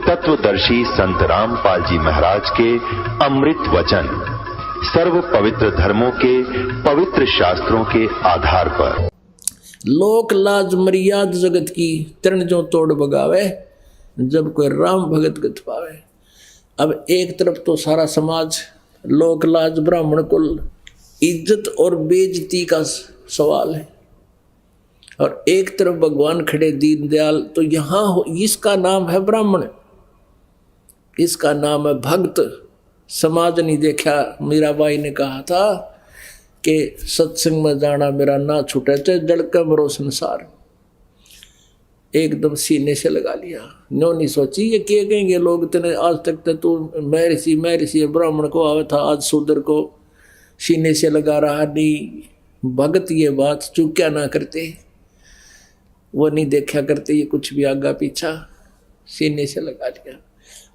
तत्वदर्शी संत रामपाल जी महाराज के अमृत वचन सर्व पवित्र धर्मों के पवित्र शास्त्रों के आधार पर लोक लाज मर्याद जगत की तरण जो तोड़ बगावे, जब कोई राम भगत गत पावे। अब एक तरफ तो सारा समाज लोक लाज ब्राह्मण कुल इज्जत और बेइज्जती का सवाल है, और एक तरफ भगवान खड़े दीन दयाल। तो यहाँ इसका नाम है ब्राह्मण, इसका नाम है भक्त। समाज नहीं देखा। मीराबाई ने कहा था कि सत्संग में जाना मेरा ना छूटे चाहे जड़का मरो संसार। एकदम सीने से लगा लिया। नो नहीं सोची ये क्या कहेंगे लोग, तेने आज तक तो तू महर्षि ब्राह्मण को आवे था, आज शूद्र को सीने से लगा रहा। नहीं भगत ये बात चूक्या ना करते, वो नहीं देखा करते ये कुछ भी आगा पीछा, सीने से लगा लिया।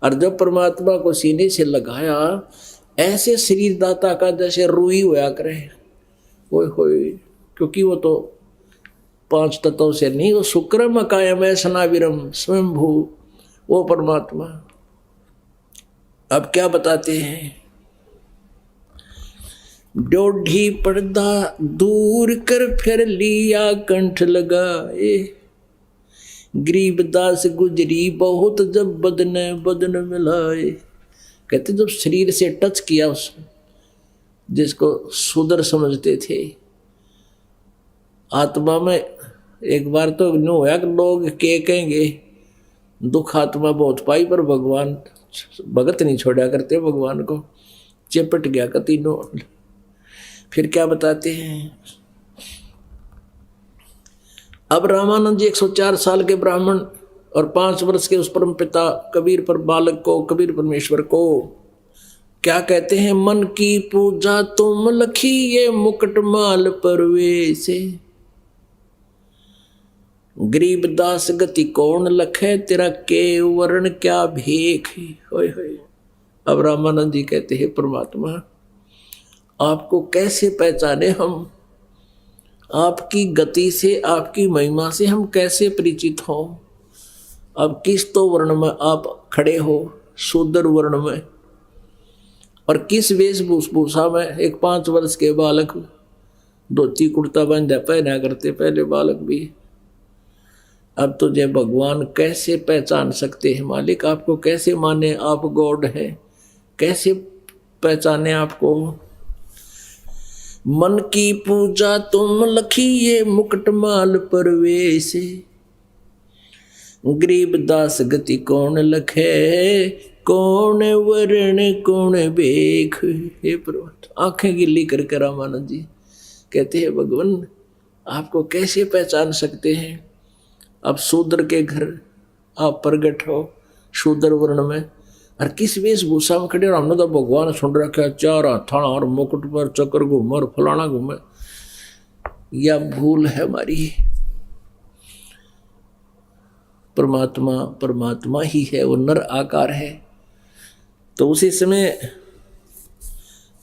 और जब परमात्मा को सीने से लगाया, ऐसे शरीर दाता का जैसे रूई होया करे। ओए होए, क्योंकि वो तो 5 तत्वों से नहीं, वो शुक्रम कायम है सनाविरम स्वयंभू, वो परमात्मा। अब क्या बताते हैं, डोढ़ी पर्दा दूर कर फिर लिया कंठ लगाए, गरीबदास गुजरी बहुत जब बदन मिलाए। कहते जब शरीर से टच किया उसने, जिसको सुदर समझते थे, आत्मा में एक बार तो नो होया कि लोग के कहेंगे दुख आत्मा बहुत पाई, पर भगवान भगत नहीं छोड़ा करते, भगवान को चिपट गया कति नो। फिर क्या बताते हैं, अब रामानंद जी 104 साल के ब्राह्मण और 5 वर्ष के उस परम पिता कबीर पर बालक को, कबीर परमेश्वर को क्या कहते हैं, मन की पूजा तुम लखी ये मुकुट माल परवेसे, गरीब दास गति कौन लखे तेरा के वर्ण क्या भेख। होय होय। अब रामानंद जी कहते हैं परमात्मा आपको कैसे पहचाने हम, आपकी गति से आपकी महिमा से हम कैसे परिचित हो। अब किस तो वर्ण में आप खड़े हो, शूद्र वर्ण में, और किस वेशभूषा में। एक 5 वर्ष के बालक धोती कुर्ता बांधा पहना करते पहले बालक भी। अब तो जय भगवान कैसे पहचान सकते हैं मालिक, आपको कैसे माने आप गॉड हैं, कैसे पहचाने आपको। मन की पूजा तुम लखी ये मुकुट माल परवेसे, गरीब दास गति कौन लखे, कौन वर्ण कौन बेख। हे प्रभु, आंखें गिल्ली करके रामानंद जी कहते हैं भगवान आपको कैसे पहचान सकते हैं। अब शूद्र के घर आप प्रगट हो, शूद्र वर्ण में, और किस वेशभूषा में खड़े। हमने तो भगवान सुन रखा 4 हथाना और मुकुट पर चक्र घूमे और फलाना घूमे। यह भूल है हमारी। परमात्मा परमात्मा ही है, वो नर आकार है। तो उसी समय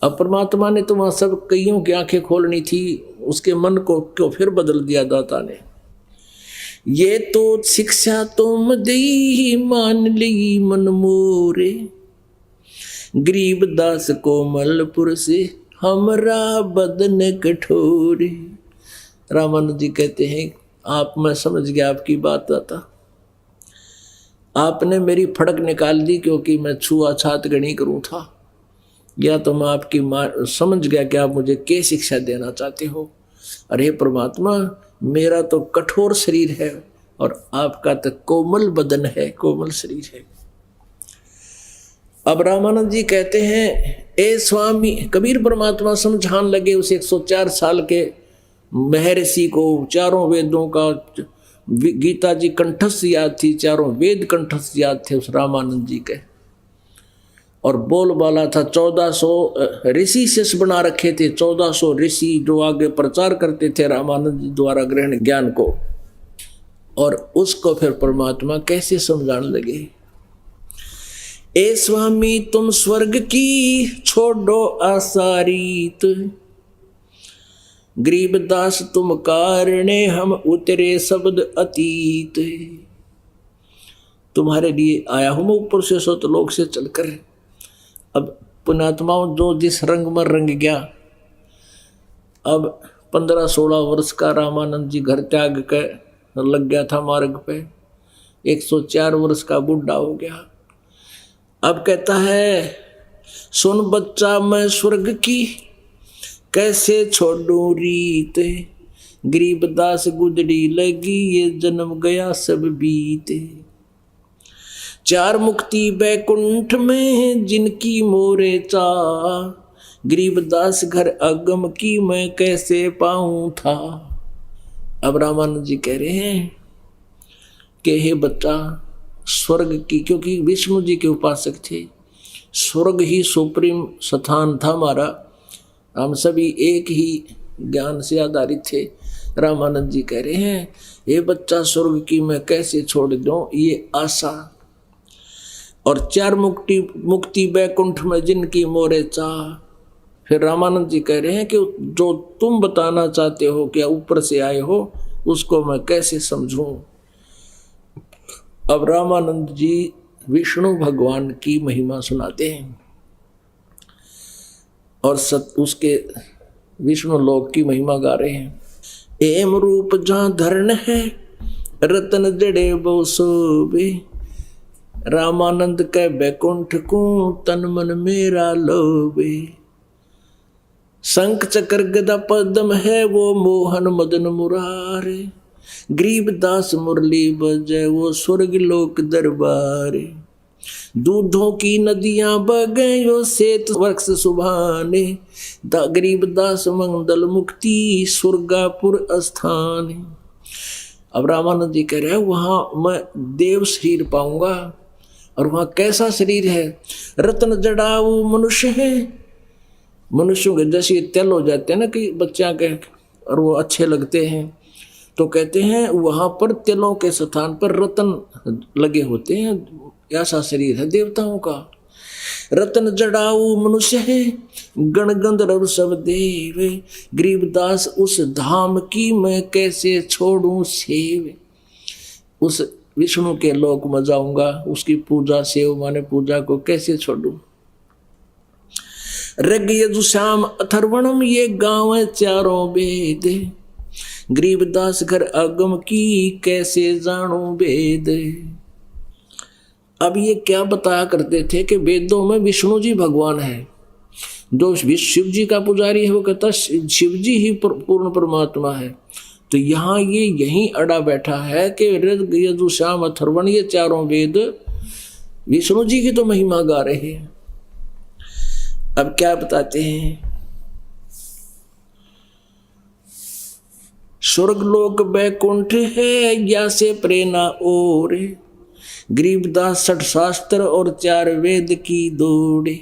अब परमात्मा ने तो वहां सब कईयों की आंखें खोलनी थी, उसके मन को क्यों फिर बदल दिया दाता ने। ये तो शिक्षा तुम दी मान ली मन मोरे, गरीब दास कोमलपुर से हमरा बदन कठोरे। रामानंद जी कहते हैं आप, मैं समझ गया आपकी बात आता, आपने मेरी फड़क निकाल दी क्योंकि मैं छुआछात गणी करूं था, या तो मैं आपकी समझ गया कि आप मुझे क्या शिक्षा देना चाहते हो। अरे परमात्मा मेरा तो कठोर शरीर है और आपका तो कोमल बदन है, कोमल शरीर है। अब रामानंद जी कहते हैं ए स्वामी, कबीर परमात्मा समझाने लगे उस 104 साल के महर्षि को। 4 वेदों का गीता जी कंठस्थ याद थी, 4 वेद कंठस्थ याद थे उस रामानंद जी के। और बोलबाला था, 1400 ऋषि शिष्य बना रखे थे, 1400 ऋषि जो आगे प्रचार करते थे रामानंद जी द्वारा ग्रहण ज्ञान को। और उसको फिर परमात्मा कैसे समझाने लगे, ए स्वामी तुम स्वर्ग की छोड़ो आसारीत, गरीबदास तुम कारणे हम उतरे शब्द अतीत। तुम्हारे लिए आया हूं मैं ऊपर से सतलोक से चलकर। अब पुण्यात्माओं, जो जिस रंग में रंग गया। अब 15-16 वर्ष का रामानंद जी घर त्याग के लग गया था मार्ग पे। 104 वर्ष का बुढ़ा हो गया। अब कहता है, सुन बच्चा मैं स्वर्ग की कैसे छोड़ू रीत, गरीबदास गुजरी लगी ये जन्म गया सब बीते। 4 मुक्ति बैकुंठ में जिनकी मोरे चाह, गरीबदास घर अगम की मैं कैसे पाऊं था। अब रामानंद जी कह रहे हैं कि हे बच्चा, स्वर्ग की, क्योंकि विष्णु जी के उपासक थे, स्वर्ग ही सुप्रीम स्थान था हमारा, हम सभी एक ही ज्ञान से आधारित थे। रामानंद जी कह रहे हैं, ये बच्चा स्वर्ग की मैं कैसे छोड़ दूं ये आशा। और 4 मुक्ति बैकुंठ में जिनकी मोरे चाह। फिर रामानंद जी कह रहे हैं कि जो तुम बताना चाहते हो क्या ऊपर से आए हो, उसको मैं कैसे समझूं। अब रामानंद जी विष्णु भगवान की महिमा सुनाते हैं और उसके विष्णु लोक की महिमा गा रहे हैं। एम रूप जहाँ धरण है रतन जड़े बहु शोभे, रामानंद के बैकुंठ को तन मन मेरा लोभे। शंख चक्र गदा पद्म है वो मोहन मदन मुरारे, गरीबदास मुरली बजे वो स्वर्ग लोक दरबारे। दूधों की नदियां बगे यो सेत वृक्ष सुभाने, गरीबदास मंगल मुक्ति स्वर्गापुर स्थान। अब रामानंद जी कह रहे हैं वहां मैं देव शरीर पाऊंगा। और वहां कैसा शरीर है? रत्न जड़ाऊ मनुष्य है। मनुष्यों के जैसे तेल हो जाते हैं ना कि बच्चा के, और वो अच्छे लगते हैं, तो कहते हैं वहां पर तेलों के स्थान पर रत्न लगे होते हैं। ऐसा शरीर है देवताओं का। रत्न जड़ाऊ मनुष्य है, गण गंधर्व सब देव, गरीबदास उस धाम की मैं कैसे छोड़ूं सेव। उस विष्णु के लोक में जाऊंगा, उसकी पूजा सेव माने पूजा को कैसे छोड़ूं। ऋग यजु साम अथर्वणम ये गाँव है 4 वेद, गरीबदास घर अगम की कैसे जानू वेद। अब ये क्या बताया करते थे कि वेदों में विष्णु जी भगवान है। जो शिव जी का पुजारी है वो कहता शिव जी ही पूर्ण परमात्मा है। तो यहाँ ये यहीं अड़ा बैठा है कि ऋग यजु साम अथर्वण ये 4 वेद विष्णु जी की तो महिमा गा रहे हैं। अब क्या बताते हैं? स्वर्ग लोक बैकुंठ है या से प्रेरणा और, गरीबदास 60 शास्त्र और 4 वेद की दौड़े।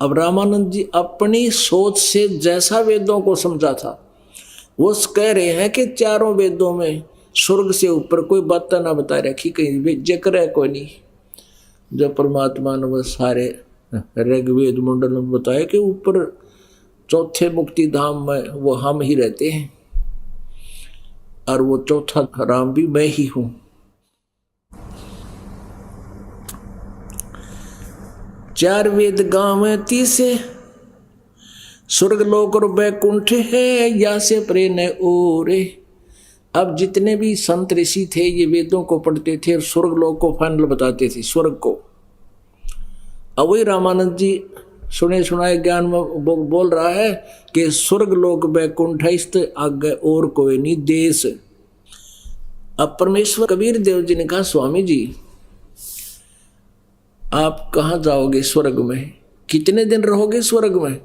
अब रामानंद जी अपनी सोच से जैसा वेदों को समझा था वो कह रहे हैं कि 4 वेदों में स्वर्ग से ऊपर कोई बात ना बता रखी, कहीं जिक्र है कोई नहीं। जब परमात्मा ने वो सारे ऋग्वेद मंडल में बताया कि ऊपर 4थे मुक्ति धाम में वो हम ही रहते हैं, और वो 4था राम भी मैं ही हूं। 4 वेद गांव है 30, स्वर्ग लोक और बैकुंठ है या से प्रेरणा और। अब जितने भी संत ऋषि थे ये वेदों को पढ़ते थे और स्वर्ग लोक को फाइनल बताते थे, स्वर्ग को। अब वही रामानंद जी सुने सुनाए ज्ञान में बोल रहा है कि स्वर्ग लोक बैकुंठ है, इससे आगे और कोई नहीं देश। अब परमेश्वर कबीर देव जी ने कहा, स्वामी जी आप कहाँ जाओगे स्वर्ग में? कितने दिन रहोगे स्वर्ग में?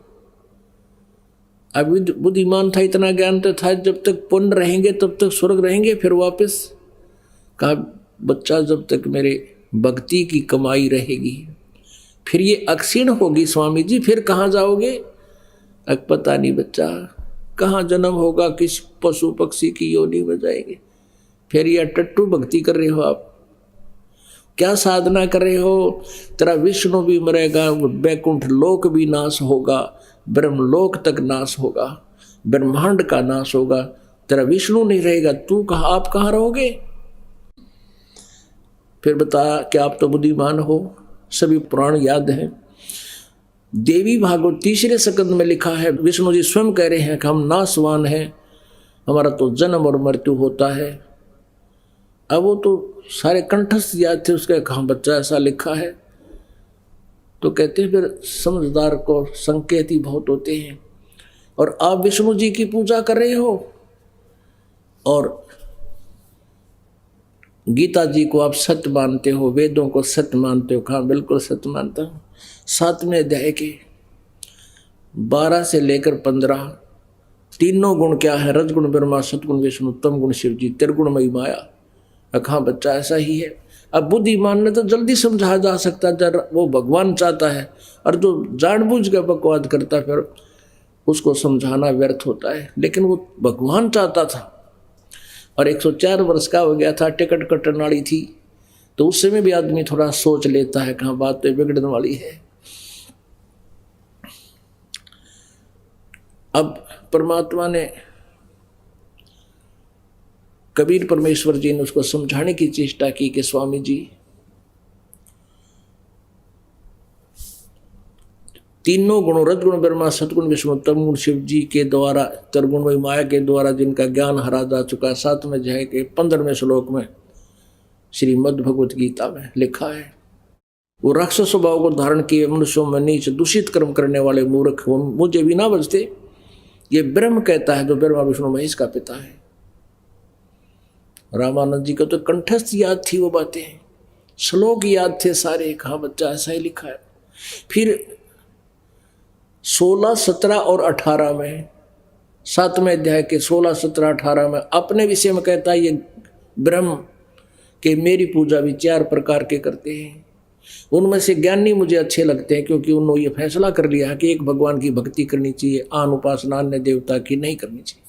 अभी बुद्धिमान था, इतना ज्ञान तो था, जब तक पुण्य रहेंगे तब तक स्वर्ग रहेंगे, फिर वापस। कहा बच्चा जब तक मेरे भक्ति की कमाई रहेगी, फिर ये अक्षीण होगी स्वामी जी, फिर कहाँ जाओगे? अब पता नहीं बच्चा, कहाँ जन्म होगा, किस पशु पक्षी की योनि में जाएंगे। फिर ये टट्टू भक्ति कर रहे हो आप, क्या साधना कर रहे हो? तेरा विष्णु भी मरेगा, बैकुंठ लोक भी नाश होगा, ब्रह्मलोक तक नाश होगा, ब्रह्मांड का नाश होगा, तेरा विष्णु नहीं रहेगा, तू कहाँ, आप कहाँ रहोगे? फिर बताया कि आप तो बुद्धिमान हो, सभी पुराण याद हैं। देवी भागवत तीसरे स्कंद में लिखा है, विष्णु जी स्वयं कह रहे हैं कि हम नाशवान हैं, हमारा तो जन्म और मृत्यु होता है। अब वो तो सारे कंठस्थ याद थे उसके, कहाँ बच्चा ऐसा लिखा है। तो कहते हैं फिर समझदार को संकेत ही बहुत होते हैं। और आप विष्णु जी की पूजा कर रहे हो और गीता जी को आप सत्य मानते हो, वेदों को सत्य मानते हो। कहाँ, बिल्कुल सत्य मानता हूँ। 7वें अध्याय के 12 से लेकर 15 तीनों गुण क्या है? रजगुण ब्रह्मा, सतगुण विष्णु, तम गुण शिव जी, त्रिगुणमयी माया। कहाँ बच्चा ऐसा ही है। अब बुद्धिमान ने तो जल्दी समझाया जा सकता है, वो भगवान चाहता है, और जो जानबूझ के बकवाद करता फिर उसको समझाना व्यर्थ होता है। लेकिन वो भगवान चाहता था और 104 वर्ष का हो गया था, टिकट कटने वाली थी, तो उस समय भी आदमी थोड़ा सोच लेता है, कहाँ बात तो बिगड़ने वाली है। अब परमात्मा ने, कबीर परमेश्वर जी ने उसको समझाने की चेष्टा की कि स्वामी जी, तीनों गुणों रजगुण ब्रह्मा, सतगुण विष्णु, तम गुण शिव जी के द्वारा, त्रिगुणमयी माया के द्वारा जिनका ज्ञान हरा जा चुका है, 7वें अध्याय के 15वें श्लोक में श्रीमद् भगवत गीता में लिखा है। वो राक्षस स्वभाव को धारण किए मनुष्यों में नीच दूषित कर्म करने वाले मूर्ख मुझे भी ना बचते, ये ब्रह्म कहता है जो ब्रह्मा विष्णु महेश का पिता है। रामानंद जी को तो कंठस्थ याद थी वो बातें, श्लोक याद थे सारे। कहाँ बच्चा ऐसा ही लिखा है। फिर 16, 17 और 18 में, 7वें अध्याय के 16, 17, 18 में अपने विषय में कहता है ये ब्रह्म के मेरी पूजा भी 4 प्रकार के करते हैं। उनमें से ज्ञानी मुझे अच्छे लगते हैं क्योंकि उन्होंने ये फैसला कर लिया है कि एक भगवान की भक्ति करनी चाहिए, आन उपासना अन्य देवता की नहीं करनी चाहिए।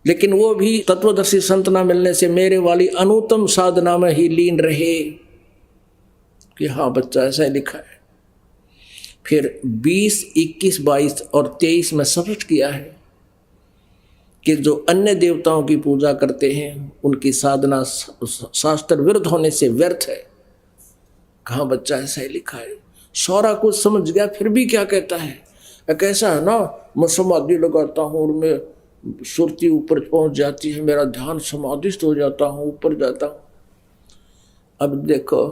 लेकिन वो भी तत्वदर्शी संत ना मिलने से मेरे वाली अनुत्तम साधना में ही लीन रहे। कि हाँ बच्चा ऐसा ही लिखा है। फिर 20, 21, 22 और 23 में स्पष्ट किया है कि जो अन्य देवताओं की पूजा करते हैं उनकी साधना शास्त्र विरुद्ध होने से व्यर्थ है। कहाँ बच्चा ऐसा ही लिखा है। सारा कुछ समझ गया फिर भी क्या कहता है, कैसा है ना, मैं समाधि लगाता हूँ और मैं सुरती ऊपर पहुंच जाती है, मेरा ध्यान समाधिस्थ हो जाता हूँ, ऊपर जाता हूँ। अब देखो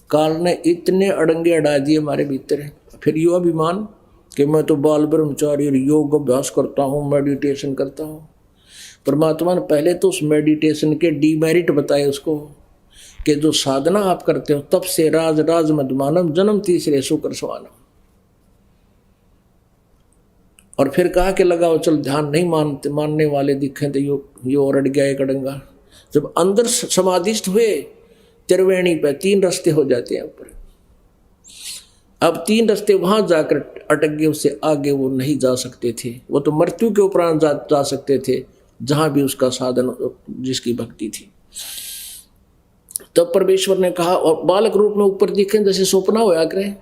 काल ने इतने अड़ंगे अड़ा दिए हमारे भीतर। फिर यो अभिमान कि मैं तो बाल ब्रह्मचारी और योग अभ्यास करता हूँ, मेडिटेशन करता हूँ। परमात्मा ने पहले तो उस मेडिटेशन के डीमेरिट बताए उसको कि जो साधना आप करते हो तब से राज राज मधुमानम जन्म तीसरे शुक्र स्वानम। और फिर कहा कि लगाओ चल ध्यान नहीं मानने वाले दिखे तो यो और अड़ गया एक अड़ंगा। जब अंदर समाधिस्थ हुए त्रिवेणी पे 3 रास्ते हो जाते हैं ऊपर। अब 3 रास्ते वहां जाकर अटक गए, उससे आगे वो नहीं जा सकते थे। वो तो मृत्यु के उपरांत जा सकते थे जहां भी उसका साधन जिसकी भक्ति थी। तब परमेश्वर ने कहा, और बालक रूप में ऊपर दिखे जैसे सपना होया करे।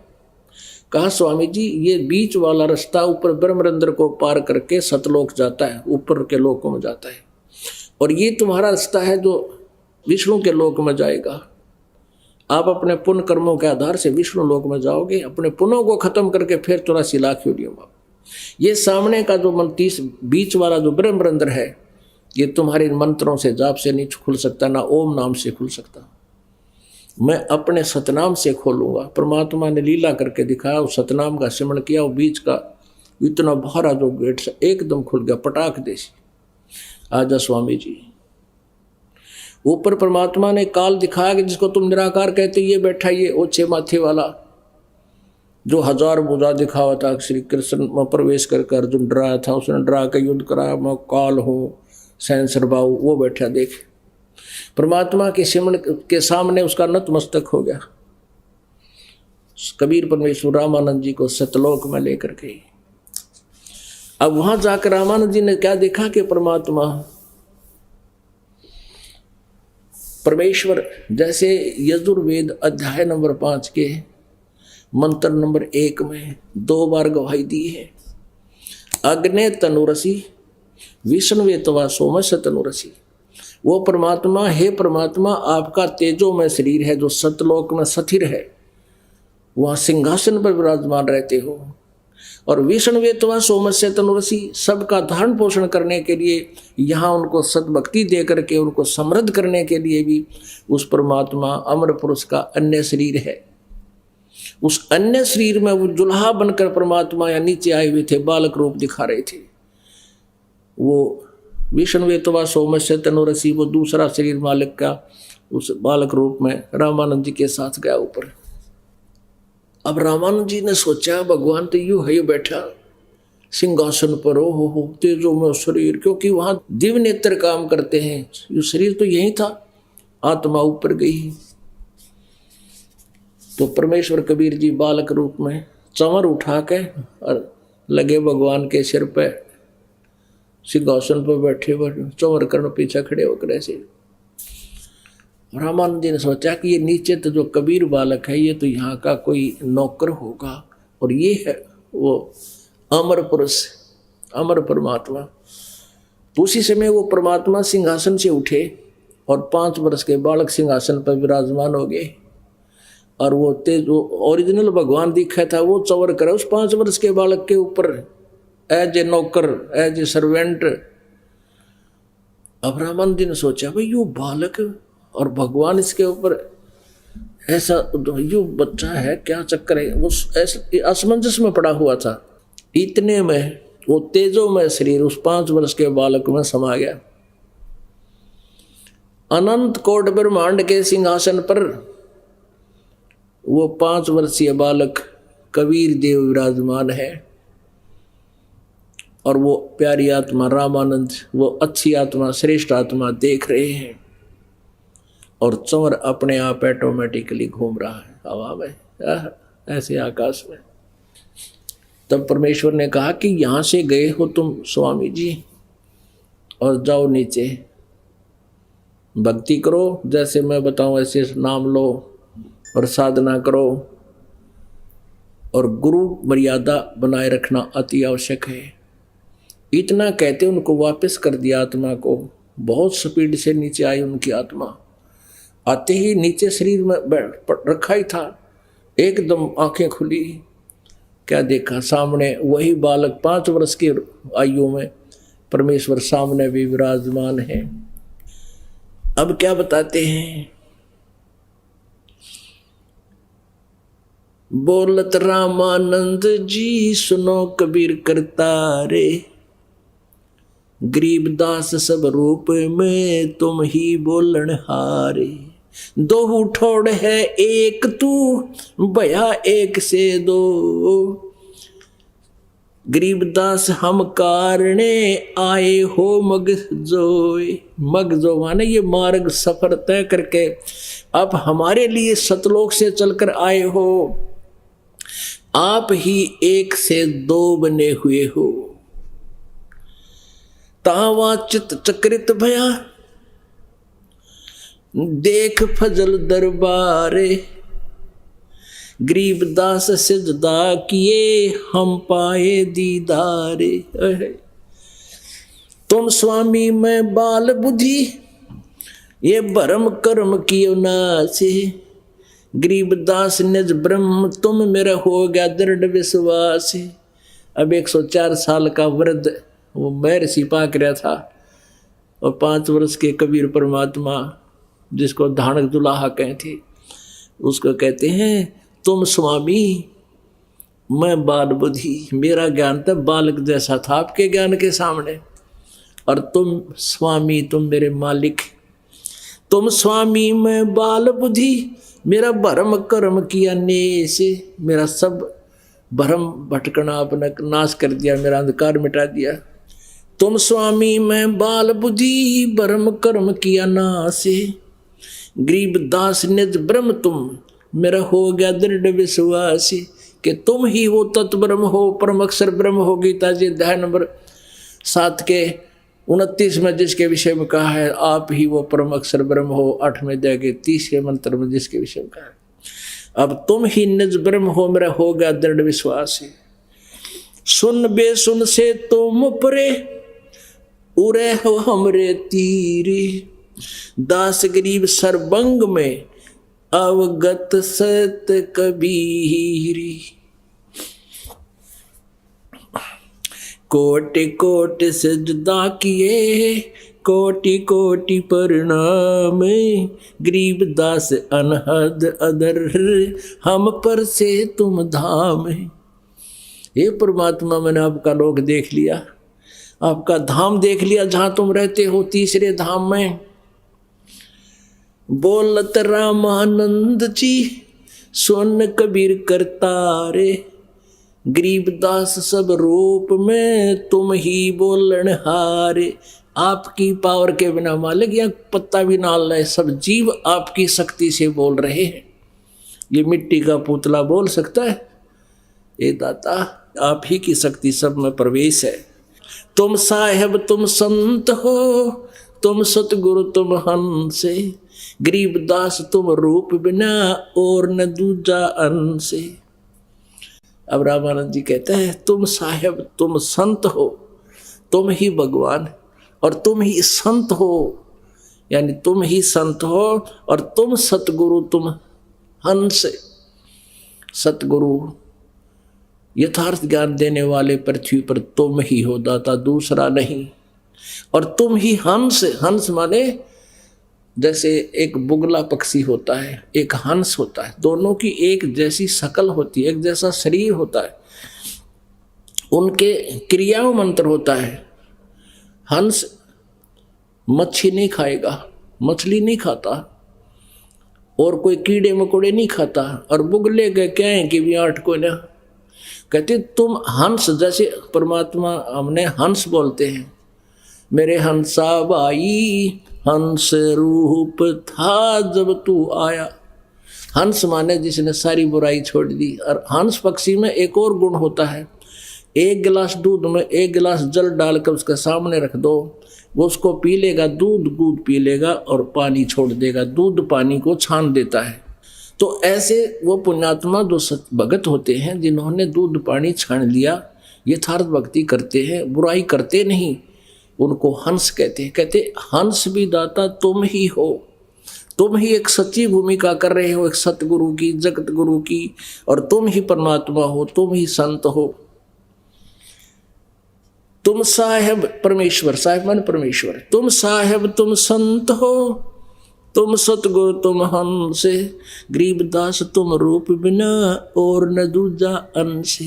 कहा स्वामी जी ये बीच वाला रास्ता ऊपर ब्रह्मरंध्र को पार करके सतलोक जाता है, ऊपर के लोकों में जाता है, और ये तुम्हारा रास्ता है जो विष्णु के लोक में जाएगा। आप अपने पुण्य कर्मों के आधार से विष्णु लोक में जाओगे, अपने पुण्यों को खत्म करके फिर 84 लाख योनियों में। ये सामने का जो 30 बीच वाला जो ब्रह्मरंध्र है ये तुम्हारे मंत्रों से जाप से नहीं खुल सकता, ना ओम नाम से खुल सकता, मैं अपने सतनाम से खोलूंगा। परमात्मा ने लीला करके दिखाया, उस सतनाम का सिमरण किया, वो बीच का इतना बहारा जो गेट से एकदम खुल गया, पटाख देसी। आजा स्वामी जी। ऊपर परमात्मा ने काल दिखाया कि जिसको तुम निराकार कहते, ये बैठा ये ओछे माथे वाला जो 1000 भुजा दिखावा था, श्री कृष्ण में प्रवेश करके अर्जुन डराया था, उसने डरा के युद्ध कराया, मैं काल हूँ सैंसर बाहु, वो बैठा देख। परमात्मा के सिमरण के सामने उसका नतमस्तक हो गया। कबीर परमेश्वर रामानंद जी को सतलोक में लेकर गए। अब वहां जाकर रामानंद जी ने क्या देखा कि परमात्मा परमेश्वर जैसे यजुर्वेद अध्याय नंबर 5 के मंत्र नंबर 1 में 2 बार गवाही दी है, अग्ने तनुरसी विष्णुवे तवा सोम से तनुरसी। वो परमात्मा, हे परमात्मा, आपका तेजोमय शरीर है जो सतलोक में स्थिर है, वहां सिंहासन पर विराजमान रहते हो। और विष्णुवे तवा सोम से तनुरसी, सबका धारण पोषण करने के लिए, यहाँ उनको सद्भक्ति दे करके उनको समृद्ध करने के लिए भी उस परमात्मा अमर पुरुष का अन्य शरीर है। उस अन्य शरीर में वो जुल्हा बनकर परमात्मा या नीचे आए हुए थे, बालक रूप दिखा रहे थे। वो विष्णुवे तवा सोम से तनुरसी, वो दूसरा शरीर मालिक का उस बालक रूप में रामानंद जी के साथ गया ऊपर। अब रामानंद जी ने सोचा भगवान तो यूं है बैठा सिंहासन पर, हो तेजो में शरीर, क्योंकि वहां दिव्य नेत्र काम करते हैं, ये शरीर तो यही था, आत्मा ऊपर गई। तो परमेश्वर कबीर जी बालक रूप में चंवर उठा के और लगे भगवान के सिर पे, सिंहासन पर बैठे चंवर कर्ण पीछे खड़े होकर ऐसे। रामानंद जी ने सोचा कि ये नीचे तो जो कबीर बालक है ये तो यहाँ का कोई नौकर होगा, और ये है वो अमर पुरुष, अमर परमात्मा। तो उसी समय वो परमात्मा सिंहासन से उठे और 5 वर्ष के बालक सिंहासन पर विराजमान हो गए। और वो तेज जो ओरिजिनल भगवान दिखा था वो चंवर करे उस 5 वर्ष के बालक के ऊपर, एज ए नौकर, एज ए सर्वेंट। अब रामानंद जी ने सोचा भाई यो बालक और भगवान इसके ऊपर ऐसा, यो बच्चा है, क्या चक्कर है। वो ऐसे असमंजस में पड़ा हुआ था। इतने में वो तेजोमय शरीर उस 5 वर्ष के बालक में समा गया। अनंत कोट ब्रह्मांड के सिंहासन पर वो 5 वर्षीय बालक कबीर देव विराजमान है। और वो प्यारी आत्मा रामानंद, वो अच्छी आत्मा, श्रेष्ठ आत्मा देख रहे हैं। और चंवर अपने आप ऑटोमेटिकली घूम रहा है हवा में, ऐसे आकाश में। तब परमेश्वर ने कहा कि यहाँ से गए हो तुम स्वामी जी, और जाओ नीचे भक्ति करो, जैसे मैं बताऊं ऐसे नाम लो और साधना करो, और गुरु मर्यादा बनाए रखना अति आवश्यक है। इतना कहते उनको वापस कर दिया आत्मा को। बहुत स्पीड से नीचे आई उनकी आत्मा। आते ही नीचे शरीर में रखा ही था, एकदम आंखें खुली, क्या देखा सामने वही बालक 5 वर्ष की आयु में परमेश्वर सामने भी विराजमान है। अब क्या बताते हैं, बोलत रामानंद जी सुनो कबीर करतारे, गरीबदास सब रूप में तुम ही बोलन हारे। 2 ठोड़ है एक तू भया एक से 2, गरीबदास हम कारणे आए हो मगजोय। मगजो माने ये मार्ग सफर तय करके अब हमारे लिए सतलोक से चलकर आए हो। आप ही 1 से 2 बने हुए हो। तावा चित चक्रित भया देख फजल दरबारे, गरीबदास सिजदा किए हम पाए दीदारे। तुम स्वामी मैं बाल बुद्धि ये भरम कर्म कियो नासे, गरीबदास निज ब्रह्म तुम मेरा हो गया दृढ़ विश्वास। अब 104 साल का वृद्ध वो महर्षि पाक रहा था, और 5 वर्ष के कबीर परमात्मा जिसको धानक दुलाहा कहे थे, उसको कहते हैं तुम स्वामी मैं बाल बुद्धि। मेरा ज्ञान तो बालक जैसा था आपके ज्ञान के सामने, और तुम स्वामी तुम मेरे मालिक। तुम स्वामी मैं बाल बुद्धि, मेरा भरम कर्म किया नेस, मेरा सब भरम भटकना आपने नाश कर दिया, मेरा अंधकार मिटा दिया। तुम स्वामी मैं बाल बुद्धि भरम कर्म किया नाश, गरीबदास निज ब्रह्म तुम मेरा हो गया दृढ़ विश्वास, कि तुम ही वो तत्ब्रह्म हो, परम अक्षर ब्रह्म हो। गीता जी अध्याय नंबर 7 के 29 में जिसके विषय में कहा है आप ही वो परम अक्षर ब्रह्म हो, 8वें अध्याय के 30वें मंत्र में जिसके विषय में कहा है अब तुम ही निज ब्रह्म हो, मेरा हो गया दृढ़ विश्वास है। सुन बेसुन से तुम परे उरे हो हमरे तीरे, दास गरीब सरबंग में अवगत सत कबीरी। कोटि कोटि सजदा किए, कोटि कोटि प्रणाम, गरीब दास अनहद अदर, हम पर से तुम धाम। हे परमात्मा, मैंने आपका लोक देख लिया, आपका धाम देख लिया जहां तुम रहते हो, तीसरे धाम में। बोलत रामानंद जी सुन कबीर करतारे, गरीबदास सब रूप में तुम ही बोलन हारे। आपकी पावर के बिना मालिक या पत्ता भी ना ले, सब जीव आपकी शक्ति से बोल रहे हैं। ये मिट्टी का पुतला बोल सकता है? ये दाता आप ही की शक्ति सब में प्रवेश है। तुम साहेब तुम संत हो, तुम सतगुरु तुम हंस, गरीबदास तुम रूप बिना और न दूजा अंश। अब रामानंद जी कहते हैं तुम साहेब तुम संत हो, तुम ही भगवान और तुम ही संत हो, यानी तुम ही संत हो और तुम सतगुरु तुम हंस। सतगुरु यथार्थ ज्ञान देने वाले पृथ्वी पर तुम ही हो दाता, दूसरा नहीं। और तुम ही हंस, हंस माने जैसे एक बुगला पक्षी होता है, एक हंस होता है, दोनों की एक जैसी शकल होती है, एक जैसा शरीर होता है, उनके क्रियाओं मंत्र होता है। हंस मच्छी नहीं खाएगा, मछली नहीं खाता और कोई कीड़े मकोड़े नहीं खाता, और बुगले के क्या है कि भी आठ को ना कहते तुम हंस, जैसे परमात्मा हमने हंस बोलते हैं, मेरे हंसा भाई हंस रूप था जब तू आया। हंस माने जिसने सारी बुराई छोड़ दी। और हंस पक्षी में एक और गुण होता है, एक गिलास दूध में एक गिलास जल डालकर उसके सामने रख दो, वो उसको पी लेगा, दूध पी लेगा और पानी छोड़ देगा, दूध पानी को छान देता है। तो ऐसे वो पुण्यात्मा जो भगत होते हैं जिन्होंने दूध पानी छान लिया, यथार्थ भक्ति करते हैं, बुराई करते नहीं, उनको हंस कहते हैं। कहते हंस भी दाता तुम ही हो, तुम ही एक सच्ची भूमिका कर रहे हो, एक सतगुरु की, जगत गुरु की, और तुम ही परमात्मा हो, तुम ही संत हो। तुम साहेब परमेश्वर, साहेब मान परमेश्वर, तुम साहेब तुम संत हो, तुम सतगुरु तुम हंस, गरीबदास तुम रूप बिना और न दूजा अंश।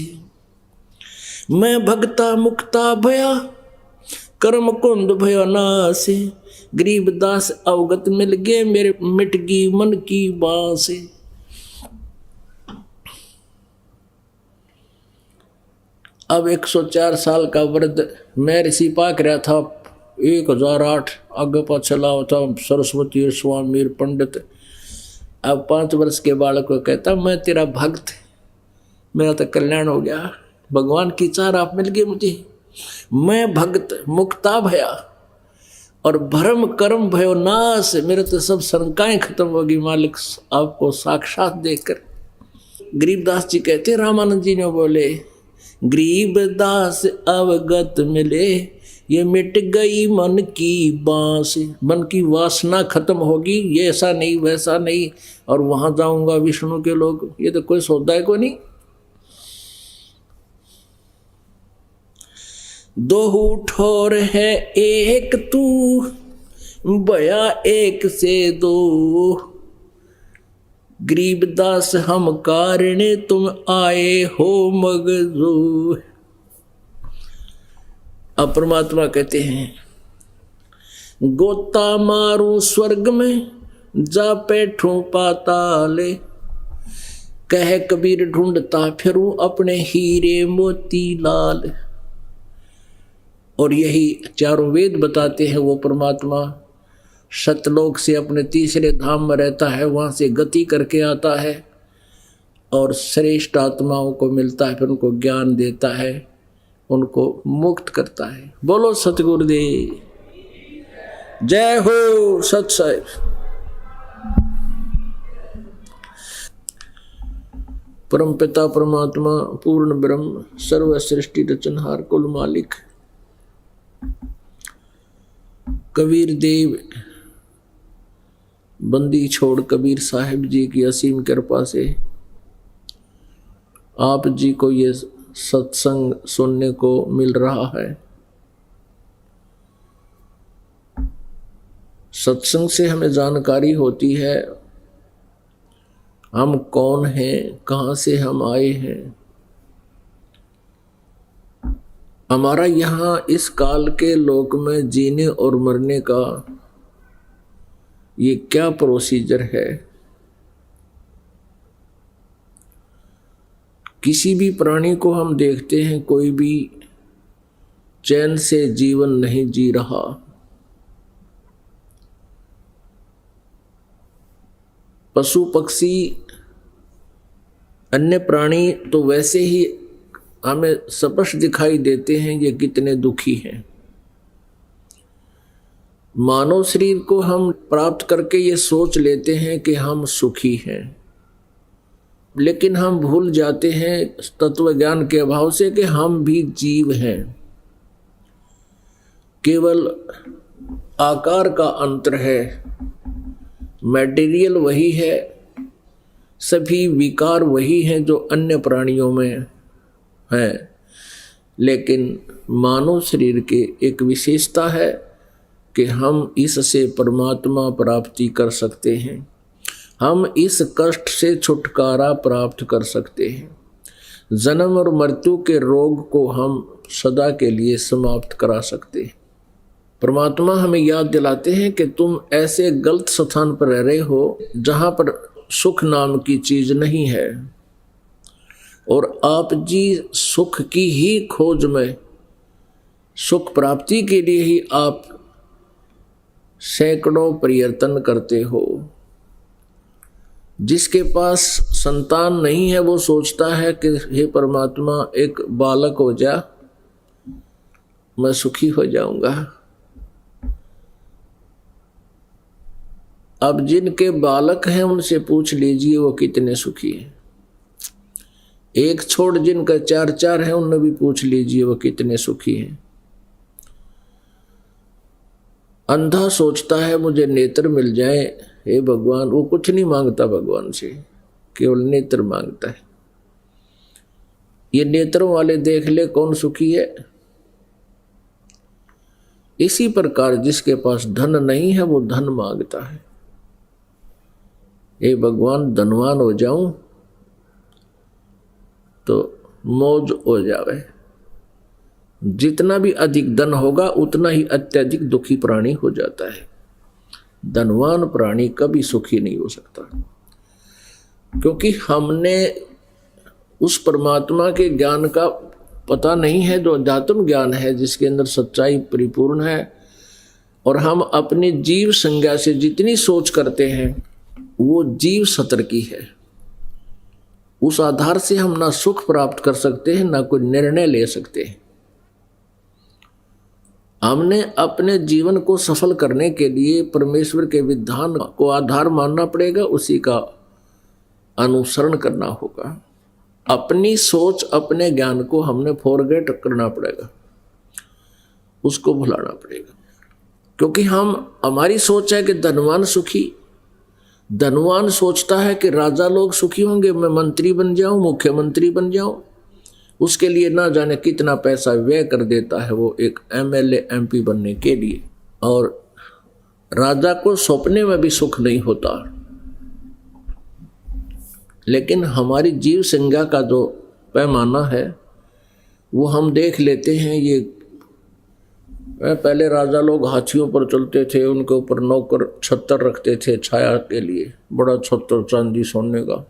मैं भक्ता मुक्ता भया कर्म कुंद भयो नाश, गरीबदास अवगत मिल गए मेरे मिट गई मन की बांस। अब 104 साल का वृद्ध मैं ऋषि पाक रहा था, 1008 आगे पाछे लाओ था, सरस्वती स्वामी पंडित। अब 5 वर्ष के बालक को कहता मैं तेरा भक्त, मेरा तो कल्याण हो गया, भगवान की चार आप मिल गए मुझे। मैं भक्त मुक्ता भया और भरम कर्म भयो नाश, मेरे तो सब शंकाएं खत्म होगी मालिक आपको साक्षात देखकर। गरीबदास जी कहते, रामानंद जी ने बोले गरीबदास अवगत मिले, ये मिट गई मन की बांस, मन की वासना खत्म होगी, ये ऐसा नहीं वैसा नहीं और वहां जाऊंगा विष्णु के लोग, ये तो कोई सौदा है को नहीं। दो ठोर है एक तू, बया एक से दो, गरीबदास हम कारणे तुम आए हो मगजो। अब परमात्मा कहते हैं गोता मारू स्वर्ग में जा बैठूं पाताले, कह कबीर ढूंढता फिरूं अपने हीरे मोती लाल। और यही चारों वेद बताते हैं वो परमात्मा सतलोक से अपने तीसरे धाम में रहता है, वहाँ से गति करके आता है और श्रेष्ठ आत्माओं को मिलता है, फिर उनको ज्ञान देता है, उनको मुक्त करता है। बोलो सतगुरुदेव जय हो सत साहिब। परम पिता परमात्मा पूर्ण ब्रह्म सर्व सृष्टि रचनहार कुल मालिक कबीर देव बंदी छोड़ कबीर साहिब जी की असीम कृपा से आप जी को ये सत्संग सुनने को मिल रहा है। सत्संग से हमें जानकारी होती है हम कौन हैं, कहाँ से हम आए हैं, हमारा यहाँ इस काल के लोक में जीने और मरने का ये क्या प्रोसीजर है। किसी भी प्राणी को हम देखते हैं कोई भी चैन से जीवन नहीं जी रहा। पशु पक्षी अन्य प्राणी तो वैसे ही हमें स्पष्ट दिखाई देते हैं ये कितने दुखी हैं। मानव शरीर को हम प्राप्त करके ये सोच लेते हैं कि हम सुखी हैं, लेकिन हम भूल जाते हैं तत्व ज्ञान के अभाव से कि हम भी जीव हैं। केवल आकार का अंतर है, मटेरियल वही है, सभी विकार वही हैं जो अन्य प्राणियों में हैं, लेकिन मानव शरीर के एक विशेषता है कि हम इससे परमात्मा प्राप्ति कर सकते हैं, हम इस कष्ट से छुटकारा प्राप्त कर सकते हैं। जन्म और मृत्यु के रोग को हम सदा के लिए समाप्त करा सकते हैं। परमात्मा हमें याद दिलाते हैं कि तुम ऐसे गलत स्थान पर रह रहे हो जहां पर सुख नाम की चीज नहीं है, और आप जी सुख की ही खोज में, सुख प्राप्ति के लिए ही आप सैकड़ों प्रयत्न करते हो। जिसके पास संतान नहीं है वो सोचता है कि हे परमात्मा एक बालक हो जा, मैं सुखी हो जाऊंगा। अब जिनके बालक हैं उनसे पूछ लीजिए वो कितने सुखी हैं। एक छोड़ जिनका 4-4 है उनने भी पूछ लीजिए वो कितने सुखी हैं। अंधा सोचता है मुझे नेत्र मिल जाए, हे भगवान, वो कुछ नहीं मांगता भगवान से, केवल नेत्र मांगता है। ये नेत्रों वाले देख ले कौन सुखी है। इसी प्रकार जिसके पास धन नहीं है वो धन मांगता है, हे भगवान धनवान हो जाऊं तो मौज हो जावे। जितना भी अधिक धन होगा उतना ही अत्यधिक दुखी प्राणी हो जाता है। धनवान प्राणी कभी सुखी नहीं हो सकता, क्योंकि हमने उस परमात्मा के ज्ञान का पता नहीं है जो अध्यात्म ज्ञान है, जिसके अंदर सच्चाई परिपूर्ण है। और हम अपनी जीव संज्ञा से जितनी सोच करते हैं वो जीव सतर की है। उस आधार से हम ना सुख प्राप्त कर सकते हैं ना कोई निर्णय ले सकते हैं। हमने अपने जीवन को सफल करने के लिए परमेश्वर के विधान को आधार मानना पड़ेगा, उसी का अनुसरण करना होगा। अपनी सोच अपने ज्ञान को हमने फॉरगेट करना पड़ेगा, उसको भुलाना पड़ेगा। क्योंकि हमारी सोच है कि धनवान सुखी, धनवान सोचता है कि राजा लोग सुखी होंगे, मैं मंत्री बन जाऊं, मुख्यमंत्री बन जाऊं। उसके लिए ना जाने कितना पैसा व्यय कर देता है वो एक MLA MP बनने के लिए, और राजा को सपने में भी सुख नहीं होता। लेकिन हमारी जीव संज्ञा का जो पैमाना है वो हम देख लेते हैं। ये पहले राजा लोग हाथियों पर चलते थे, उनके ऊपर नौकर छत्तर रखते थे छाया के लिए, बड़ा छत्तर चांदी सोने का,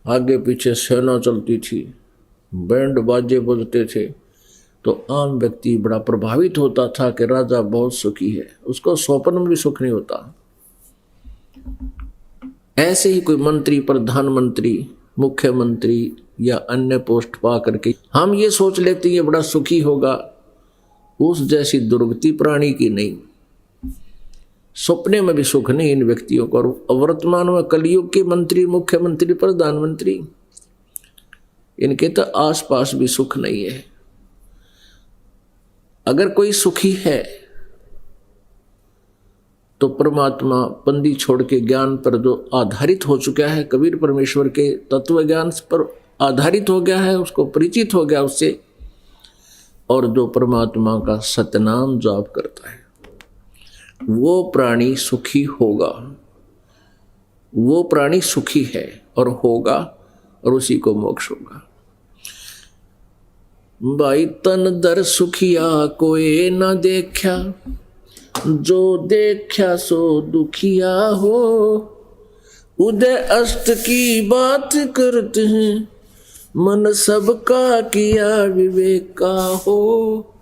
आगे पीछे सेना चलती थी, बैंड बाजे बजते थे। तो आम व्यक्ति बड़ा प्रभावित होता था कि राजा बहुत सुखी है, उसको स्वप्न में भी सुख नहीं होता। ऐसे ही कोई मंत्री, प्रधानमंत्री, मुख्यमंत्री या अन्य पोस्ट पा करके हम ये सोच लेते ये बड़ा सुखी होगा, उस जैसी दुर्गति प्राणी की नहीं। सपने में भी सुख नहीं इन व्यक्तियों को। वर्तमान में कलयुग के मंत्री, मुख्यमंत्री, प्रधानमंत्री, इनके तो आसपास भी सुख नहीं है। अगर कोई सुखी है तो परमात्मा पंदी छोड़ के ज्ञान पर जो आधारित हो चुका है, कबीर परमेश्वर के तत्व ज्ञान पर आधारित हो गया है, उसको परिचित हो गया उससे, और जो परमात्मा का सतनाम जाप करता है वो प्राणी सुखी होगा। वो प्राणी सुखी है और होगा, और उसी को मोक्ष होगा। भाई तन दर सुखिया कोई न देखा, जो देखा सो दुखिया हो। उदय अस्त की बात करते हैं, मन सबका किया विवेक का हो।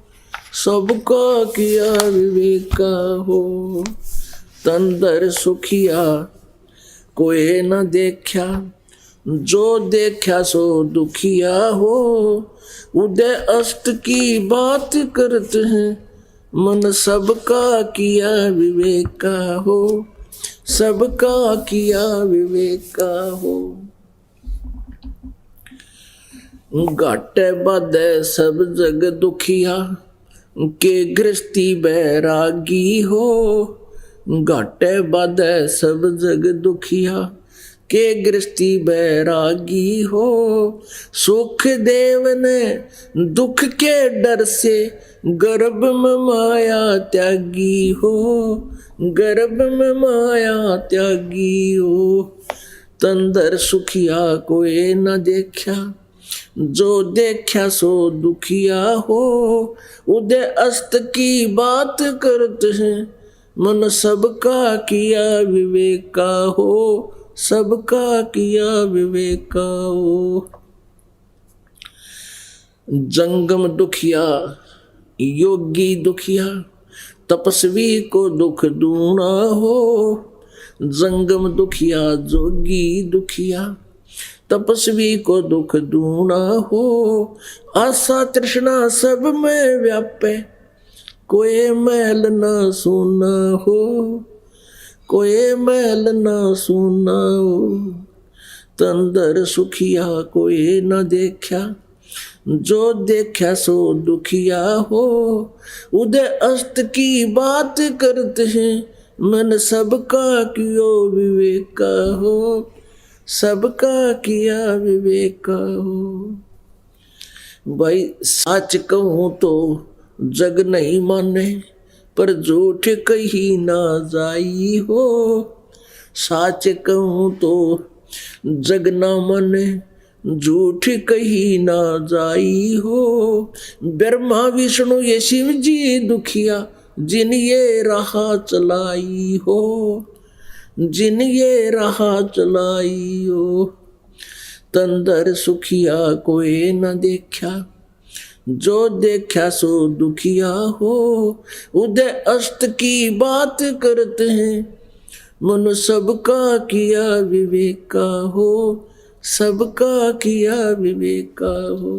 सबका किया विवेक का हो। तन दर सुखिया कोई न देखा, जो देखा सो दुखिया हो। उदय अस्त की बात करते हैं, मन सबका किया विवेक का हो। सबका किया विवेक का हो। घाटे बाधे सब जग दुखिया, के गृहस्थी बैरागी हो। घाटे बाधे सब जग दुखिया, के गृहस्थी बैरागी हो। सुख देव ने दुख के डर से, गर्भ में माया त्यागी हो। गर्भ में माया त्यागी हो। तंदर सुखिया कोई न देखा, जो देखा सो दुखिया हो। उदय अस्त की बात करते हैं, मन सबका किया विवेक का हो। सबका किया विवेक का हो। जंगम दुखिया योगी दुखिया, तपस्वी को दुख दूना हो। जंगम दुखिया जोगी दुखिया, तपस्वी को दुख दूना हो। आशा तृष्णा सब में व्यापे, कोई मैल न सुना हो। कोई मैल न सुना हो। तंदर सुखिया कोई न देखा, जो देखा सो दुखिया हो। उदय अस्त की बात करते हैं, मन सबका कियो विवेक का हो। सबका किया विवेक का हो। भाई सच कहूं तो जग नहीं माने, पर झूठ कही ना जाई हो। सच कहूं तो जग ना माने, झूठ कही ना जाई हो। ब्रह्मा विष्णु ये शिव जी दुखिया, जिन ये राह चलाई हो। जिन ये राह चलाई हो। तंदर सुखिया कोई न देखा, जो देखा सो दुखिया हो। उदय अस्त की बात करते हैं, मन सबका किया विवेक का हो। सबका किया विवेक का हो।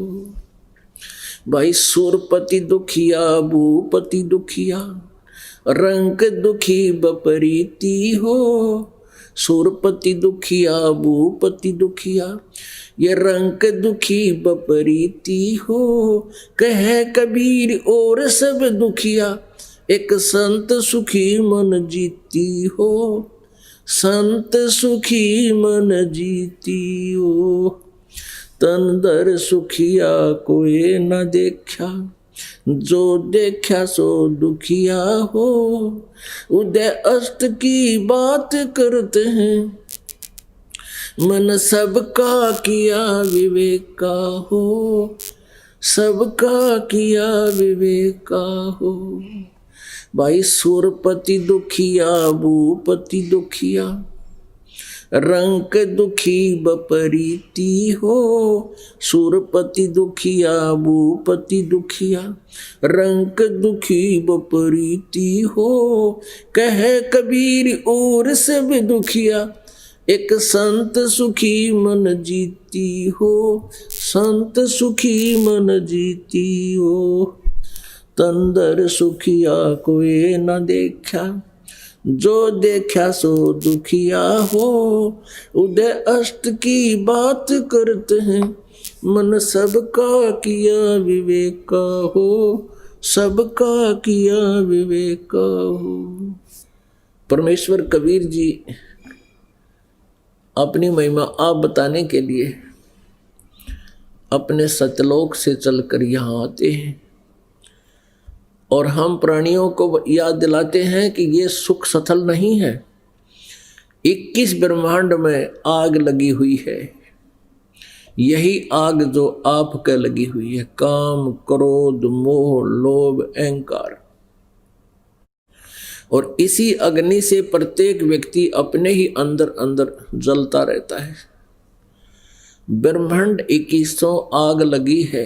भाई सुरपति दुखिया भूपति दुखिया, रंग दुखी बपरीती हो। सुरपति दुखिया भूपति दुखिया, ये रंग दुखी बपरीती हो। कहे कबीर और सब दुखिया, एक संत सुखी मन जीती हो। संत सुखी मन जीती हो। तन दर सुखिया कोई न देखा, जो देखा सो दुखिया हो। उदय अस्त की बात करते हैं, मन सबका किया विवेक का हो। सबका किया विवेक का हो। भाई सुरपति दुखिया भूपति दुखिया, रंक दुखी बपरीती हो। सुरपति दुखिया भूपति दुखिया, रंक दुखी बपरीती हो। कहे कबीर और सब दुखिया, एक संत सुखी मन जीती हो। संत सुखी मन जीती हो। तंदर सुखिया कोई न देखा, जो देखा सो दुखिया हो। उदय अस्त की बात करते हैं, मन सबका किया विवेक का हो। सबका किया विवेक का हो। परमेश्वर कबीर जी अपनी महिमा आप बताने के लिए अपने सतलोक से चलकर यहाँ आते हैं और हम प्राणियों को याद दिलाते हैं कि ये सुख सथल नहीं है। 21 ब्रह्मांड में आग लगी हुई है, यही आग जो आपके लगी हुई है, काम, क्रोध, मोह, लोभ, अहंकार। और इसी अग्नि से प्रत्येक व्यक्ति अपने ही अंदर अंदर जलता रहता है। ब्रह्मांड 21 आग लगी है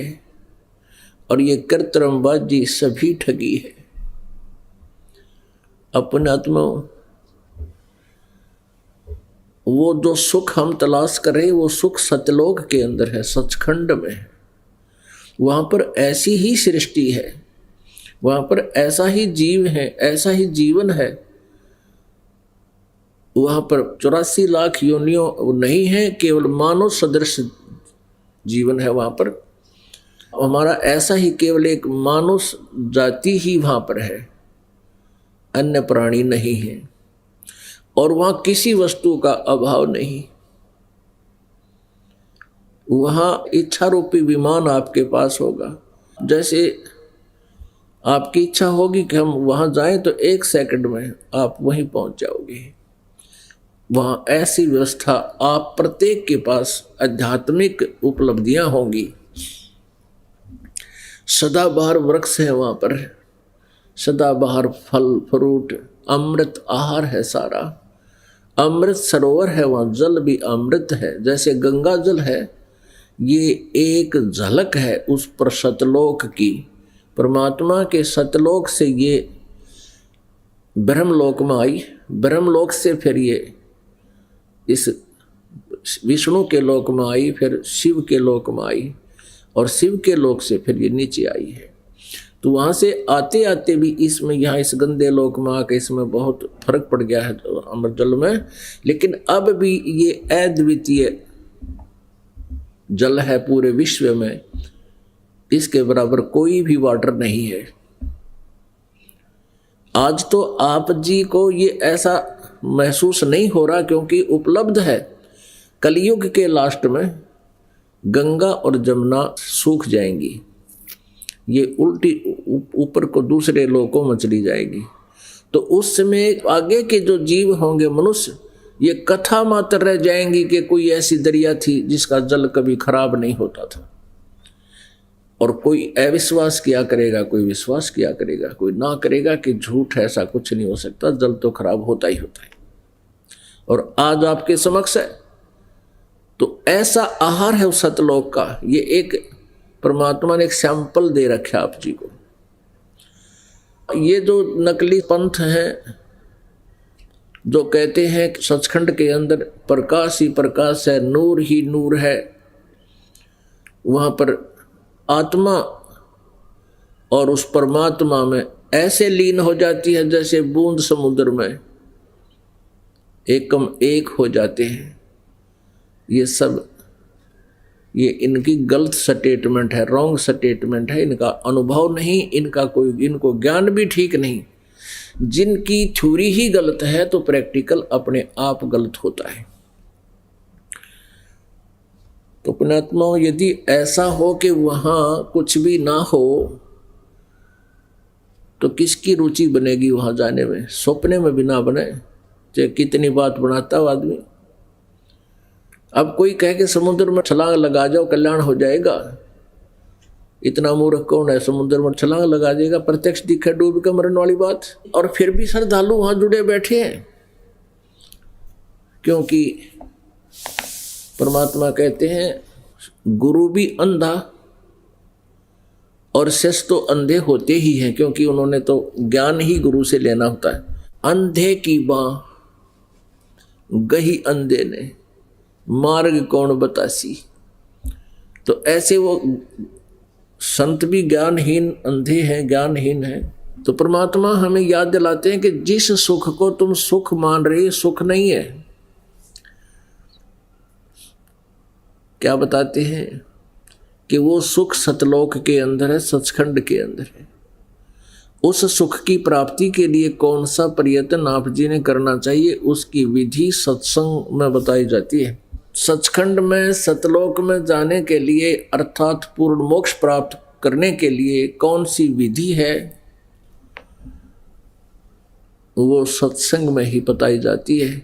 और ये कृत्रिमबाजी सभी ठगी है। अपने आत्मा वो जो सुख हम तलाश कर रहे वो सुख सतलोक के अंदर है, सचखंड में है। वहां पर ऐसी ही सृष्टि है, वहां पर ऐसा ही जीव है, ऐसा ही जीवन है। वहां पर 84 लाख योनियों नहीं है, केवल मानव सदृश जीवन है वहां पर। हमारा ऐसा ही केवल एक मानव जाति ही वहां पर है, अन्य प्राणी नहीं है। और वहां किसी वस्तु का अभाव नहीं। वहां इच्छा रूपी विमान आपके पास होगा। जैसे आपकी इच्छा होगी कि हम वहां जाएं तो 1 सेकंड में आप वहीं पहुंच जाओगे। वहां ऐसी व्यवस्था आप प्रत्येक के पास आध्यात्मिक उपलब्धियां होंगी। सदाबहार वृक्ष है वहां पर, सदाबहार फल फ्रूट, अमृत आहार है सारा। अमृत सरोवर है, वहां जल भी अमृत है। जैसे गंगा जल है, ये एक झलक है उस पर सतलोक की। परमात्मा के सतलोक से ये ब्रह्मलोक में आई, ब्रह्मलोक से फिर ये इस विष्णु के लोक में आई, फिर शिव के लोक में आई और शिव के लोक से फिर ये नीचे आई है। तो वहाँ से आते आते भी इसमें यहाँ इस गंदे लोक में आके इसमें बहुत फर्क पड़ गया है अमृत जल में। लेकिन अब भी ये अद्वितीय जल है पूरे विश्व में, इसके बराबर कोई भी वाटर नहीं है। आज तो आप जी को ये ऐसा महसूस नहीं हो रहा क्योंकि उपलब्ध है। कलयुग के लास्ट में गंगा और जमुना सूख जाएंगी, ये उल्टी ऊपर को दूसरे लोकों में चली जाएगी। तो उस समय आगे के जो जीव होंगे मनुष्य, ये कथा मात्र रह जाएंगी कि कोई ऐसी दरिया थी जिसका जल कभी खराब नहीं होता था। और कोई अविश्वास किया करेगा, कोई विश्वास किया करेगा, कोई ना करेगा कि झूठ ऐसा कुछ नहीं हो सकता, जल तो खराब होता ही होता है। और आज आपके समक्ष है तो ऐसा आहार है उस सतलोक का। ये एक परमात्मा ने एक सैंपल दे रखा आप जी को। ये जो नकली पंथ हैं जो कहते हैं कि सचखंड के अंदर प्रकाश ही प्रकाश है, नूर ही नूर है, वहां पर आत्मा और उस परमात्मा में ऐसे लीन हो जाती है जैसे बूंद समुद्र में एकम एक हो जाते हैं। ये सब ये इनकी गलत स्टेटमेंट है, रॉन्ग स्टेटमेंट है। इनका अनुभव नहीं, इनका कोई इनको ज्ञान भी ठीक नहीं। जिनकी थ्योरी ही गलत है तो प्रैक्टिकल अपने आप गलत होता है। तो पुण्यात्मा, यदि ऐसा हो कि वहां कुछ भी ना हो तो किसकी रुचि बनेगी वहां जाने में? सपने में भी ना बने, चाहे कितनी बात बनाता हो आदमी। अब कोई कहे कि समुद्र में छलांग लगा जाओ कल्याण हो जाएगा, इतना मूर्ख कौन है? समुद्र में छलांग लगा जाएगा, प्रत्यक्ष दिखे डूब के मरने वाली बात। और फिर भी श्रद्धालु वहां जुड़े बैठे हैं, क्योंकि परमात्मा कहते हैं गुरु भी अंधा और शिष्य तो अंधे होते ही हैं, क्योंकि उन्होंने तो ज्ञान ही गुरु से लेना होता है। अंधे की बाँ गही अंधे ने, मार्ग कौन बतासी। तो ऐसे वो संत भी ज्ञानहीन अंधे हैं, ज्ञानहीन हैं। तो परमात्मा हमें याद दिलाते हैं कि जिस सुख को तुम सुख मान रहे सुख नहीं है। क्या बताते हैं कि वो सुख सतलोक के अंदर है, सचखंड के अंदर है। उस सुख की प्राप्ति के लिए कौन सा प्रयत्न आप जी ने करना चाहिए, उसकी विधि सत्संग में बताई जाती है। सचखंड में सतलोक में जाने के लिए अर्थात पूर्ण मोक्ष प्राप्त करने के लिए कौन सी विधि है, वो सत्संग में ही बताई जाती है।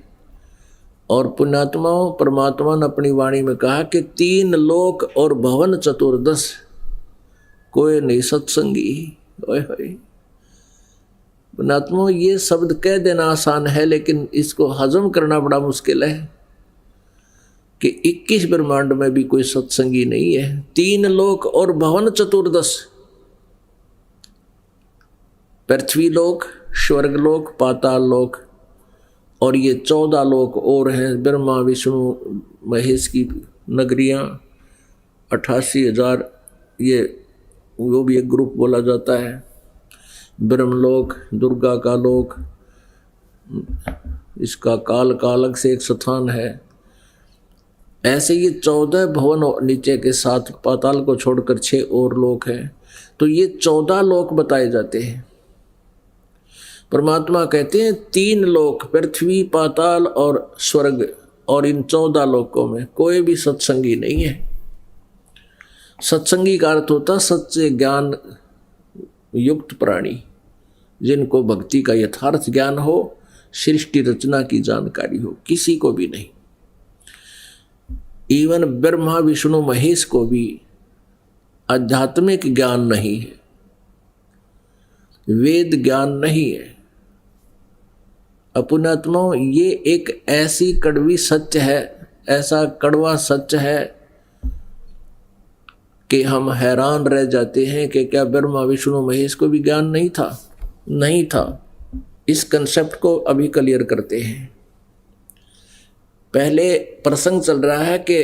और पुण्यात्माओं, परमात्मा ने अपनी वाणी में कहा कि 3 लोक और भवन चतुर्दश कोई नहीं सत्संगी। ओए होए पुण्यात्माओं, ये शब्द कह देना आसान है, लेकिन इसको हजम करना बड़ा मुश्किल है कि 21 ब्रह्मांड में भी कोई सत्संगी नहीं है। 3 लोक और भवन चतुर्दश, पृथ्वी लोक, स्वर्ग लोक, पाताल लोक, और ये 14 लोक और हैं, ब्रह्मा विष्णु महेश की नगरियां, 88,000, ये वो भी एक ग्रुप बोला जाता है। ब्रह्मलोक, दुर्गा का लोक, इसका काल का अलग से एक स्थान है। ऐसे ये 14 भवन नीचे के साथ पाताल को छोड़कर 6 और लोक हैं। तो ये 14 लोक बताए जाते हैं। परमात्मा कहते हैं 3 लोक, पृथ्वी, पाताल और स्वर्ग, और इन 14 लोकों में कोई भी सत्संगी नहीं है। सत्संगी का अर्थ होता सच्चे ज्ञान युक्त प्राणी, जिनको भक्ति का यथार्थ ज्ञान हो, सृष्टि रचना की जानकारी हो। किसी को भी नहीं, इवन ब्रह्मा विष्णु महेश को भी आध्यात्मिक ज्ञान नहीं है, वेद ज्ञान नहीं है। पुण्यात्माओं, ये एक ऐसी कड़वी सत्य है, ऐसा कड़वा सत्य है कि हम हैरान रह जाते हैं कि क्या ब्रह्मा विष्णु महेश को भी ज्ञान नहीं था? नहीं था। इस कंसेप्ट को अभी क्लियर करते हैं। पहले प्रसंग चल रहा है कि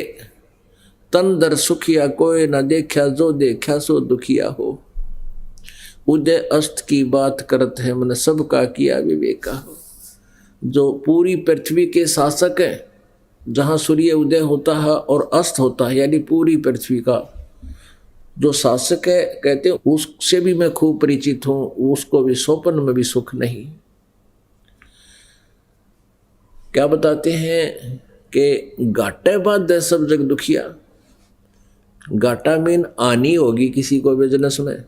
तन दर सुखिया कोई न देखा, जो देखा सो दुखिया हो। उदय अस्त की बात करत है, मन सबका किया विवेका हो। जो पूरी पृथ्वी के शासक है, जहाँ सूर्य उदय होता है और अस्त होता है, यानी पूरी पृथ्वी का जो शासक है, कहते हैं उससे भी मैं खूब परिचित हूँ, उसको भी स्वप्न में भी सुख नहीं। क्या बताते हैं कि घाटे बाद है सब जग दुखिया। घाटा मीन आनी होगी किसी को बिजनेस में,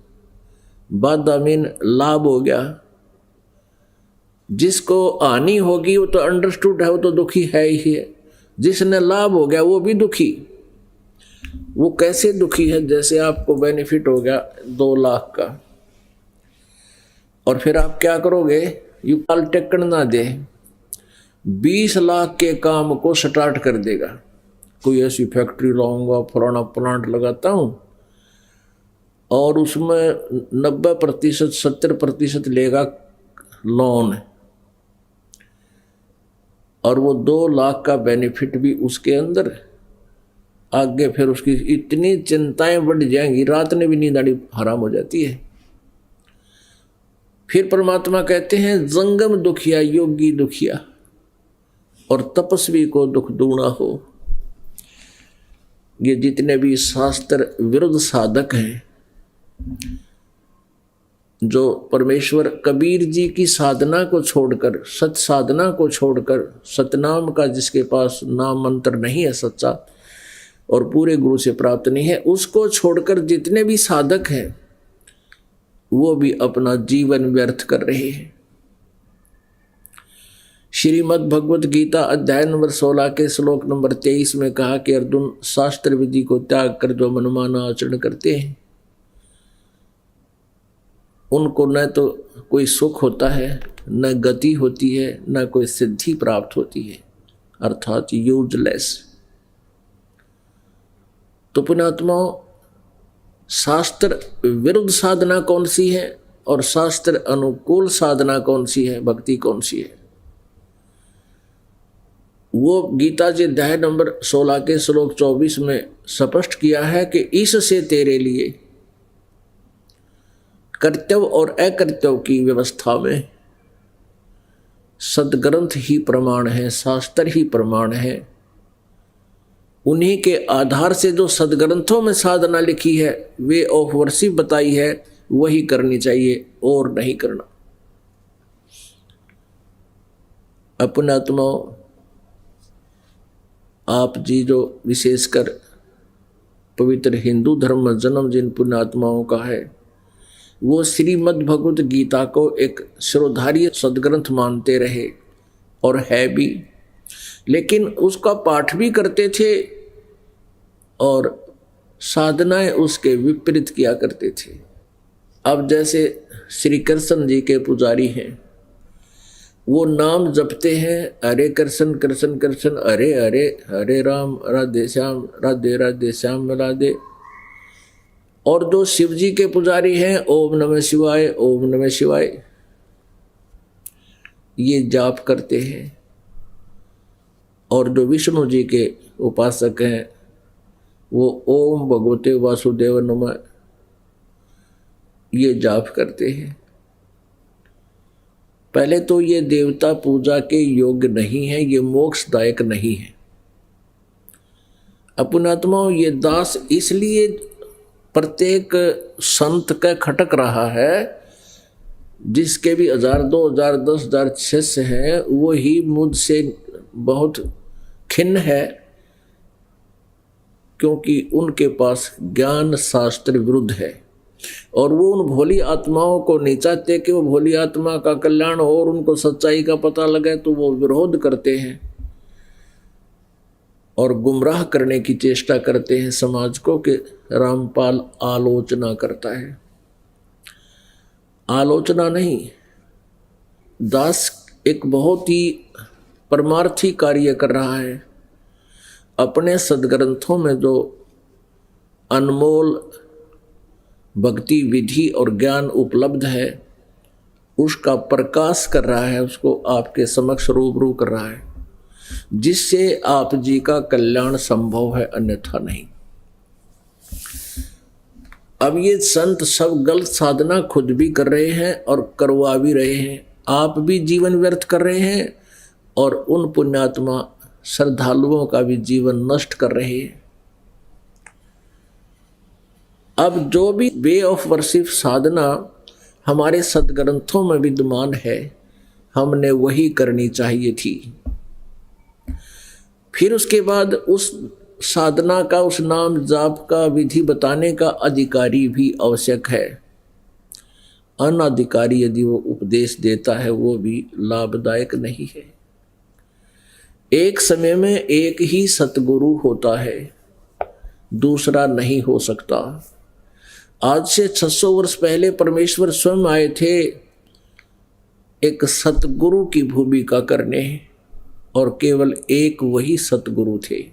बाधा मीन लाभ हो गया। जिसको हानि होगी वो तो अंडरस्टूड है, वो तो दुखी है ही है। जिसने लाभ हो गया वो भी दुखी। वो कैसे दुखी है? जैसे आपको बेनिफिट हो गया 2 लाख का, और फिर आप क्या करोगे? यू काल टेकन ना दे, 20 लाख के काम को स्टार्ट कर देगा। कोई ऐसी फैक्ट्री लाऊंगा, फलाना प्लांट लगाता हूं, और उसमें 90% 70% लेगा लोन, और वो 2 लाख का बेनिफिट भी उसके अंदर। आगे फिर उसकी इतनी चिंताएं बढ़ जाएंगी, रात में भी नींद आनी हराम हो जाती है। फिर परमात्मा कहते हैं जंगम दुखिया योगी दुखिया, और तपस्वी को दुख दूना हो। ये जितने भी शास्त्र विरुद्ध साधक हैं, जो परमेश्वर कबीर जी की साधना को छोड़कर, सत साधना को छोड़कर, सतनाम का जिसके पास नाम मंत्र नहीं है सच्चा, और पूरे गुरु से प्राप्त नहीं है, उसको छोड़कर जितने भी साधक हैं वो भी अपना जीवन व्यर्थ कर रहे हैं। श्रीमद् भगवत गीता अध्याय नंबर 16 के श्लोक नंबर 23 में कहा कि अर्जुन, शास्त्र विधि को त्याग कर जो मनमाना आचरण करते हैं, उनको न तो कोई सुख होता है, न गति होती है, न कोई सिद्धि प्राप्त होती है, अर्थात यूजलेस। तो पुण्यात्माओं, शास्त्र विरुद्ध साधना कौन सी है और शास्त्र अनुकूल साधना कौन सी है, भक्ति कौन सी है? वो गीता जी अध्याय नंबर 16 के श्लोक 24 में स्पष्ट किया है कि इससे तेरे लिए कर्तव्य और अकर्तव्य की व्यवस्था में सदग्रंथ ही प्रमाण है, शास्त्र ही प्रमाण है। उन्हीं के आधार से जो सदग्रंथों में साधना लिखी है, वे ऑफ वर्शिप बताई है, वही करनी चाहिए और नहीं करना। अपनात्माओं, आप जी जो विशेषकर पवित्र हिंदू धर्म में जन्म जिन पुण्यात्माओं का है, वो श्रीमद् भगवत गीता को एक सर्वधारी सदग्रंथ मानते रहे और है भी, लेकिन उसका पाठ भी करते थे और साधनाएं उसके विपरीत किया करते थे। अब जैसे श्री कृष्ण जी के पुजारी हैं, वो नाम जपते हैं, हरे कृष्ण कृष्ण कृष्ण हरे हरे, हरे राम राधे श्याम राधे। और जो शिव जी के पुजारी हैं, ओम नमः शिवाय ओम नमः शिवाय, ये जाप करते हैं। और जो विष्णु जी के उपासक हैं, वो ओम भगवते वासुदेव नमः, ये जाप करते हैं। पहले तो ये देवता पूजा के योग्य नहीं है, ये मोक्षदायक नहीं है। अपनात्माओं, ये दास इसलिए प्रत्येक संत का खटक रहा है, जिसके भी 1000, 2000, 10,000 शिष्य हैं, वो ही मुझसे बहुत खिन्न है, क्योंकि उनके पास ज्ञान शास्त्र विरुद्ध है। और वो उन भोली आत्माओं को नहीं चाहते कि वो भोली आत्मा का कल्याण हो और उनको सच्चाई का पता लगे, तो वो विरोध करते हैं और गुमराह करने की चेष्टा करते हैं समाज को कि रामपाल आलोचना करता है। आलोचना नहीं, दास एक बहुत ही परमार्थी कार्य कर रहा है। अपने सदग्रंथों में जो अनमोल भक्ति विधि और ज्ञान उपलब्ध है, उसका प्रकाश कर रहा है, उसको आपके समक्ष रूबरू कर रहा है, जिससे आप जी का कल्याण संभव है, अन्यथा नहीं। अब ये संत सब गलत साधना खुद भी कर रहे हैं और करवा भी रहे हैं। आप भी जीवन व्यर्थ कर रहे हैं और उन पुण्यात्मा श्रद्धालुओं का भी जीवन नष्ट कर रहे हैं। अब जो भी वे ऑफ वर्शिप साधना हमारे सदग्रंथों में विद्यमान है, हमने वही करनी चाहिए थी। फिर उसके बाद उस साधना का, उस नाम जाप का विधि बताने का अधिकारी भी आवश्यक है। अनाधिकारी यदि वो उपदेश देता है, वो भी लाभदायक नहीं है। एक समय में एक ही सतगुरु होता है, दूसरा नहीं हो सकता। आज से 600 वर्ष पहले परमेश्वर स्वयं आए थे एक सतगुरु की भूमिका करने, और केवल एक वही सतगुरु थे।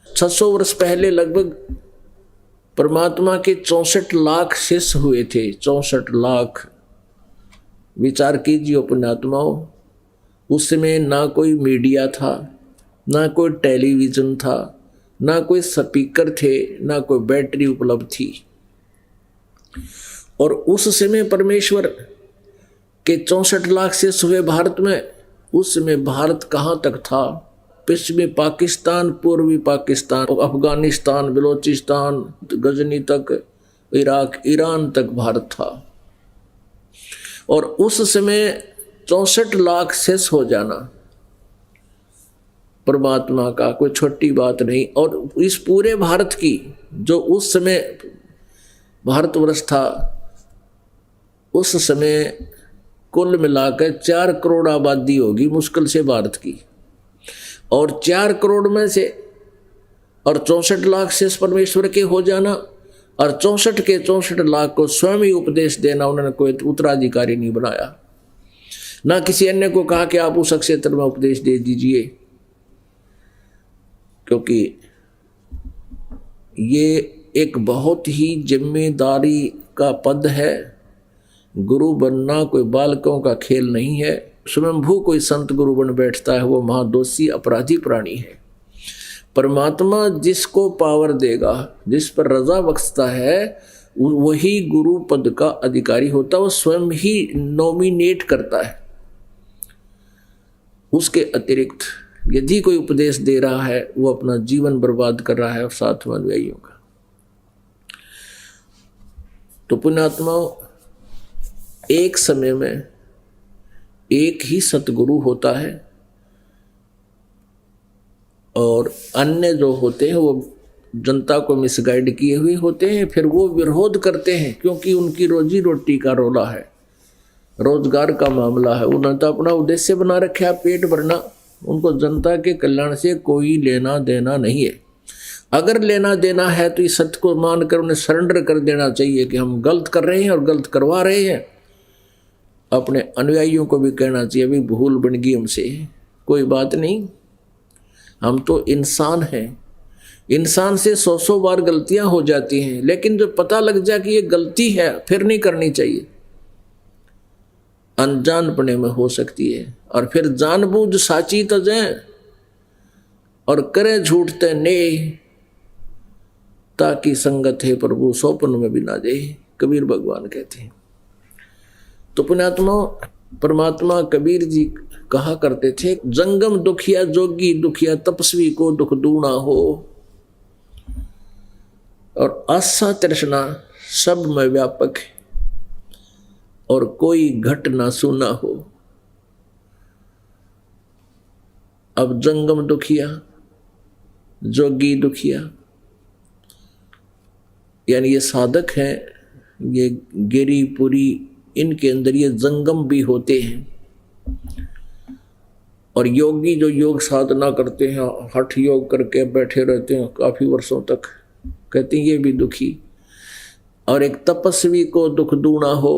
600 वर्ष पहले लगभग परमात्मा के 64 लाख शिष्य हुए थे। 64 लाख, विचार कीजिए पुण्यात्माओं। उस समय ना कोई मीडिया था, ना कोई टेलीविज़न था, ना कोई स्पीकर थे, ना कोई बैटरी उपलब्ध थी। और उस समय परमेश्वर के 64 लाख शिष्य हुए भारत में। उस समय भारत कहाँ तक था? पश्चिमी पाकिस्तान, पूर्वी पाकिस्तान, अफगानिस्तान, बलोचिस्तान, गजनी तक, इराक, ईरान तक भारत था। और उस समय 64 लाख शिष्य हो जाना परमात्मा का कोई छोटी बात नहीं। और इस पूरे भारत की, जो उस समय भारतवर्ष था, उस समय कुल मिलाकर 4 करोड़ आबादी होगी मुश्किल से भारत की। और 4 करोड़ में से और 64 लाख से परमेश्वर के हो जाना, और 64 के 64 लाख को स्वयं ही उपदेश देना। उन्होंने कोई उत्तराधिकारी नहीं बनाया, ना किसी अन्य को कहा कि आप उस क्षेत्र में उपदेश दे दीजिए, क्योंकि ये एक बहुत ही जिम्मेदारी का पद है। गुरु बनना कोई बालकों का खेल नहीं है। स्वयंभू कोई संत गुरु बन बैठता है, वो महादोषी अपराधी प्राणी है। परमात्मा जिसको पावर देगा, जिस पर रजा बख्शता है, वही गुरु पद का अधिकारी होता है। वो स्वयं ही नॉमिनेट करता है। उसके अतिरिक्त यदि कोई उपदेश दे रहा है, वो अपना जीवन बर्बाद कर रहा है साथ में अनुयायियों का। तो पुण्यात्माओं, एक समय में एक ही सतगुरु होता है और अन्य जो होते हैं वो जनता को मिसगाइड किए हुए होते हैं, फिर वो विरोध करते हैं क्योंकि उनकी रोजी रोटी का रोला है, रोजगार का मामला है। उन्होंने तो अपना उद्देश्य बना रखा है पेट भरना, उनको जनता के कल्याण से कोई लेना देना नहीं है। अगर लेना देना है तो इस सत्य को मानकर उन्हें सरेंडर कर देना चाहिए कि हम गलत कर रहे हैं और गलत करवा रहे हैं। अपने अनुयायियों को भी कहना चाहिए अभी भूल बन गई हमसे, कोई बात नहीं, हम तो इंसान हैं, इंसान से 100 बार गलतियां हो जाती हैं, लेकिन जब पता लग जाए कि ये गलती है फिर नहीं करनी चाहिए। अनजानपने में हो सकती है और फिर जानबूझ साची तजें और करे झूठते ने, ताकि संगत है प्रभु सोपन में भी ना दे, कबीर भगवान कहते हैं। तो पुण्यात्मा परमात्मा कबीर जी कहा करते थे, जंगम दुखिया जोगी दुखिया तपस्वी को दुख दूना हो, और आशा तृष्णा सब में व्यापक है और कोई घट ना सुना हो। अब जंगम दुखिया जोगी दुखिया यानी ये साधक हैं, ये गिरी पुरी, इनके अंदर ये जंगम भी होते हैं। और योगी जो योग साधना करते हैं, हठ योग करके बैठे रहते हैं काफी वर्षों तक, कहते हैं ये भी दुखी। और एक तपस्वी को दुख दूना हो,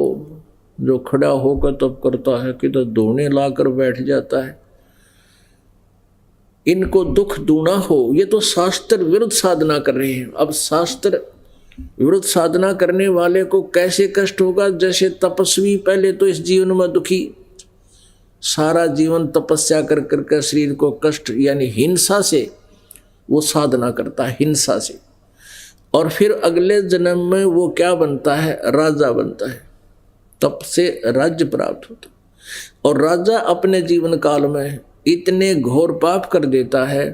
जो खड़ा होकर तप करता है कि तो दोने लाकर बैठ जाता है, इनको दुख दूना हो। ये तो शास्त्र विरुद्ध साधना कर रहे हैं। अब शास्त्र विरुद्ध साधना करने वाले को कैसे कष्ट होगा? जैसे तपस्वी पहले तो इस जीवन में दुखी, सारा जीवन तपस्या कर करके शरीर को कष्ट यानी हिंसा से वो साधना करता है, हिंसा से, और फिर अगले जन्म में वो क्या बनता है? राजा बनता है। तप से राज्य प्राप्त होता, और राजा अपने जीवन काल में इतने घोर पाप कर देता है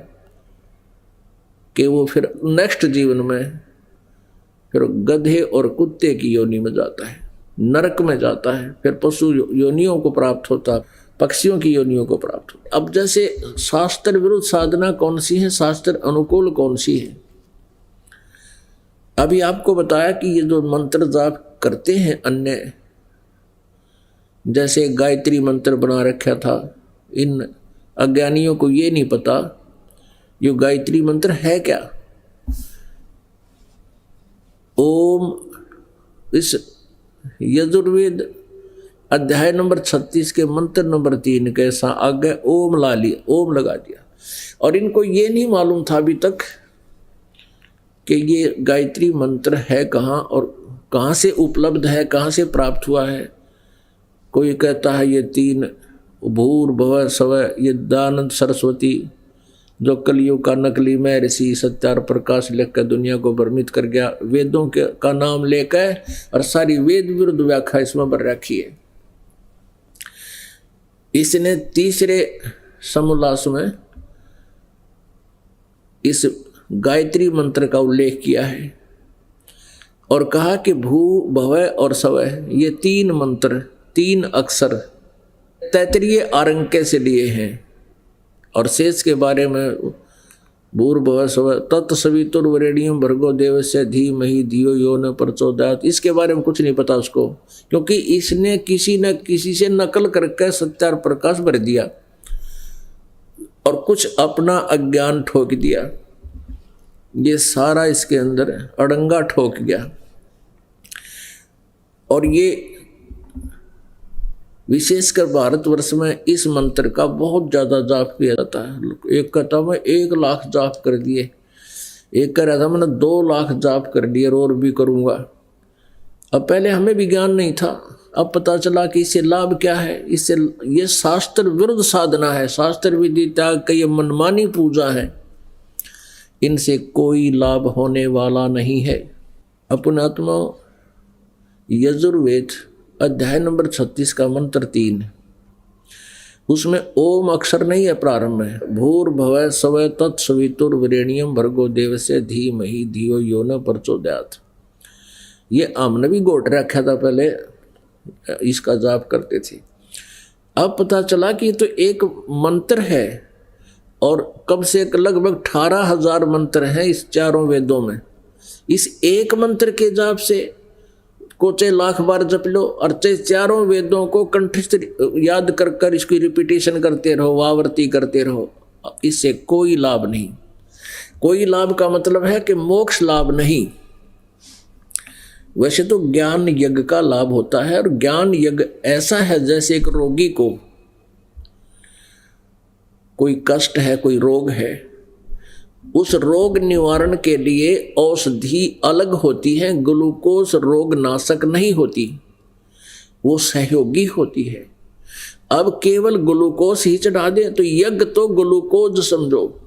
कि वो फिर नेक्स्ट जीवन में फिर गधे और कुत्ते की योनि में जाता है, नरक में जाता है, फिर पशु योनियों को प्राप्त होता, पक्षियों की योनियों को प्राप्त होता। अब जैसे शास्त्र विरुद्ध साधना कौन सी है, शास्त्र अनुकूल कौन सी है? अभी आपको बताया कि ये जो मंत्र जाप करते हैं अन्य, जैसे गायत्री मंत्र बना रखा था, इन अज्ञानियों को ये नहीं पता ये गायत्री मंत्र है क्या। ओम, इस यजुर्वेद अध्याय नंबर 36 के मंत्र नंबर 3 के साथ आगे ओम ला लिया, ओम लगा दिया, और इनको ये नहीं मालूम था अभी तक कि ये गायत्री मंत्र है कहाँ और कहाँ से उपलब्ध है, कहाँ से प्राप्त हुआ है। कोई कहता है ये 3 भूर्भुवः स्वः, ये दानंद सरस्वती जो कलयुग का नकली मैं ऋषि सत्यार प्रकाश लिखकर दुनिया को भ्रमित कर गया, वेदों के का नाम लेकर और सारी वेद विरुद्ध व्याख्या इसमें भर रखी है। इसने तीसरे समोल्लास में इस गायत्री मंत्र का उल्लेख किया है और कहा कि भू भवः और स्वः ये 3 मंत्र, 3 अक्षर तैतरीय आरंके से लिए हैं, और शेष के बारे में भूर्भुवः स्वः तत्सवितुर्वरेण्यं भर्गो देवस्य धीमहि धियो यो न प्रचोदयात्, इसके बारे में कुछ नहीं पता उसको, क्योंकि इसने किसी न किसी से नकल करके सत्यार प्रकाश भर दिया और कुछ अपना अज्ञान ठोक दिया। ये सारा इसके अंदर अड़ंगा ठोक गया। और ये विशेषकर भारतवर्ष में इस मंत्र का बहुत ज़्यादा जाप किया जाता है। एक कहता मैं 1 लाख जाप कर दिए, एक कह रहा था मैंने 2 लाख जाप कर दिए और भी करूँगा। अब पहले हमें भी ज्ञान नहीं था, अब पता चला कि इससे लाभ क्या है। इससे ये शास्त्र विरुद्ध साधना है, शास्त्र विधि त्याग का ये मनमानी पूजा है, इनसे कोई लाभ होने वाला नहीं है। अपनात्मा यजुर्वेद अध्याय नंबर 36 का मंत्र 3, उसमें ओम अक्षर नहीं है प्रारंभ में, भूर्भुवः स्वः तत्सवितुर्वरेण्यं भर्गो देवस्य धीमहि धियो यो न प्रचोदयात्। ये हमने भी गोट रखा था पहले, इसका जाप करते थे। अब पता चला कि तो एक मंत्र है और कम से लगभग 18,000 मंत्र हैं इस चारों वेदों में। इस एक मंत्र के जाप से को चाहे लाख बार जप लो और चाहे चारों वेदों को कंठस्थ याद कर कर इसकी रिपीटेशन करते रहो, आवृत्ति करते रहो, इससे कोई लाभ नहीं। कोई लाभ का मतलब है कि मोक्ष लाभ नहीं। वैसे तो ज्ञान यज्ञ का लाभ होता है, और ज्ञान यज्ञ ऐसा है जैसे एक रोगी को कोई कष्ट है, कोई रोग है, उस रोग निवारण के लिए औषधि अलग होती है, ग्लूकोज रोग नाशक नहीं होती, वो सहयोगी होती है। अब केवल ग्लूकोज ही चढ़ा दे तो यज्ञ तो ग्लूकोज समझो।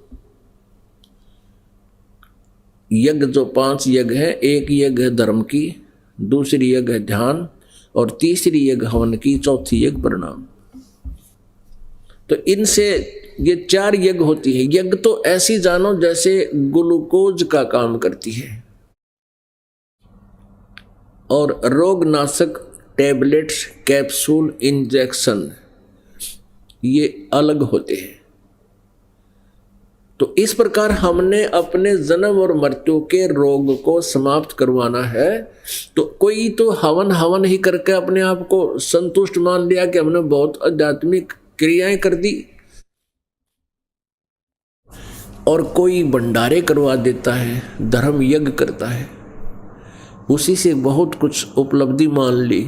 यज्ञ जो 5 यज्ञ है, एक यज्ञ है धर्म की, दूसरी यज्ञ है ध्यान, और तीसरी यज्ञ हवन की, चौथी यज्ञ प्रणाम। तो इनसे ये 4 यज्ञ होती है। यज्ञ तो ऐसी जानो जैसे ग्लूकोज का काम करती है, और रोग नाशक टैबलेट्स, कैप्सूल, इंजेक्शन ये अलग होते हैं। तो इस प्रकार हमने अपने जन्म और मृत्यु के रोग को समाप्त करवाना है, तो कोई तो हवन ही करके अपने आप को संतुष्ट मान लिया कि हमने बहुत आध्यात्मिक क्रियाएं कर दी, और कोई भंडारे करवा देता है, धर्म यज्ञ करता है, उसी से बहुत कुछ उपलब्धि मान ली।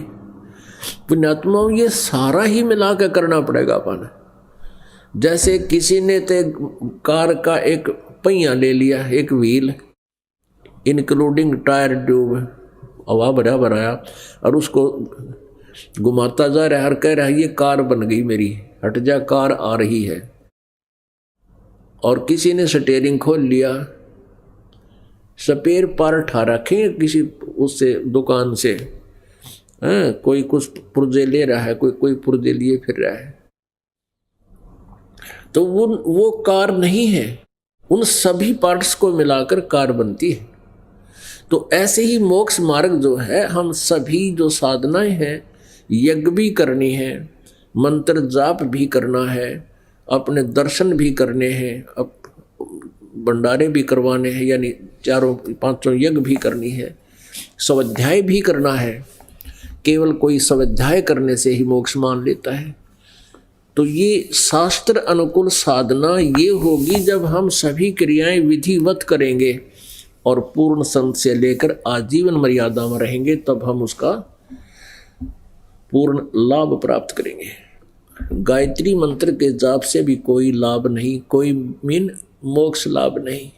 पुण्यात्माओं, ये सारा ही मिला के करना पड़ेगा अपन। जैसे किसी ने ते कार का एक पहिया ले लिया, एक व्हील इंक्लूडिंग टायर ट्यूब, हवा भराया, और उसको घुमाता जा रहा है और कह रहा है ये कार बन गई मेरी, हट जा, कार आ रही है। और किसी ने स्टीयरिंग खोल लिया, स्पेयर पार्ट उठा रखे किसी उससे दुकान से, कोई कुछ पुर्जे ले रहा है, कोई पुर्जे लिए फिर रहा है, तो वो कार नहीं है। उन सभी पार्ट्स को मिलाकर कार बनती है। तो ऐसे ही मोक्ष मार्ग जो है, हम सभी जो साधनाएं हैं, यज्ञ भी करनी है, मंत्र जाप भी करना है, अपने दर्शन भी करने हैं, अब भंडारे भी करवाने हैं, यानी 4-5 यज्ञ भी करनी है, स्वाध्याय भी करना है। केवल कोई स्वाध्याय करने से ही मोक्ष मान लेता है। तो ये शास्त्र अनुकूल साधना ये होगी जब हम सभी क्रियाएं विधिवत करेंगे और पूर्ण संत से लेकर आजीवन मर्यादा में रहेंगे, तब हम उसका पूर्ण लाभ प्राप्त करेंगे। गायत्री मंत्र के जाप से भी कोई लाभ नहीं, कोई मोक्ष लाभ नहीं।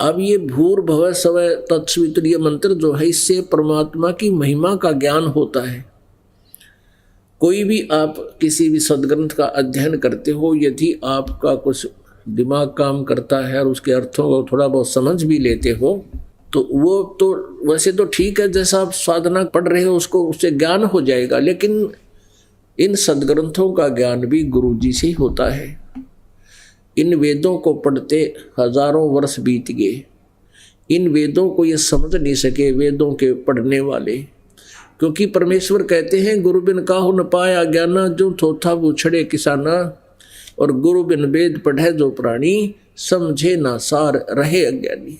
अब ये भूर्भुवः स्वः तत्सवितुर् ये मंत्र जो है, इससे परमात्मा की महिमा का ज्ञान होता है। कोई भी आप किसी भी सदग्रंथ का अध्ययन करते हो, यदि आपका कुछ दिमाग काम करता है और उसके अर्थों को थोड़ा बहुत समझ भी लेते हो, तो वो तो वैसे तो ठीक है, जैसा आप साधना पढ़ रहे हो उसको उससे ज्ञान हो जाएगा। लेकिन इन सदग्रंथों का ज्ञान भी गुरुजी से ही होता है। इन वेदों को पढ़ते हजारों वर्ष बीत गए, इन वेदों को ये समझ नहीं सके वेदों के पढ़ने वाले, क्योंकि परमेश्वर कहते हैं गुरु बिन काहू न पाया ज्ञाना, जो थोथा उछड़े किसाना, और गुरु बिन वेद पढ़े जो प्राणी, समझे ना सार रहे अज्ञानी।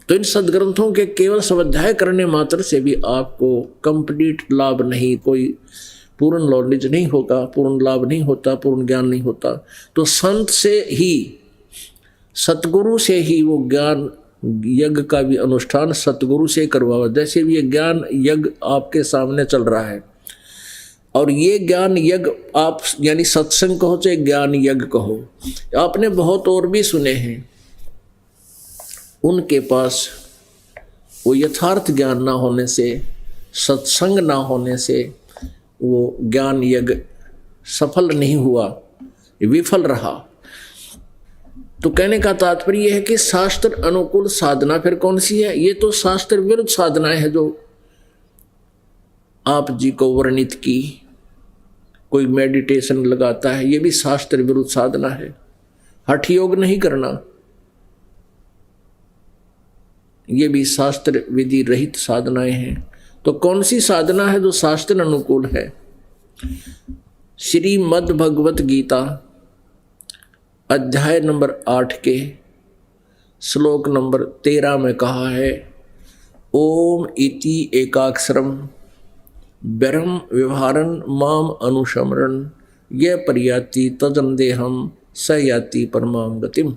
तो इन सदग्रंथों के केवल स्वाध्याय करने मात्र से भी आपको कंप्लीट लाभ नहीं, कोई पूर्ण नॉलेज नहीं होगा, पूर्ण लाभ नहीं होता, पूर्ण ज्ञान नहीं होता। तो संत से ही, सतगुरु से ही वो ज्ञान यज्ञ का भी अनुष्ठान सतगुरु से करवाओ। जैसे भी ये ज्ञान यज्ञ आपके सामने चल रहा है, और ये ज्ञान यज्ञ आप यानी सत्संग कहो चाहे ज्ञान यज्ञ कहो, आपने बहुत और भी सुने हैं, उनके पास वो यथार्थ ज्ञान ना होने से, सत्संग ना होने से वो ज्ञान यज्ञ सफल नहीं हुआ, विफल रहा। तो कहने का तात्पर्य यह है कि शास्त्र अनुकूल साधना फिर कौन सी है? ये तो शास्त्र विरुद्ध साधनाएं है जो आप जी को वर्णित की। कोई मेडिटेशन लगाता है, ये भी शास्त्र विरुद्ध साधना है। हठ योग नहीं करना, ये भी शास्त्र विधि रहित साधनाएं हैं। तो कौन सी साधना है जो शास्त्र अनुकूल है? श्रीमद् भगवत गीता अध्याय नंबर 8 के श्लोक नंबर 13 में कहा है, ओम इति एकाक्षरम ब्रह्म व्यवहारन माम अनुशमरन ये परियाति तजन देहम स याति परमाम गतिम।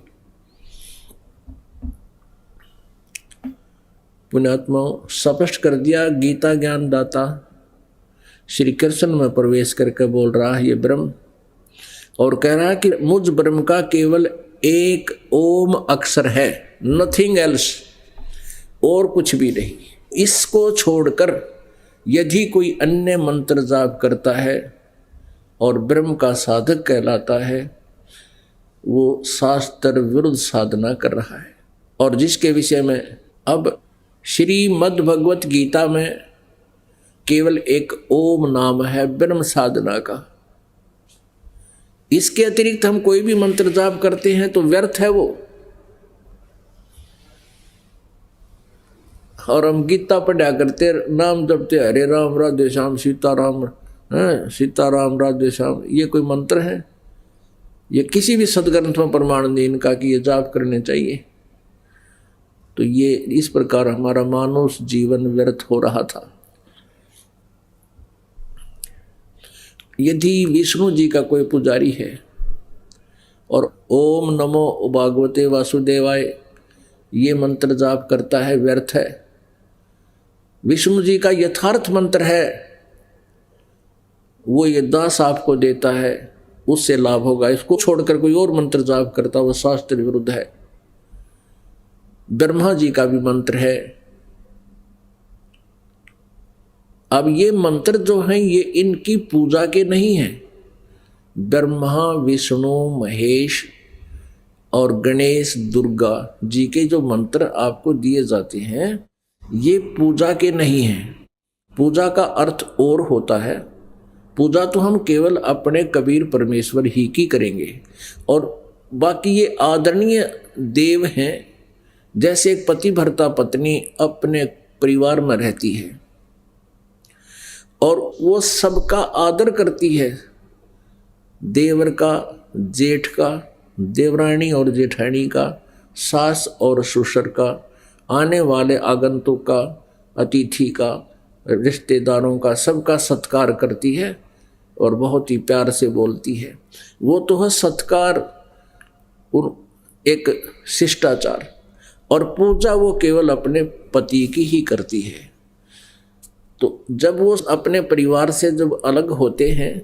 पुण्यात्माओं, स्पष्ट कर दिया गीता ज्ञान दाता श्री कृष्ण में प्रवेश करके बोल रहा है ये ब्रह्म, और कह रहा है कि मुझ ब्रह्म का केवल एक ओम अक्षर है, नथिंग एल्स, और कुछ भी नहीं। इसको छोड़कर यदि कोई अन्य मंत्र जाप करता है और ब्रह्म का साधक कहलाता है, वो शास्त्र विरुद्ध साधना कर रहा है। और जिसके विषय में अब श्रीमद् भगवत गीता में केवल एक ओम नाम है ब्रह्म साधना का। इसके अतिरिक्त हम कोई भी मंत्र जाप करते हैं तो व्यर्थ है वो। और हम गीता पढ़ा करते, नाम जपते, हरे राम राधे श्याम सीताराम, सीताराम राधे श्याम, ये कोई मंत्र है? ये किसी भी सदग्रंथ में प्रमाण नहीं इनका कि ये जाप करने चाहिए। तो ये इस प्रकार हमारा मानव जीवन व्यर्थ हो रहा था। यदि विष्णु जी का कोई पुजारी है और ओम नमो भागवते वासुदेवाय ये मंत्र जाप करता है, व्यर्थ है। विष्णु जी का यथार्थ मंत्र है, वो ये दास आपको देता है, उससे लाभ होगा। इसको छोड़कर कोई और मंत्र जाप करता वो शास्त्र विरुद्ध है। ब्रह्मा जी का भी मंत्र है। अब ये मंत्र जो हैं ये इनकी पूजा के नहीं हैं। ब्रह्मा विष्णु महेश और गणेश दुर्गा जी के जो मंत्र आपको दिए जाते हैं ये पूजा के नहीं हैं। पूजा का अर्थ और होता है। पूजा तो हम केवल अपने कबीर परमेश्वर ही की करेंगे, और बाकी ये आदरणीय देव हैं। जैसे एक पति भर्ता पत्नी अपने परिवार में रहती है और वो सबका आदर करती है, देवर का, जेठ का, देवरानी और जेठानी का, सास और ससुर का, आने वाले आगंतुक का, अतिथि का, रिश्तेदारों का, सबका सत्कार करती है और बहुत ही प्यार से बोलती है। वो तो है सत्कार और एक शिष्टाचार। और पूजा वो केवल अपने पति की ही करती है। तो जब वो अपने परिवार से जब अलग होते हैं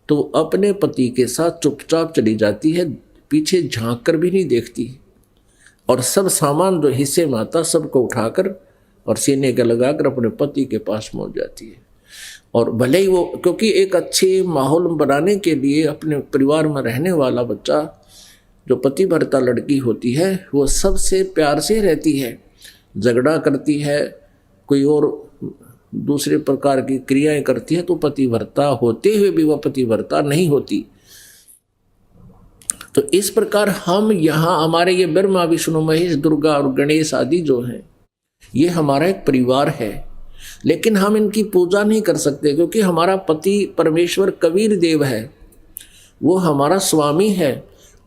तो अपने पति के साथ चुपचाप चली जाती है, पीछे झांक कर भी नहीं देखती, और सब सामान जो हिस्से में आता सबको उठाकर और सीने के लगाकर अपने पति के पास पहुंच जाती है। और भले ही वो, क्योंकि एक अच्छे माहौल बनाने के लिए अपने परिवार में रहने वाला बच्चा जो पति भर्ता लड़की होती है वो सबसे प्यार से रहती है, झगड़ा करती है, कोई और दूसरे प्रकार की क्रियाएं करती है तो पति भर्ता होते हुए भी वह पति भर्ता नहीं होती। तो इस प्रकार हम यहाँ हमारे ये ब्रह्मा विष्णु महेश दुर्गा और गणेश आदि जो हैं ये हमारा एक परिवार है, लेकिन हम इनकी पूजा नहीं कर सकते क्योंकि हमारा पति परमेश्वर कबीर देव है, वो हमारा स्वामी है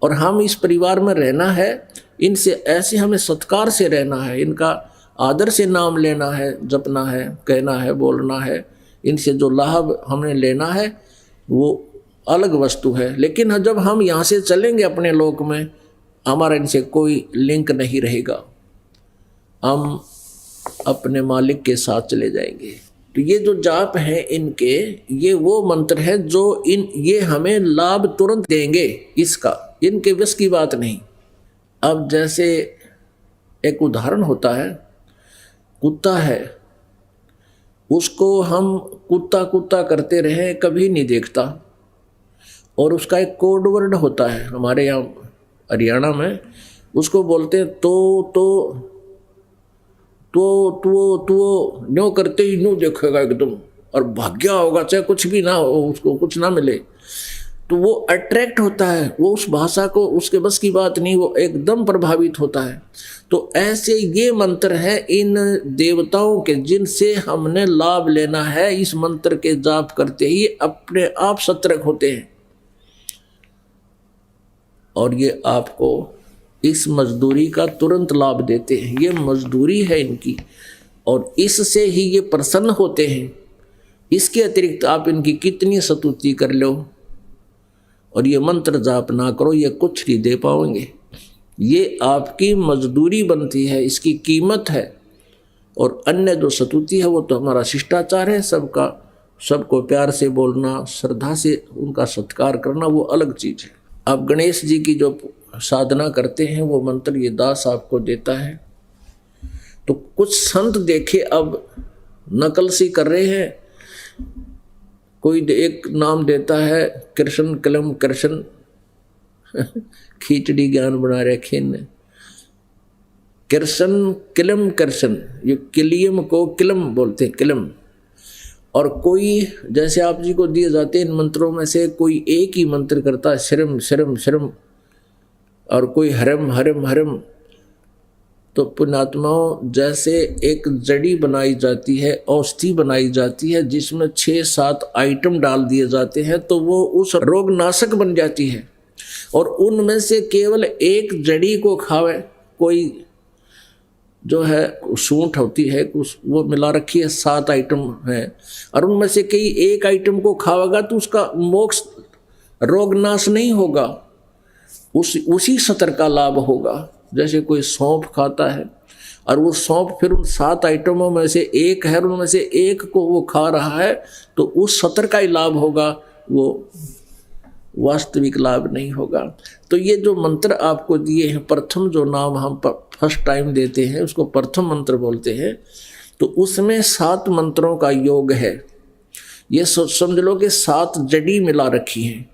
और हम इस परिवार में रहना है। इनसे ऐसे हमें सत्कार से रहना है, इनका आदर से नाम लेना है, जपना है, कहना है, बोलना है। इनसे जो लाभ हमने लेना है वो अलग वस्तु है। लेकिन जब हम यहाँ से चलेंगे अपने लोक में, हमारा इनसे कोई लिंक नहीं रहेगा, हम अपने मालिक के साथ चले जाएंगे। तो ये जो जाप है इनके, ये वो मंत्र है जो ये हमें लाभ तुरंत देंगे, इसका इनके वश की बात नहीं। अब जैसे एक उदाहरण होता है, कुत्ता है, उसको हम कुत्ता कुत्ता करते रहे कभी नहीं देखता, और उसका एक कोड वर्ड होता है हमारे यहाँ हरियाणा में, उसको बोलते हैं तो न्यों करते ही न्यों देखेगा एकदम, और भाग्या होगा चाहे कुछ भी ना हो, उसको कुछ ना मिले। तो वो अट्रैक्ट होता है, वो उस भाषा को, उसके बस की बात नहीं, वो एकदम प्रभावित होता है। तो ऐसे ये मंत्र है इन देवताओं के जिनसे हमने लाभ लेना है, इस मंत्र के जाप करते ही अपने आप सतर्क होते हैं। और ये आपको इस मजदूरी का तुरंत लाभ देते हैं, ये मजदूरी है इनकी, और इससे ही ये प्रसन्न होते हैं। इसके अतिरिक्त आप इनकी कितनी स्तुति कर लो और ये मंत्र जाप ना करो, ये कुछ नहीं दे पाओगे। ये आपकी मजदूरी बनती है, इसकी कीमत है। और अन्य जो स्तुति है वो तो हमारा शिष्टाचार है, सबको प्यार से बोलना, श्रद्धा से उनका सत्कार करना, वो अलग चीज़ है। आप गणेश जी की जो साधना करते हैं वो मंत्र ये दास आपको देता है। तो कुछ संत देखे अब नकल सी कर रहे हैं, कोई एक नाम देता है कृष्ण कलम कृष्ण खींचड़ी ज्ञान बना रखे ने, कृष्ण किलम कृष्ण, ये किलियम को किलम बोलते हैं, किलम। और कोई जैसे आप जी को दिए जाते हैं इन मंत्रों में से कोई एक ही मंत्र करता है श्रम श्रम श्रम, और कोई हरम हरम हरम। तो पुण्यात्माओं, जैसे एक जड़ी बनाई जाती है, औषधि बनाई जाती है जिसमें 6-7 आइटम डाल दिए जाते हैं तो वो उस रोग नाशक बन जाती है। और उनमें से केवल एक जड़ी को खावे, कोई जो है सूंठ होती है वो मिला रखी है, 7 आइटम है, और उनमें से कई एक आइटम को खावेगा तो उसका मोक्ष रोग नाश नहीं होगा, उसी सतर का लाभ होगा। जैसे कोई सौंफ खाता है और वो सौंफ फिर उन 7 आइटमों में से एक है, उनमें से एक को वो खा रहा है तो उस सतर का ही लाभ होगा, वो वास्तविक लाभ नहीं होगा। तो ये जो मंत्र आपको दिए हैं, प्रथम जो नाम हम फर्स्ट टाइम देते हैं उसको प्रथम मंत्र बोलते हैं, तो उसमें 7 मंत्रों का योग है। ये समझ लो कि 7 जड़ी मिला रखी हैं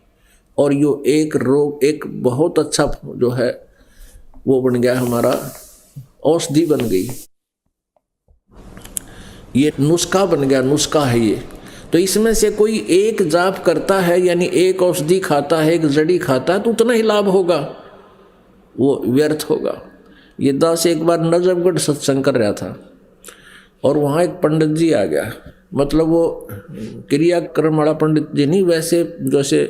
और यो एक बहुत अच्छा जो है वो बन गया, हमारा औषधि बन गई, ये नुस्खा बन गया, नुस्खा है ये। तो इसमें से कोई एक जाप करता है, यानी एक औषधि खाता है, एक जड़ी खाता है, तो उतना ही लाभ होगा, वो व्यर्थ होगा। ये दास एक बार नजफगढ़ सत्संग कर रहा था और वहाँ एक पंडित जी आ गया, मतलब वो क्रियाक्रम वाला पंडित जी नहीं, वैसे जैसे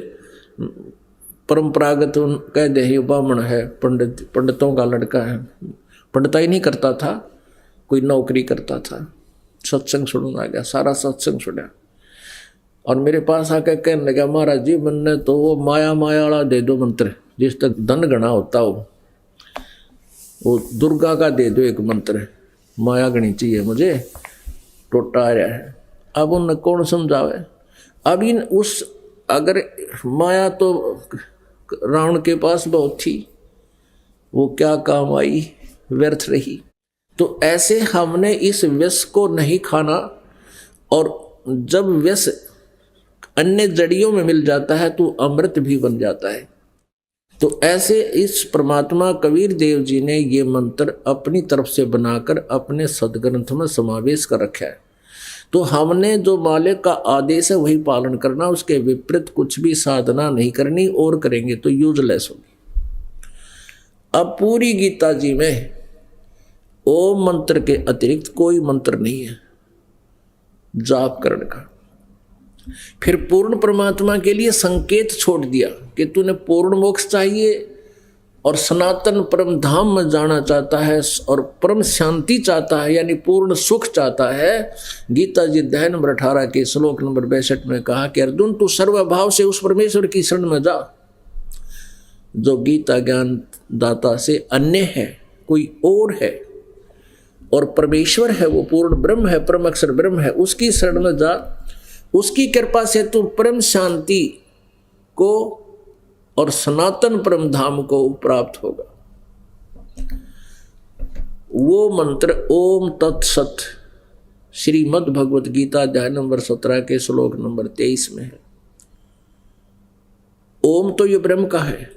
परंपरागत कह दे ब्राह्मण है, पंडितों का लड़का है, पंडिताई नहीं करता था, कोई नौकरी करता था। सत्संग सुनने आ गया, सारा सत्संग सुना और मेरे पास आकर कहने लगा, महाराज जी मैंने तो वो माया वाला दे दो मंत्र, जिस तक धन गणा होता हो, वो दुर्गा का दे दो एक मंत्र, माया गणी चाहिए मुझे, टोटा आ रहा है। अब उन कौन समझावे, अब इन उस अगर माया तो रावण के पास बहुत थी, वो क्या काम आई, व्यर्थ रही। तो ऐसे हमने इस विष को नहीं खाना, और जब विष अन्य जड़ियों में मिल जाता है तो अमृत भी बन जाता है। तो ऐसे इस परमात्मा कबीर देव जी ने ये मंत्र अपनी तरफ से बनाकर अपने सदग्रंथ में समावेश कर रखा है। तो हमने जो मालिक का आदेश है वही पालन करना, उसके विपरीत कुछ भी साधना नहीं करनी, और करेंगे तो यूजलेस होगी। अब पूरी गीता जी में ओम मंत्र के अतिरिक्त कोई मंत्र नहीं है जाप करने का। फिर पूर्ण परमात्मा के लिए संकेत छोड़ दिया कि तूने पूर्ण मोक्ष चाहिए और सनातन परम धाम में जाना चाहता है और परम शांति चाहता है, यानी पूर्ण सुख चाहता है। गीता जी अध्याय नंबर 18 के श्लोक नंबर 62 में कहा कि अर्जुन तू सर्वभाव से उस परमेश्वर की शरण में जा जो गीता ज्ञान दाता से अन्य है, कोई और है, और परमेश्वर है, वो पूर्ण ब्रह्म है, परम अक्षर ब्रह्म है, उसकी शरण में जा। उसकी कृपा से तू परम शांति को और सनातन परम धाम को प्राप्त होगा। वो मंत्र ओम तत्सत श्रीमद् भगवत गीता अध्याय नंबर 17 के श्लोक नंबर 23 में है। ओम तो ये ब्रह्म का है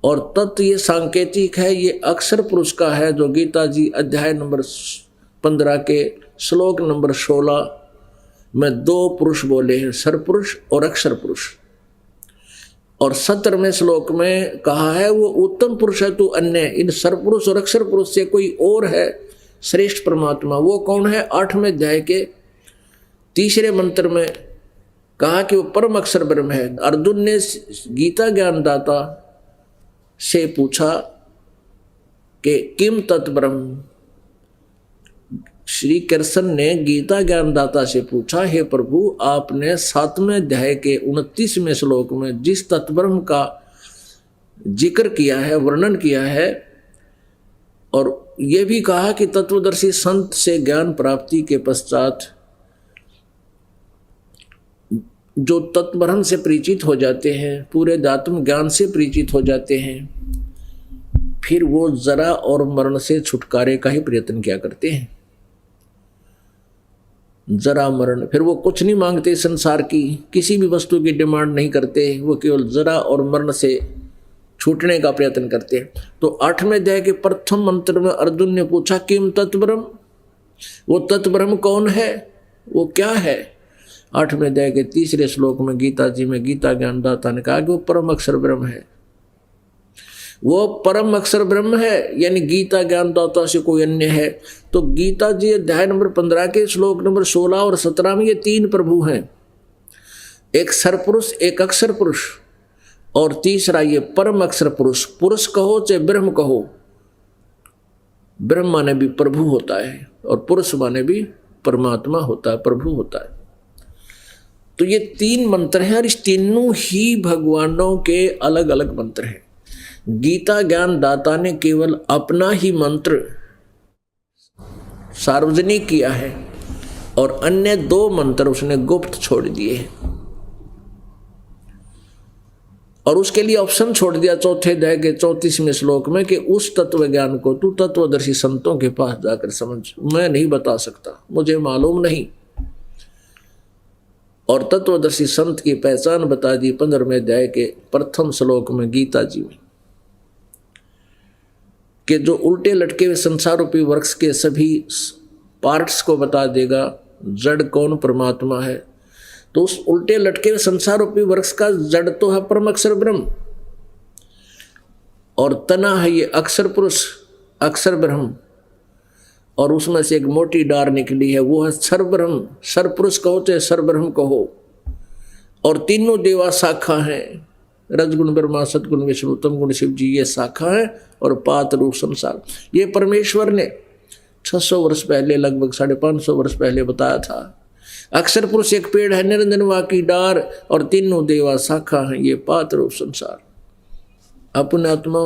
और तत् ये सांकेतिक है, ये अक्षर पुरुष का है, जो गीता जी अध्याय नंबर 15 के श्लोक नंबर 16 में 2 पुरुष बोले हैं, सर्वपुरुष और अक्षर पुरुष। और 17वें श्लोक में कहा है वो उत्तम पुरुष है तू अन्य, इन सरपुरुष और अक्षर पुरुष से कोई और है श्रेष्ठ परमात्मा, वो कौन है? 8वें अध्याय के 3रे मंत्र में कहा कि वो परम अक्षर ब्रह्म है। अर्जुन ने गीता ज्ञानदाता से पूछा कि किम तत्ब्रह्म, श्री कृष्ण ने गीता ज्ञानदाता से पूछा, हे प्रभु आपने 7वें अध्याय के 29वें श्लोक में जिस तत्ब्रह्म का जिक्र किया है, वर्णन किया है, और यह भी कहा कि तत्वदर्शी संत से ज्ञान प्राप्ति के पश्चात जो तत्ब्रह्म से परिचित हो जाते हैं, पूरे दात्म ज्ञान से परिचित हो जाते हैं, फिर वो जरा और मरण से छुटकारे का ही प्रयत्न क्या करते हैं। जरा मरण, फिर वो कुछ नहीं मांगते संसार की, किसी भी वस्तु की डिमांड नहीं करते, वो केवल जरा और मरण से छूटने का प्रयत्न करते हैं। तो 8वें अध्याय के प्रथम मंत्र में अर्जुन ने पूछा किम तत्ब्रह्म, वो तत्ब्रह्म कौन है, वो क्या है? 8वें अध्याय के 3रे श्लोक में गीता जी में गीता ज्ञानदाता ने कहा कि वो परम अक्षर ब्रह्म है। वो परम अक्षर ब्रह्म है, यानी गीता ज्ञानदाता से कोई अन्य है। तो गीता जी अध्याय नंबर 15 के श्लोक नंबर 16 और 17 में ये 3 प्रभु हैं, एक सरपुरुष, एक अक्षर पुरुष और तीसरा ये परम अक्षर पुरुष। पुरुष कहो चाहे ब्रह्म कहो, ब्रह्म माने भी प्रभु होता है और पुरुष माने भी परमात्मा होता है, प्रभु होता है। तो ये 3 मंत्र हैं और इस तीनों ही भगवानों के अलग अलग मंत्र हैं। गीता ज्ञान दाता ने केवल अपना ही मंत्र सार्वजनिक किया है और अन्य 2 मंत्र उसने गुप्त छोड़ दिए और उसके लिए ऑप्शन छोड़ दिया 4थे अध्याय के 34वें श्लोक में कि उस तत्व ज्ञान को तू तत्वदर्शी संतों के पास जाकर समझ, मैं नहीं बता सकता, मुझे मालूम नहीं। और तत्वदर्शी संत की पहचान बता दी 15वें अध्याय के प्रथम श्लोक में गीता जी में, कि जो उल्टे लटके हुए संसार रूपी वृक्ष के सभी पार्ट्स को बता देगा, जड़ कौन परमात्मा है। तो उस उल्टे लटके हुए संसार रूपी वृक्ष का जड़ तो है परम अक्षर ब्रह्म, और तना है ये अक्षर पुरुष, अक्षर ब्रह्म, और उसमें से एक मोटी डार निकली है, वो है सर ब्रह्म। सर पुरुष कहो चाहे सर ब्रह्म कहो। और तीनों देवा शाखा हैं, रजगुण ब्रह्मा, सतगुण विष्णु, उत्तम गुण शिव जी, ये शाखा है। और पात रूप संसार, ये परमेश्वर ने 600 वर्ष पहले, लगभग 550 वर्ष पहले बताया था। अक्षर पुरुष एक पेड़ है, निरंजन वा की डार, और तीनों देवा शाखा हैं, ये पात रूप संसार। अपने आत्मा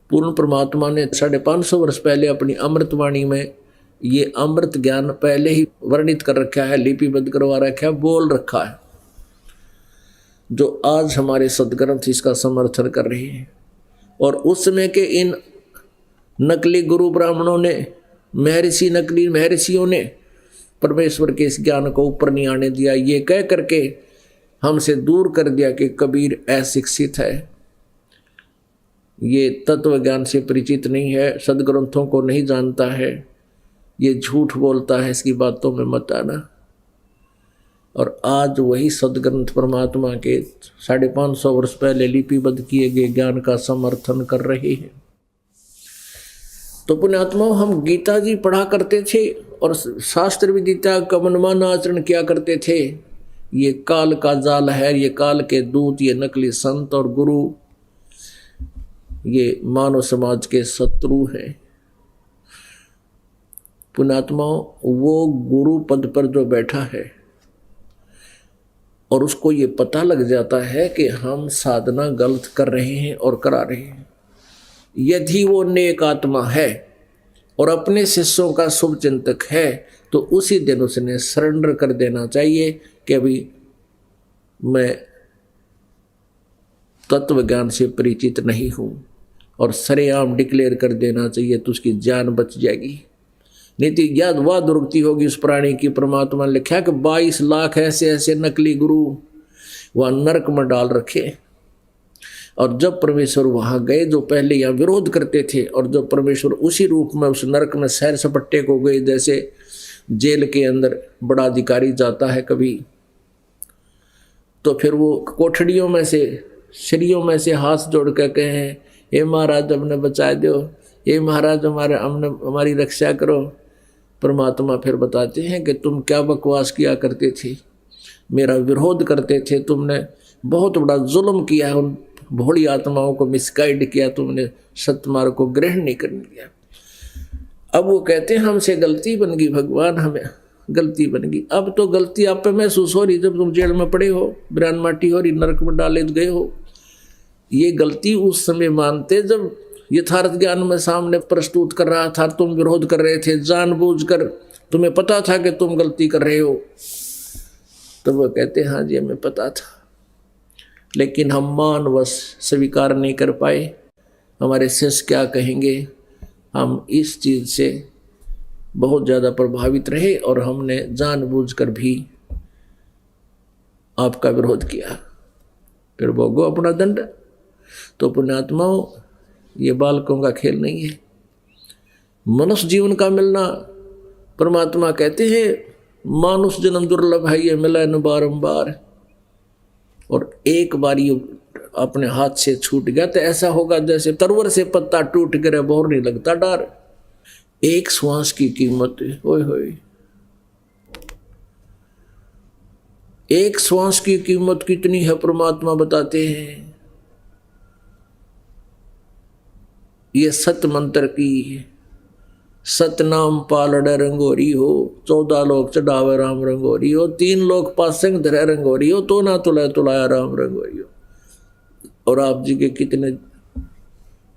पूर्ण परमात्मा ने 550 वर्ष पहले अपनी अमृतवाणी में ये अमृत ज्ञान पहले ही वर्णित कर रखा है, लिपिबद्ध करवा रखा है, बोल रखा है, जो आज हमारे सदग्रंथ इसका समर्थन कर रहे हैं। और उस समय के इन नकली गुरु ब्राह्मणों ने, नकली महर्षियों ने परमेश्वर के इस ज्ञान को ऊपर नहीं आने दिया, ये कह करके हमसे दूर कर दिया कि कबीर अशिक्षित है, ये तत्व ज्ञान से परिचित नहीं है, सदग्रंथों को नहीं जानता है, ये झूठ बोलता है, इसकी बातों में मत आना। और आज वही सदग्रंथ परमात्मा के 550 वर्ष पहले लिपिबद्ध किए गए ज्ञान का समर्थन कर रहे हैं। तो पुण्यात्माओं, हम गीता जी पढ़ा करते थे और शास्त्र विदिता का मनमाना आचरण किया करते थे। ये काल का जाल है, ये काल के दूत, ये नकली संत और गुरु, ये मानव समाज के शत्रु हैं। पुण्यात्माओं, वो गुरु पद पर जो बैठा है और उसको ये पता लग जाता है कि हम साधना गलत कर रहे हैं और करा रहे हैं, यदि वो नेक आत्मा है और अपने शिष्यों का शुभ चिंतक है, तो उसी दिन उसने सरेंडर कर देना चाहिए कि अभी मैं तत्व ज्ञान से परिचित नहीं हूँ, और सरेआम डिक्लेयर कर देना चाहिए, तो उसकी जान बच जाएगी। नहीं तो याद वह दुर्गति होगी उस प्राणी की। परमात्मा ने लिखा कि 22 लाख ऐसे ऐसे नकली गुरु वह नरक में डाल रखे। और जब परमेश्वर वहां गए, जो पहले यहाँ विरोध करते थे, और जब परमेश्वर उसी रूप में उस नरक में सैर सपट्टे को गए, जैसे जेल के अंदर बड़ा अधिकारी जाता है कभी, तो फिर वो कोठड़ियों में से, श्रियों में से हाथ जोड़ कर कहे, हे महाराज हमने बचा दो, हे महाराज हमारी रक्षा करो। परमात्मा फिर बताते हैं कि तुम क्या बकवास किया करते थे, मेरा विरोध करते थे, तुमने बहुत बड़ा जुल्म किया है, उन भोली आत्माओं को मिसगाइड किया, तुमने सत्मार्ग को ग्रहण नहीं करने दिया। अब वो कहते हैं हमसे गलती बन गई भगवान, हमें गलती बन गई। अब तो गलती आप पे महसूस हो रही, जब तुम जेल में पड़े हो, बिरान माटी हो रही, नरक में डाले गए हो। ये गलती उस समय मानते जब यथार्थ ज्ञान में सामने प्रस्तुत कर रहा था, तुम विरोध कर रहे थे जानबूझकर, तुम्हें पता था कि तुम गलती कर रहे हो। तो वो कहते हाँ जी हमें पता था, लेकिन हम मानवश स्वीकार नहीं कर पाए। हमारे शिष्य क्या कहेंगे, हम इस चीज़ से बहुत ज़्यादा प्रभावित रहे और हमने जानबूझकर भी आपका विरोध किया। फिर भोगो अपना दंड। तो पुण्यात्माओं, ये बालकों का खेल नहीं है। मनुष्य जीवन का मिलना, परमात्मा कहते हैं मानुष जन्म दुर्लभ है, ये मिला न बारंबार, और एक बार ये अपने हाथ से छूट गया तो ऐसा होगा जैसे तरवर से पत्ता टूट गिरे, बोर नहीं लगता डर। एक श्वास की कीमत, ओए होए, एक श्वास की कीमत कितनी है परमात्मा बताते हैं। ये सत मंत्र की, सतनाम पालड़ रंगोरी हो, 14 लोग चढ़ावे राम रंगोरी हो, 3 लोग पासंग धरे रंगोरी हो, तो ना तुला तुलाया राम रंगोरी हो। और आप जी के कितने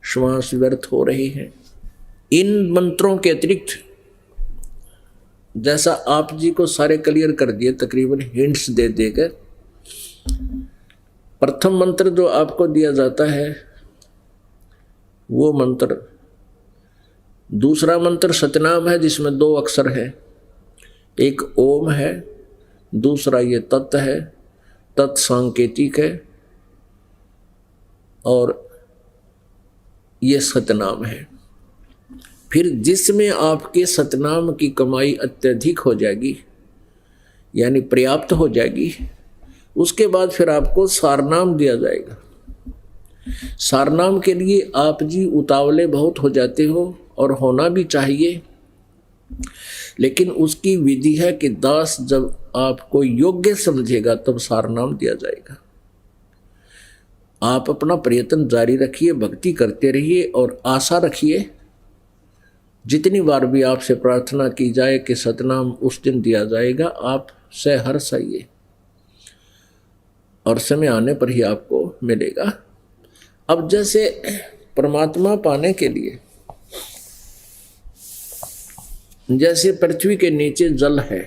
श्वास व्यर्थ हो रहे हैं इन मंत्रों के अतिरिक्त। जैसा आप जी को सारे क्लियर कर दिए तकरीबन हिंट्स दे देकर। प्रथम मंत्र जो आपको दिया जाता है वो मंत्र, दूसरा मंत्र सतनाम है जिसमें 2 अक्षर है, एक ओम है, दूसरा ये तत् है, तत् सांकेतिक है, और ये सतनाम है। फिर जिसमें आपके सतनाम की कमाई अत्यधिक हो जाएगी, यानी पर्याप्त हो जाएगी, उसके बाद फिर आपको सारनाम दिया जाएगा। सारनाम के लिए आप जी उतावले बहुत हो जाते हो, और होना भी चाहिए, लेकिन उसकी विधि है कि दास जब आपको योग्य समझेगा तब सारनाम दिया जाएगा। आप अपना प्रयत्न जारी रखिए, भक्ति करते रहिए और आशा रखिए जितनी बार भी आपसे प्रार्थना की जाए कि सतनाम उस दिन दिया जाएगा, आप सहर्ष आइए और समय आने पर ही आपको मिलेगा। अब जैसे परमात्मा पाने के लिए जैसे पृथ्वी के नीचे जल है,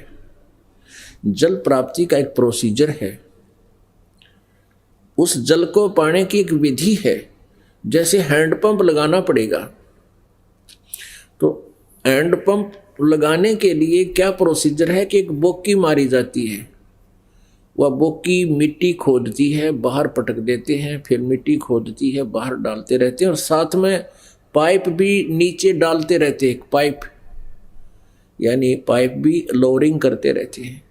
जल प्राप्ति का एक प्रोसीजर है, उस जल को पाने की एक विधि है। जैसे हैंडपंप लगाना पड़ेगा, तो हैंडपंप लगाने के लिए क्या प्रोसीजर है कि एक बोकी मारी जाती है, वह बोकी मिट्टी खोदती है, बाहर पटक देते हैं, फिर मिट्टी खोदती है, बाहर डालते रहते हैं, और साथ में पाइप भी नीचे डालते रहते हैं, एक पाइप, यानी पाइप भी लोअरिंग करते रहते हैं।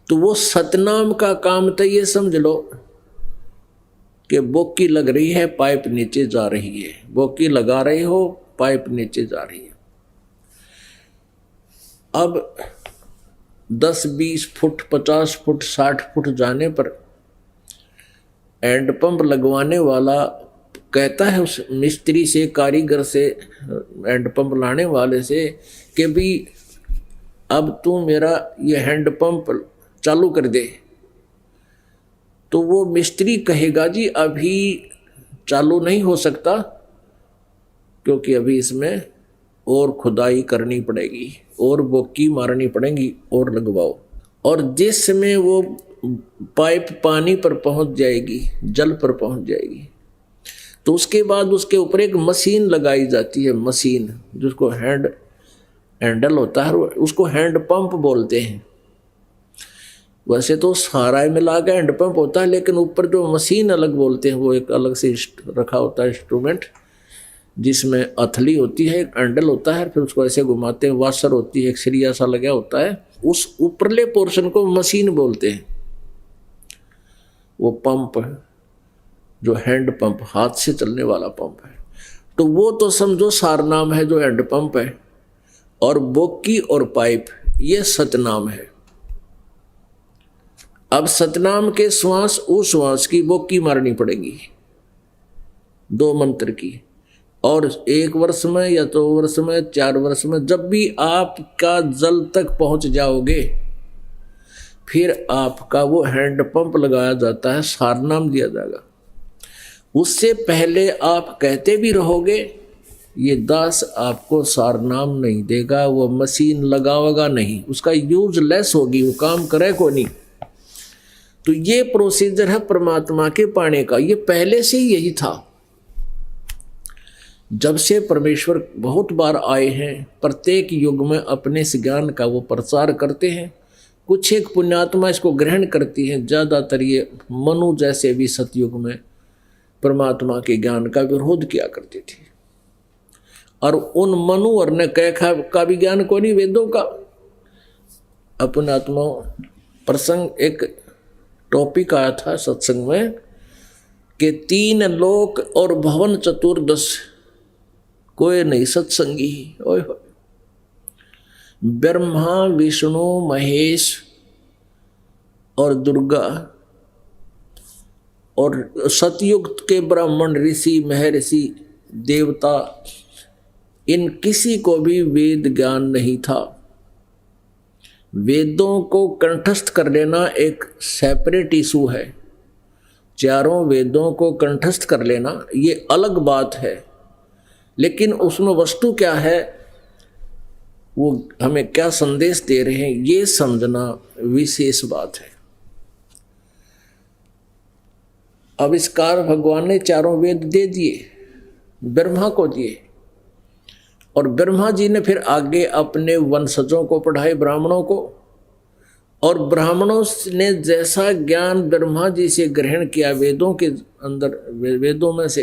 तो वो सतनाम का काम तो ये समझ लो कि बोकी लग रही है, पाइप नीचे जा रही है, बोकी लगा रहे हो, पाइप नीचे जा रही है। अब 10-20 फुट, 50 फुट, 60 फुट जाने पर हैंडपंप लगवाने वाला कहता है उस मिस्त्री से, कारीगर से, हैंडपंप लाने वाले से कि भी अब तू मेरा ये हैंडपंप चालू कर दे। तो वो मिस्त्री कहेगा जी अभी चालू नहीं हो सकता, क्योंकि अभी इसमें और खुदाई करनी पड़ेगी, और बोकी मारनी पड़ेगी, और लगवाओ। और जिस समय वो पाइप पानी पर पहुंच जाएगी, जल पर पहुंच जाएगी, तो उसके बाद उसके ऊपर एक मशीन लगाई जाती है, मशीन जिसको हैंडल होता है, उसको हैंड पंप बोलते हैं। वैसे तो सारा मिला के हैंड पंप होता है, लेकिन ऊपर जो मशीन अलग बोलते हैं वो एक अलग से रखा होता है इंस्ट्रूमेंट, जिसमें अथली होती है, एक हैंडल होता है, फिर उसको ऐसे घुमाते हैं, वाशर होती है, एक सरिया सा लगा होता है, उस ऊपरले पोर्शन को मशीन बोलते हैं। वो पंप है जो हैंड पंप, हाथ से चलने वाला पंप है, तो वो तो समझो सारनाम है जो हैंड पंप है, और बोकी और पाइप ये सतनाम है। अब सतनाम के श्वास उस श्वास की बोकी मारनी पड़ेगी 2 मंत्र की, और 1 वर्ष में या 2 वर्ष में 4 वर्ष में जब भी आपका जल तक पहुंच जाओगे, फिर आपका वो हैंड पंप लगाया जाता है, सारनाम दिया जाएगा। उससे पहले आप कहते भी रहोगे, ये दास आपको सारनाम नहीं देगा, वो मशीन लगावेगा नहीं, उसका यूज लेस होगी, वो काम करे को नहीं। तो ये प्रोसीजर है परमात्मा के पाने का, ये पहले से ही यही था। जब से परमेश्वर बहुत बार आए हैं, प्रत्येक युग में अपने इस ज्ञान का वो प्रचार करते हैं। कुछ एक पुण्यात्मा इसको ग्रहण करती हैं, ज़्यादातर ये मनु जैसे भी सतयुग में परमात्मा के ज्ञान का विरोध किया करते थे। और उन मनु और न कह का भी ज्ञान को नहीं, वेदों का। अपनात्मा प्रसंग एक टॉपिक आया था सत्संग में कि 3 लोक और भवन चतुर्दश कोई नहीं सत्संगी। ओए हो, ब्रह्मा विष्णु महेश और दुर्गा और सतयुग के ब्राह्मण ऋषि महर्षि देवता, इन किसी को भी वेद ज्ञान नहीं था। वेदों को कंठस्थ कर लेना एक सेपरेट इशू है, चारों वेदों को कंठस्थ कर लेना ये अलग बात है, लेकिन उसमें वस्तु क्या है, वो हमें क्या संदेश दे रहे हैं, ये समझना विशेष बात है। आविष्कार भगवान ने चारों वेद दे दिए, ब्रह्मा को दिए, और ब्रह्मा जी ने फिर आगे अपने वंशजों को पढ़ाए, ब्राह्मणों को। और ब्राह्मणों ने जैसा ज्ञान ब्रह्मा जी से ग्रहण किया वेदों के अंदर, वेदों में से,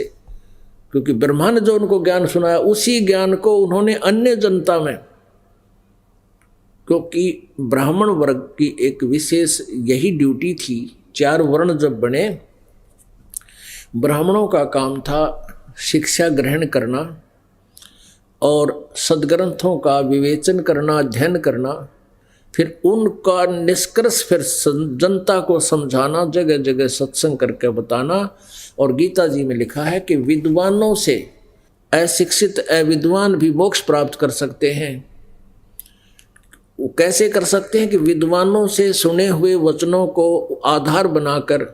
क्योंकि ब्रह्मा ने जो उनको ज्ञान सुनाया, उसी ज्ञान को उन्होंने अन्य जनता में, क्योंकि ब्राह्मण वर्ग की एक विशेष यही ड्यूटी थी। 4 वर्ण जब बने, ब्राह्मणों का काम था शिक्षा ग्रहण करना और सद्ग्रंथों का विवेचन करना, अध्ययन करना, फिर उनका निष्कर्ष फिर जनता को समझाना, जगह जगह सत्संग करके बताना। और गीता जी में लिखा है कि विद्वानों से अशिक्षित अविद्वान भी मोक्ष प्राप्त कर सकते हैं। वो कैसे कर सकते हैं कि विद्वानों से सुने हुए वचनों को आधार बनाकर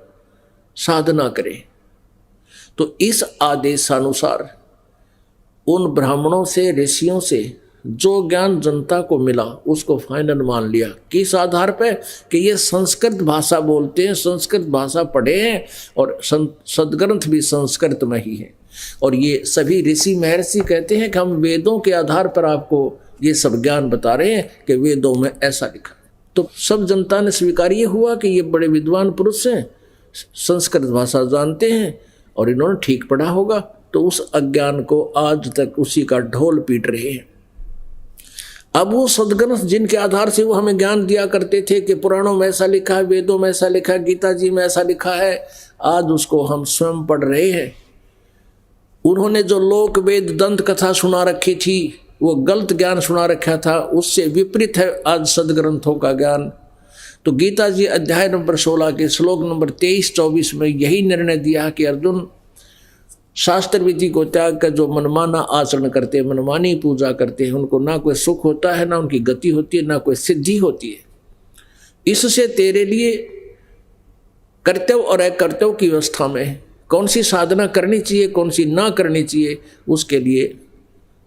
साधना करें। तो इस आदेशानुसार उन ब्राह्मणों से, ऋषियों से जो ज्ञान जनता को मिला उसको फाइनल मान लिया। किस आधार पे कि ये संस्कृत भाषा बोलते हैं, संस्कृत भाषा पढ़े हैं, और सद्ग्रंथ भी संस्कृत में ही है। और ये सभी ऋषि महर्षि कहते हैं कि हम वेदों के आधार पर आपको ये सब ज्ञान बता रहे हैं कि वेदों में ऐसा लिखा। तो सब जनता ने स्वीकार ये हुआ कि ये बड़े विद्वान पुरुष हैं, संस्कृत भाषा जानते हैं और इन्होंने ठीक पढ़ा होगा। तो उस अज्ञान को आज तक उसी का ढोल पीट रहे हैं। अब वो सद्ग्रंथ जिनके आधार से वो हमें ज्ञान दिया करते थे कि पुराणों में ऐसा लिखा है, वेदों में ऐसा लिखा है, गीता जी में ऐसा लिखा है, आज उसको हम स्वयं पढ़ रहे हैं। उन्होंने जो लोक वेद दंत कथा सुना रखी थी, वो गलत ज्ञान सुना रखा था, उससे विपरीत है आज सद्ग्रंथों का ज्ञान। तो गीता जी अध्याय नंबर 16 के श्लोक नंबर 23-24 में यही निर्णय दिया कि अर्जुन, शास्त्र विधि को त्याग कर जो मनमाना आचरण करते हैं, मनमानी पूजा करते हैं, उनको ना कोई सुख होता है, ना उनकी गति होती है, ना कोई सिद्धि होती है। इससे तेरे लिए कर्तव्य और अकर्तव्य की अवस्था में कौन सी साधना करनी चाहिए, कौन सी ना करनी चाहिए, उसके लिए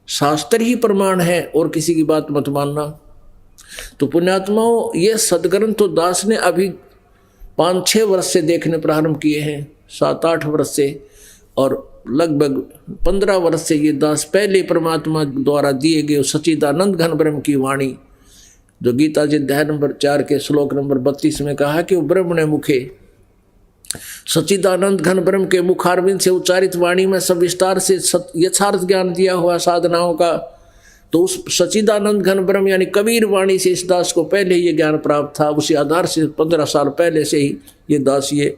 शास्त्र ही प्रमाण है, और किसी की बात मत मानना। तो पुण्यात्माओं, ये सद्ग्रंथ तो दास ने अभी 5-6 वर्ष से देखने प्रारंभ किए हैं, 7-8 वर्ष से, और लगभग 15 वर्ष से ये दास पहले परमात्मा द्वारा दिए गए सच्चिदानंद घन ब्रह्म की वाणी, जो गीता जी अध्याय नंबर 4 के श्लोक नंबर 32 में कहा कि ब्रह्मणे मुखे, सच्चिदानंद घन ब्रह्म के मुखारविंद से उच्चारित वाणी में सब विस्तार से यथार्थ ज्ञान दिया हुआ साधनाओं का। तो उस सच्चिदानंद घन ब्रह्म यानी कबीर वाणी से इस दास को पहले ये ज्ञान प्राप्त था। उसी आधार से 15 साल पहले से ही ये दास ये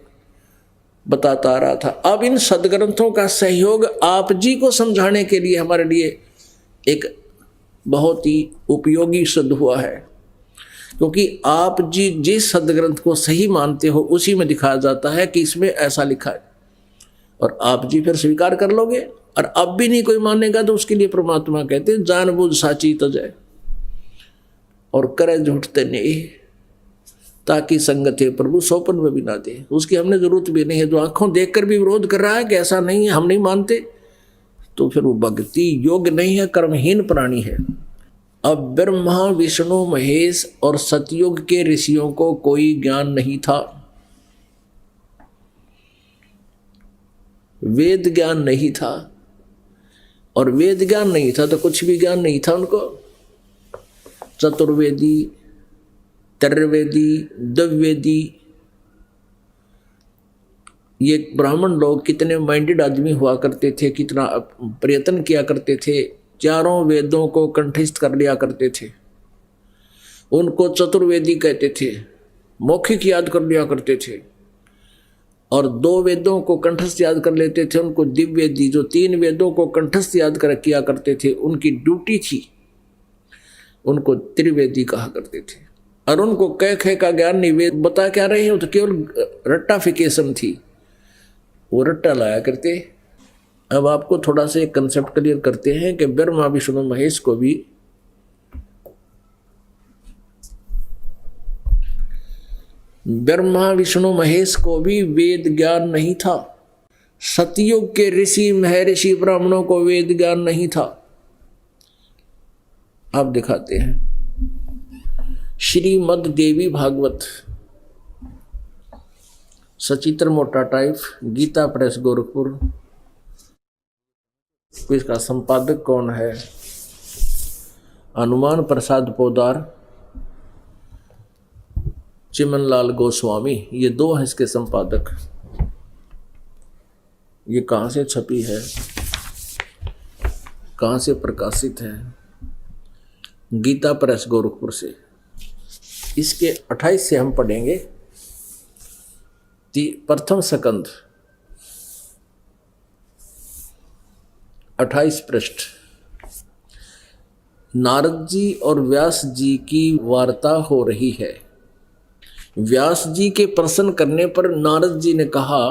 बताता आ रहा था। अब इन सदग्रंथों का सहयोग आप जी को समझाने के लिए हमारे लिए एक बहुत ही उपयोगी सिद्ध हुआ है, क्योंकि आप जी जिस सदग्रंथ को सही मानते हो उसी में दिखाया जाता है कि इसमें ऐसा लिखा है, और आप जी फिर स्वीकार कर लोगे। और अब भी नहीं कोई मानेगा तो उसके लिए परमात्मा कहते हैं जानबूझ साची तजय और करे झूठते नहीं, ताकि संगत है प्रभु सोपन में भी ना दे। उसकी हमने जरूरत भी नहीं है। जो आंखों देखकर भी विरोध कर रहा है कि ऐसा नहीं है, हम नहीं मानते, तो फिर वो भक्ति योग्य नहीं है, कर्महीन प्राणी है। अब ब्रह्मा विष्णु महेश और सतयुग के ऋषियों को कोई ज्ञान नहीं था, वेद ज्ञान नहीं था, और वेद ज्ञान नहीं था तो कुछ भी ज्ञान नहीं था उनको। चतुर्वेदी, त्रैवेदी, द्विवेदी, ये ब्राह्मण लोग कितने माइंडेड आदमी हुआ करते थे, कितना प्रयत्न किया करते थे, चारों वेदों को कंठस्थ कर लिया करते थे। उनको चतुर्वेदी कहते थे, मौखिक याद कर लिया करते थे, और 2 वेदों को कंठस्थ याद कर लेते थे उनको दिव्यवेदी। जो 3 वेदों को कंठस्थ याद कर किया करते थे उनकी ड्यूटी थी, उनको त्रिवेदी कहा करते थे। और उनको कह का ज्ञान नहीं, वेद बता क्या रहे हैं, तो केवल रट्टाफिकेशन थी, वो रट्टा लाया करते। अब आपको थोड़ा सा एक कंसेप्ट क्लियर करते हैं कि ब्रह्मा विष्णु महेश को भी वेद ज्ञान नहीं था। सतयुग के ऋषि महर्षि ब्राह्मणों को वेद ज्ञान नहीं था। अब दिखाते हैं श्रीमद् देवी भागवत, सचित्र मोटा टाइप, गीता प्रेस गोरखपुर। इसका संपादक कौन है? हनुमान प्रसाद पोदार, चिमनलाल गोस्वामी, ये 2 हैं इसके संपादक। ये कहाँ से छपी है, कहाँ से प्रकाशित है? गीता प्रेस गोरखपुर से। इसके 28 से हम पढ़ेंगे। प्रथम स्कंद 28 पृष्ठ। नारद जी और व्यास जी की वार्ता हो रही है। व्यास जी के प्रश्न करने पर नारद जी ने कहा,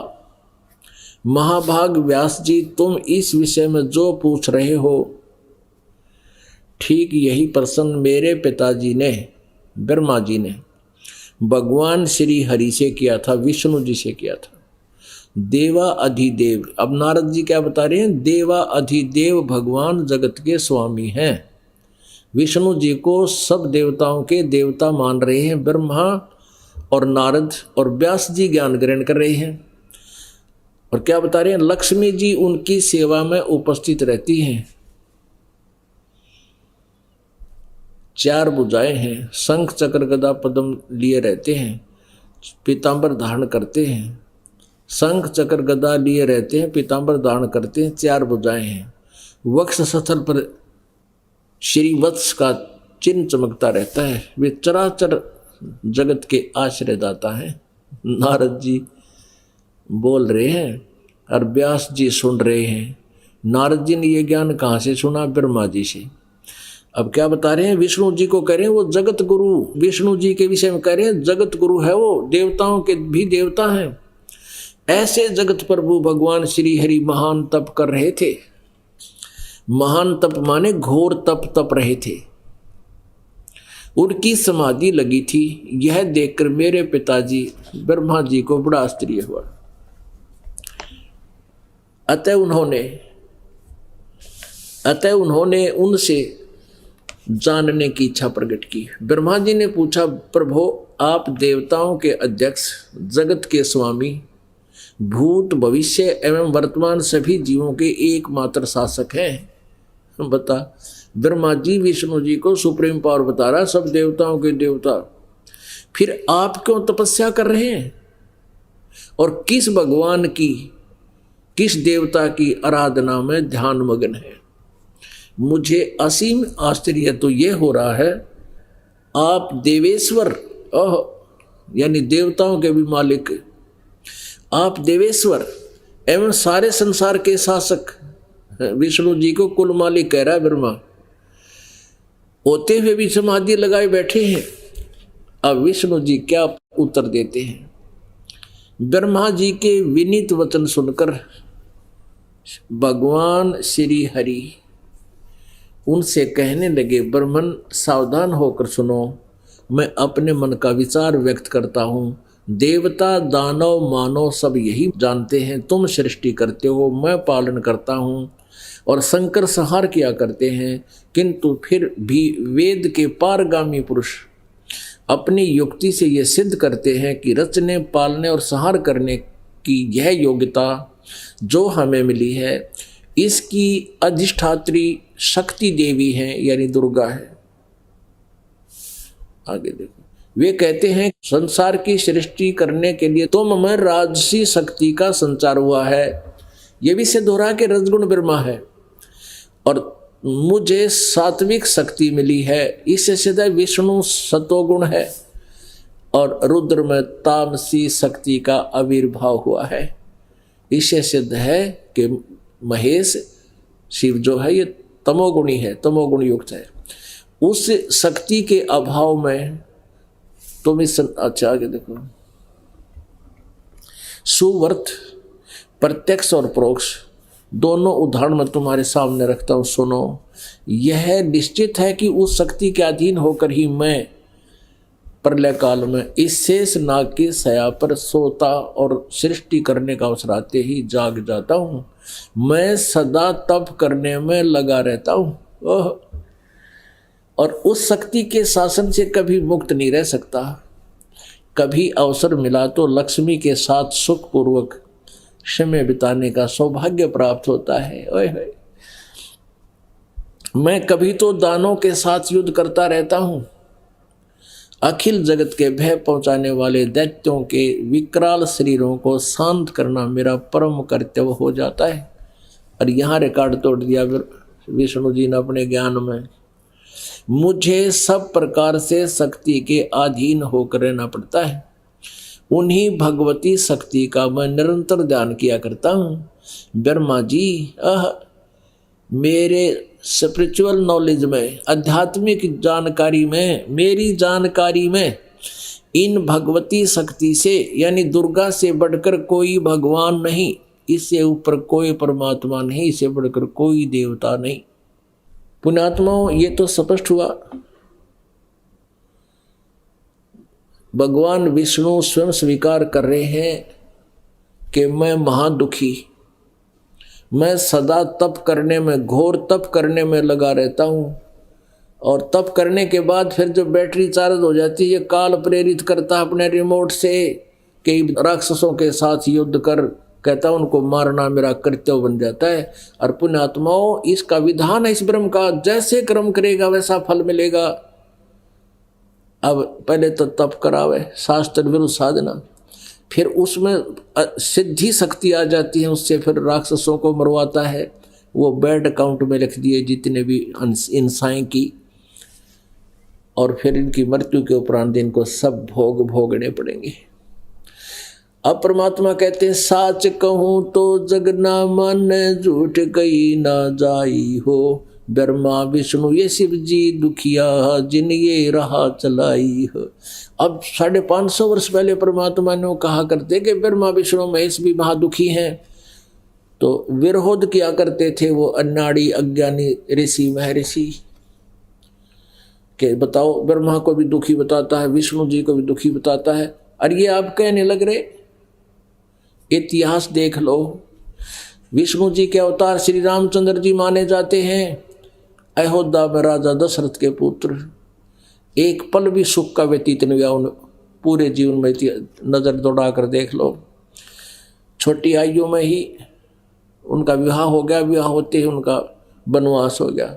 महाभाग व्यास जी, तुम इस विषय में जो पूछ रहे हो, ठीक यही प्रश्न मेरे पिताजी ने, ब्रह्मा जी ने, भगवान श्री हरि से किया था, विष्णु जी से किया था। देवा अधिदेव, अब नारद जी क्या बता रहे हैं? देवा अधिदेव भगवान जगत के स्वामी हैं। विष्णु जी को सब देवताओं के देवता मान रहे हैं। ब्रह्मा और नारद और व्यास जी ज्ञान ग्रहण कर रहे हैं। और क्या बता रहे हैं? लक्ष्मी जी उनकी सेवा में उपस्थित रहती हैं। 4 भुजाएं हैं, शंख चक्र गदा पद्म लिए रहते हैं, पीतांबर धारण करते हैं। शंख चक्र गदा लिए रहते हैं, पीतांबर धारण करते हैं, 4 भुजाएं हैं। वक्ष स्थल पर श्री वत्स का चिन्ह चमकता रहता है। वे चराचर जगत के आश्रयदाता हैं। नारद जी बोल रहे हैं और व्यास जी सुन रहे हैं। नारद जी ने ये ज्ञान कहाँ से सुना? ब्रह्मा जी से। अब क्या बता रहे हैं? विष्णु जी को कह रहे हैं वो जगत गुरु, विष्णु जी के विषय में कह रहे हैं जगत गुरु है वो, देवताओं के भी देवता हैं। ऐसे जगत प्रभु भगवान श्री हरि महान तप कर रहे थे। महान तप माने घोर तप रहे थे। उनकी समाधि लगी थी। यह देखकर मेरे पिताजी ब्रह्मा जी को बड़ा आश्चर्य हुआ। अतः उन्होंने उनसे जानने की इच्छा प्रकट की। ब्रह्मा जी ने पूछा, प्रभु आप देवताओं के अध्यक्ष, जगत के स्वामी, भूत भविष्य एवं वर्तमान सभी जीवों के एकमात्र शासक हैं। बता, ब्रह्मा जी विष्णु जी को सुप्रीम पावर बता रहा, सब देवताओं के देवता, फिर आप क्यों तपस्या कर रहे हैं और किस भगवान की, किस देवता की आराधना में ध्यान मग्न है? मुझे असीम आश्चर्य तो यह हो रहा है, आप देवेश्वर यानी देवताओं के भी मालिक, आप देवेश्वर एवं सारे संसार के शासक विष्णु जी को कुल मालिक कह रहा है ब्रह्मा, होते हुए भी समाधि लगाए बैठे हैं। अब विष्णु जी क्या उत्तर देते हैं? ब्रह्मा जी के विनीत वचन सुनकर भगवान श्री हरि उनसे कहने लगे, ब्रह्मन सावधान होकर सुनो, मैं अपने मन का विचार व्यक्त करता हूँ। देवता दानव मानव सब यही जानते हैं, तुम सृष्टि करते हो, मैं पालन करता हूँ, और शंकर संहार किया करते हैं। किंतु फिर भी वेद के पारगामी पुरुष अपनी युक्ति से ये सिद्ध करते हैं कि रचने पालने और संहार करने की यह योग्यता जो हमें मिली है, इसकी अधिष्ठात्री शक्ति देवी है, यानी दुर्गा है। आगे देखो, वे कहते हैं संसार की सृष्टि करने के लिए तुम में राजसी शक्ति का संचार हुआ है। यह भी सिद्ध हो रहा है कि रजगुण ब्रह्मा है, और मुझे सात्विक शक्ति मिली है। इससे सिद्ध है विष्णु सतोगुण है, और रुद्र में तामसी शक्ति का आविर्भाव हुआ है। इससे सिद्ध है कि महेश शिव जो है ये तमोगुणी है, तमोगुण युक्त है। उस शक्ति के अभाव में तुम इस अच्छा आगे देखो, सुवर्त प्रत्यक्ष और परोक्ष दोनों उदाहरण मैं तुम्हारे सामने रखता हूँ, सुनो। यह निश्चित है कि उस शक्ति के अधीन होकर ही मैं प्रलय काल में इस शेष नाग की शया पर सोता और सृष्टि करने का अवसर आते ही जाग जाता हूँ। मैं सदा तप करने में लगा रहता हूँ, और उस शक्ति के शासन से कभी मुक्त नहीं रह सकता। कभी अवसर मिला तो लक्ष्मी के साथ सुखपूर्वक समय बिताने का सौभाग्य प्राप्त होता है। ओए मैं कभी तो दानों के साथ युद्ध करता रहता हूँ। अखिल जगत के भय पहुंचाने वाले दैत्यों के विकराल शरीरों को शांत करना मेरा परम कर्तव्य हो जाता है। और यहाँ रिकॉर्ड तोड़ दिया विष्णु जी ने अपने ज्ञान में। मुझे सब प्रकार से शक्ति के अधीन होकर रहना पड़ता है। उन्हीं भगवती शक्ति का मैं निरंतर ध्यान किया करता हूँ। ब्रह्मा जी मेरे स्पिरिचुअल नॉलेज में, आध्यात्मिक जानकारी में, मेरी जानकारी में इन भगवती शक्ति से यानी दुर्गा से बढ़कर कोई भगवान नहीं, इससे ऊपर कोई परमात्मा नहीं, इससे बढ़कर कोई देवता नहीं। पुण्यात्माओं, ये तो स्पष्ट हुआ। भगवान विष्णु स्वयं स्वीकार कर रहे हैं कि मैं महादुखी, मैं सदा तप करने में, घोर तप करने में लगा रहता हूँ। और तप करने के बाद फिर जब बैटरी चार्ज हो जाती है, ये काल प्रेरित करता अपने रिमोट से कि राक्षसों के साथ युद्ध कर, कहता उनको मारना मेरा कर्तव्य बन जाता है। और पुण्यात्माओं, इसका विधान है इस ब्रह्म का, जैसे कर्म करेगा वैसा फल मिलेगा। अब पहले तो तप करावे, शास्त्र विरुद्ध साधना, फिर उसमें सिद्धि शक्ति आ जाती है, उससे फिर राक्षसों को मरवाता है। वो बैड अकाउंट में लिख दिए जितने भी इंसाएं की, और फिर इनकी मृत्यु के उपरांत इनको सब भोग भोगने पड़ेंगे। अब परमात्मा कहते हैं, साच कहूँ तो जग ना माने, झूठ कही ना जाई हो। ब्रह्मा विष्णु ये शिव जी दुखिया, जिन ये राह चलाई हो। अब 550 वर्ष पहले परमात्मा ने कहा करते कि ब्रह्मा विष्णु महेश भी महादुखी हैं, तो विरोध किया करते थे वो अन्नाड़ी अज्ञानी ऋषि महर्षि के, बताओ ब्रह्मा को भी दुखी बताता है, विष्णु जी को भी दुखी बताता है। और ये आप कहने लग रहे, इतिहास देख लो। विष्णु जी के अवतार श्री रामचंद्र जी माने जाते हैं। अयोध्या में राजा दशरथ के पुत्र, एक पल भी सुख का व्यतीत नहीं हुआ उन पूरे जीवन में। नजर दौड़ा कर देख लो, छोटी आयु में ही उनका विवाह हो गया, विवाह होते ही उनका वनवास हो गया।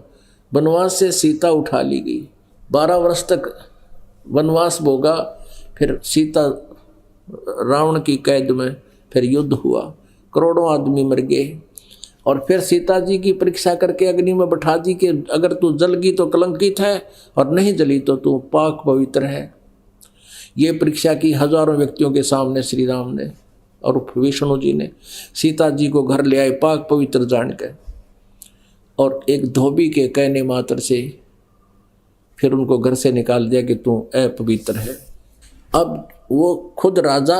वनवास से सीता उठा ली गई, 12 वर्ष तक वनवास भोगा, फिर सीता रावण की कैद में, फिर युद्ध हुआ, करोड़ों आदमी मर गए। और फिर सीता जी की परीक्षा करके अग्नि में बैठा दी कि अगर तू जल गई तो कलंकित है, और नहीं जली तो तू पाक पवित्र है। ये परीक्षा की हजारों व्यक्तियों के सामने श्री राम ने। और विष्णु जी ने सीता जी को घर ले आए पाक पवित्र जानकर, और एक धोबी के कहने मात्र से फिर उनको घर से निकाल दिया कि तू अपवित्र है। अब वो खुद राजा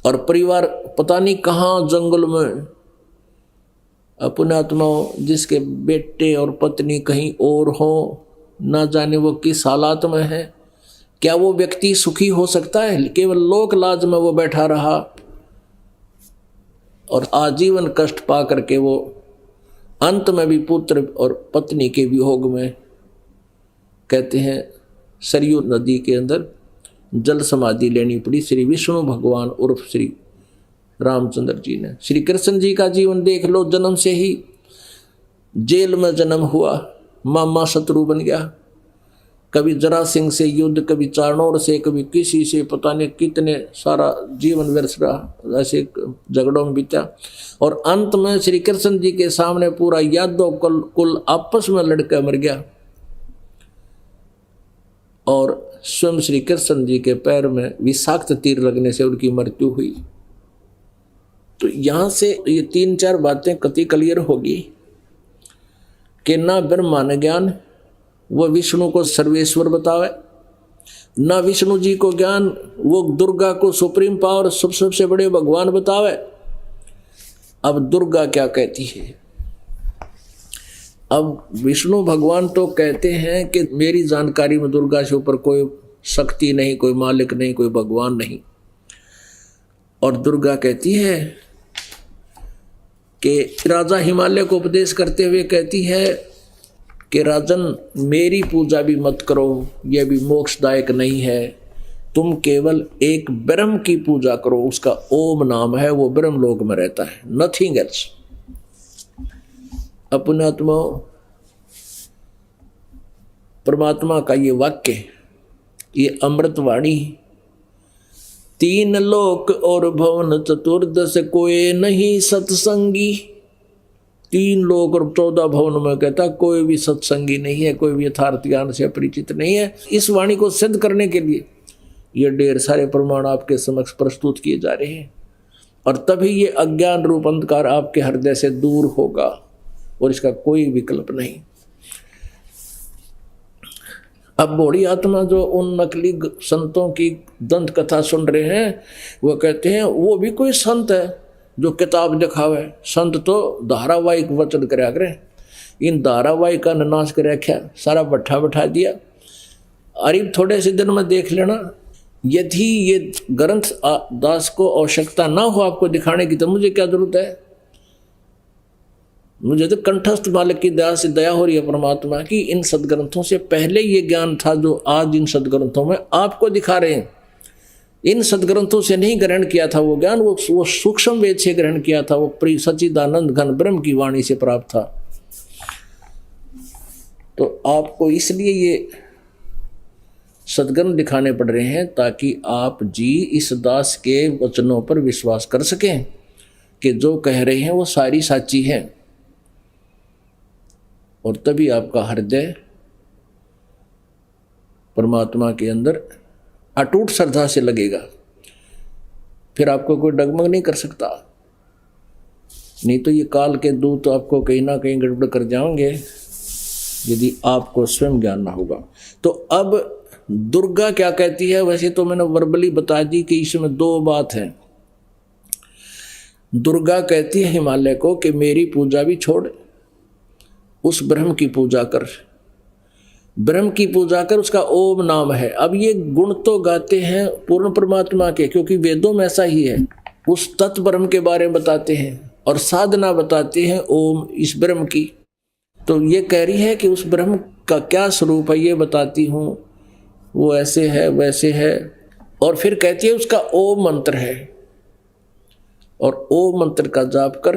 और परिवार पता नहीं कहाँ जंगल में अपने आत्माओं, जिसके बेटे और पत्नी कहीं और हो, ना जाने वो किस हालात में है। क्या वो व्यक्ति सुखी हो सकता है? केवल लोक लाज में वो बैठा रहा और आजीवन कष्ट पा करके वो अंत में भी पुत्र और पत्नी के वियोग में, कहते हैं, सरयू नदी के अंदर जल समाधि लेनी पड़ी श्री विष्णु भगवान उर्फ श्री रामचंद्र जी ने। श्री कृष्ण जी का जीवन देख लो, जन्म से ही जेल में जन्म हुआ, मामा शत्रु बन गया, कभी जरासिंह से युद्ध, कभी चाणोर से, कभी किसी से, पता नहीं कितने सारा जीवन व्यर्थ रहा, ऐसे झगड़ों में बीता। और अंत में श्री कृष्ण जी के सामने पूरा यादव कुल आपस में लड़कर मर गया और स्वयं श्री कृष्ण जी के पैर में विषाक्त तीर लगने से उनकी मृत्यु हुई। तो यहां से ये 3-4 बातें कति क्लियर होगी कि ना ब्रह्मांड ज्ञान वो विष्णु को सर्वेश्वर बतावे, ना विष्णु जी को ज्ञान वो दुर्गा को सुप्रीम पावर सबसे बड़े भगवान बतावे। अब दुर्गा क्या कहती है? अब विष्णु भगवान तो कहते हैं कि मेरी जानकारी में दुर्गा से ऊपर कोई शक्ति नहीं, कोई मालिक नहीं, कोई भगवान नहीं। और दुर्गा कहती है कि राजा हिमालय को उपदेश करते हुए कहती है कि राजन मेरी पूजा भी मत करो, यह भी मोक्षदायक नहीं है, तुम केवल एक ब्रह्म की पूजा करो, उसका ओम नाम है, वो ब्रह्म लोक में रहता है, नथिंग एल्स। अपने आत्मा परमात्मा का ये वाक्य, ये अमृतवाणी, 3 लोक और भवन चतुर्दश कोई नहीं सत्संगी। 3 लोक और 14 भवन में कहता कोई भी सत्संगी नहीं है, कोई भी यथार्थ ज्ञान से परिचित नहीं है। इस वाणी को सिद्ध करने के लिए ये ढेर सारे प्रमाण आपके समक्ष प्रस्तुत किए जा रहे हैं, और तभी ये अज्ञान रूप अंधकार आपके हृदय से दूर होगा, और इसका कोई विकल्प नहीं। अब बूढ़ी आत्मा जो उन नकली संतों की दंत कथा सुन रहे हैं, वो कहते हैं वो भी कोई संत है जो किताब दिखावे। संत तो धारावाहिक वचन कराया करें, इन धारावाहिक का नाश कर रखा, सारा बैठा दिया। अरे थोड़े से दिन में देख लेना, यदि ये ग्रंथ दास को आवश्यकता ना हो आपको दिखाने की, तो मुझे क्या जरूरत है? मुझे तो कंठस्थ मालिक की दया से दया हो रही है परमात्मा की। इन सदग्रंथों से पहले ये ज्ञान था जो आज इन सदग्रंथों में आपको दिखा रहे हैं। इन सदग्रंथों से नहीं ग्रहण किया था वो ज्ञान, वो सूक्ष्म वेद से ग्रहण किया था, वो सच्चिदानंद घन ब्रह्म की वाणी से प्राप्त था। तो आपको इसलिए ये सदग्रंथ दिखाने पड़ रहे हैं ताकि आप जी इस दास के वचनों पर विश्वास कर सकें कि जो कह रहे हैं वो सारी साची है, और तभी आपका हृदय परमात्मा के अंदर अटूट श्रद्धा से लगेगा। फिर आपको कोई डगमग नहीं कर सकता, नहीं तो ये काल के दूत तो आपको कहीं ना कहीं गड़बड़ कर जाएंगे यदि आपको स्वयं ज्ञान ना होगा। तो अब दुर्गा क्या कहती है? वैसे तो मैंने वर्बली बता दी कि इसमें 2 बात है। दुर्गा कहती है हिमालय को कि मेरी पूजा भी छोड़, उस ब्रह्म की पूजा कर, ब्रह्म की पूजा कर, उसका ओम नाम है। अब ये गुण तो गाते हैं पूर्ण परमात्मा के, क्योंकि वेदों में ऐसा ही है, उस तत्व ब्रह्म के बारे में बताते हैं और साधना बताते हैं ओम इस ब्रह्म की। तो ये कह रही है कि उस ब्रह्म का क्या स्वरूप है ये बताती हूँ, वो ऐसे है वैसे है। और फिर कहती है उसका ओम मंत्र है, और ओम मंत्र का जाप कर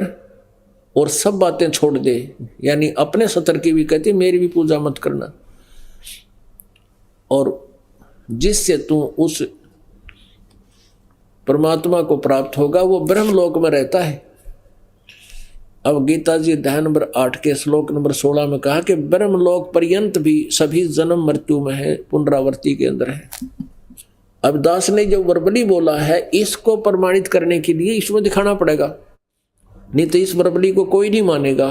और सब बातें छोड़ दे, यानी अपने सतर की भी कहती है मेरी भी पूजा मत करना, और जिससे तू उस परमात्मा को प्राप्त होगा वो ब्रह्म लोक में रहता है। अब गीता जी अध्याय नंबर 8 के श्लोक नंबर 16 में कहा कि ब्रह्म लोक पर्यंत भी सभी जन्म मृत्यु में है, पुनरावृत्ति के अंदर है। अब दास ने जो वर्बली बोला है इसको प्रमाणित करने के लिए इसमें दिखाना पड़ेगा, नहीं तो इस वर्बली को कोई नहीं मानेगा,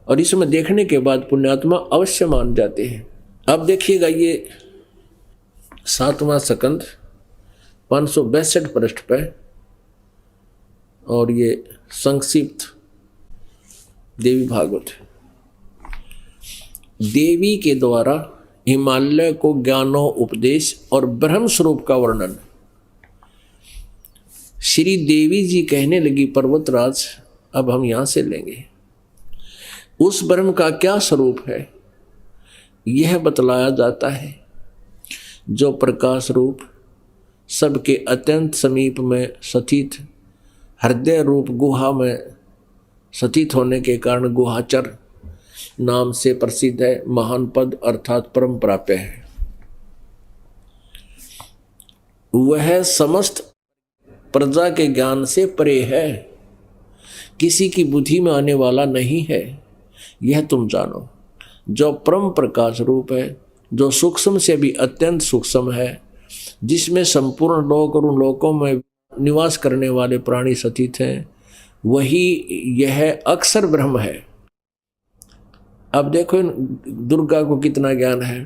और इसमें देखने के बाद पुण्यात्मा अवश्य मान जाते हैं। अब देखिएगा ये 7वां स्कंद 562 पृष्ठ पे, और ये संक्षिप्त देवी भागवत। देवी के द्वारा हिमालय को ज्ञानो उपदेश और ब्रह्म स्वरूप का वर्णन। श्री देवी जी कहने लगी, पर्वतराज अब हम यहां से लेंगे, उस ब्रह्म का क्या स्वरूप है यह बतलाया जाता है, जो प्रकाश रूप सबके अत्यंत समीप में स्थित हृदय रूप गुहा में स्थित होने के कारण गुहाचर नाम से प्रसिद्ध है, महान पद अर्थात परम प्राप्य है। वह समस्त प्रजा के ज्ञान से परे है, किसी की बुद्धि में आने वाला नहीं है, यह तुम जानो। जो परम प्रकाश रूप है, जो सूक्ष्म से भी अत्यंत सूक्ष्म है, जिसमें संपूर्ण लोक और उन लोकों में निवास करने वाले प्राणी स्थित हैं, वही यह अक्षर ब्रह्म है। अब देखो दुर्गा को कितना ज्ञान है,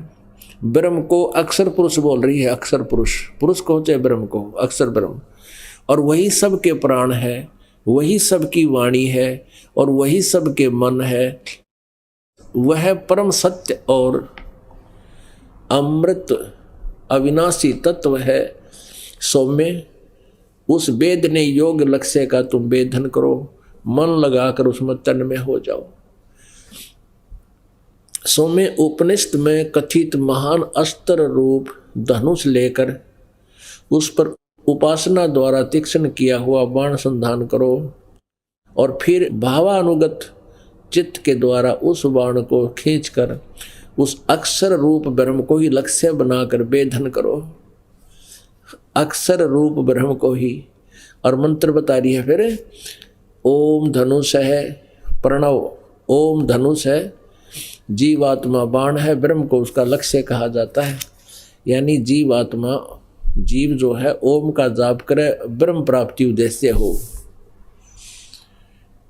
ब्रह्म को अक्षर पुरुष बोल रही है, अक्षर पुरुष, पुरुष को चाहे ब्रह्म को अक्षर ब्रह्म, और वही सबके प्राण है, वही सबकी वाणी है, और वही सबके मन है। वह परम सत्य और अमृत अविनाशी तत्व है। सौम्य उस वेद ने योग लक्ष्य का तुम वेदन करो, मन लगाकर उसमें तन्मय हो जाओ। सौम्य उपनिषद में कथित महान अस्त्र रूप धनुष लेकर उस पर उपासना द्वारा तीक्ष्ण किया हुआ बाण संधान करो, और फिर भावानुगत चित्त के द्वारा उस बाण को खींचकर उस अक्षर रूप ब्रह्म को ही लक्ष्य बनाकर वेधन करो। अक्षर रूप ब्रह्म को ही, और मंत्र बता रही है फिर, ओम धनुष है प्रणव, ओम धनुष है, जीवात्मा बाण है, ब्रह्म को उसका लक्ष्य कहा जाता है। यानी जीवात्मा, जीव जो है ओम का जाप करे, ब्रह्म प्राप्ति उद्देश्य हो,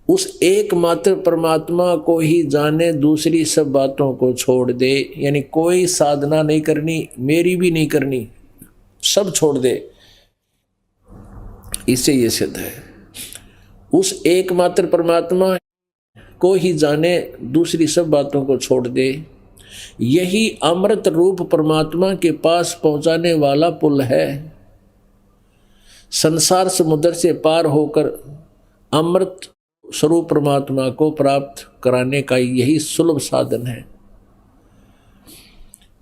उस एकमात्र परमात्मा को ही जाने, दूसरी सब बातों को छोड़ दे। यानी कोई साधना नहीं करनी, मेरी भी नहीं करनी, सब छोड़ दे, इससे ये सिद्ध है। उस एकमात्र परमात्मा को ही जाने, दूसरी सब बातों को छोड़ दे, यही अमृत रूप परमात्मा के पास पहुंचाने वाला पुल है। संसार समुद्र से पार होकर अमृत स्वरूप परमात्मा को प्राप्त कराने का यही सुलभ साधन है।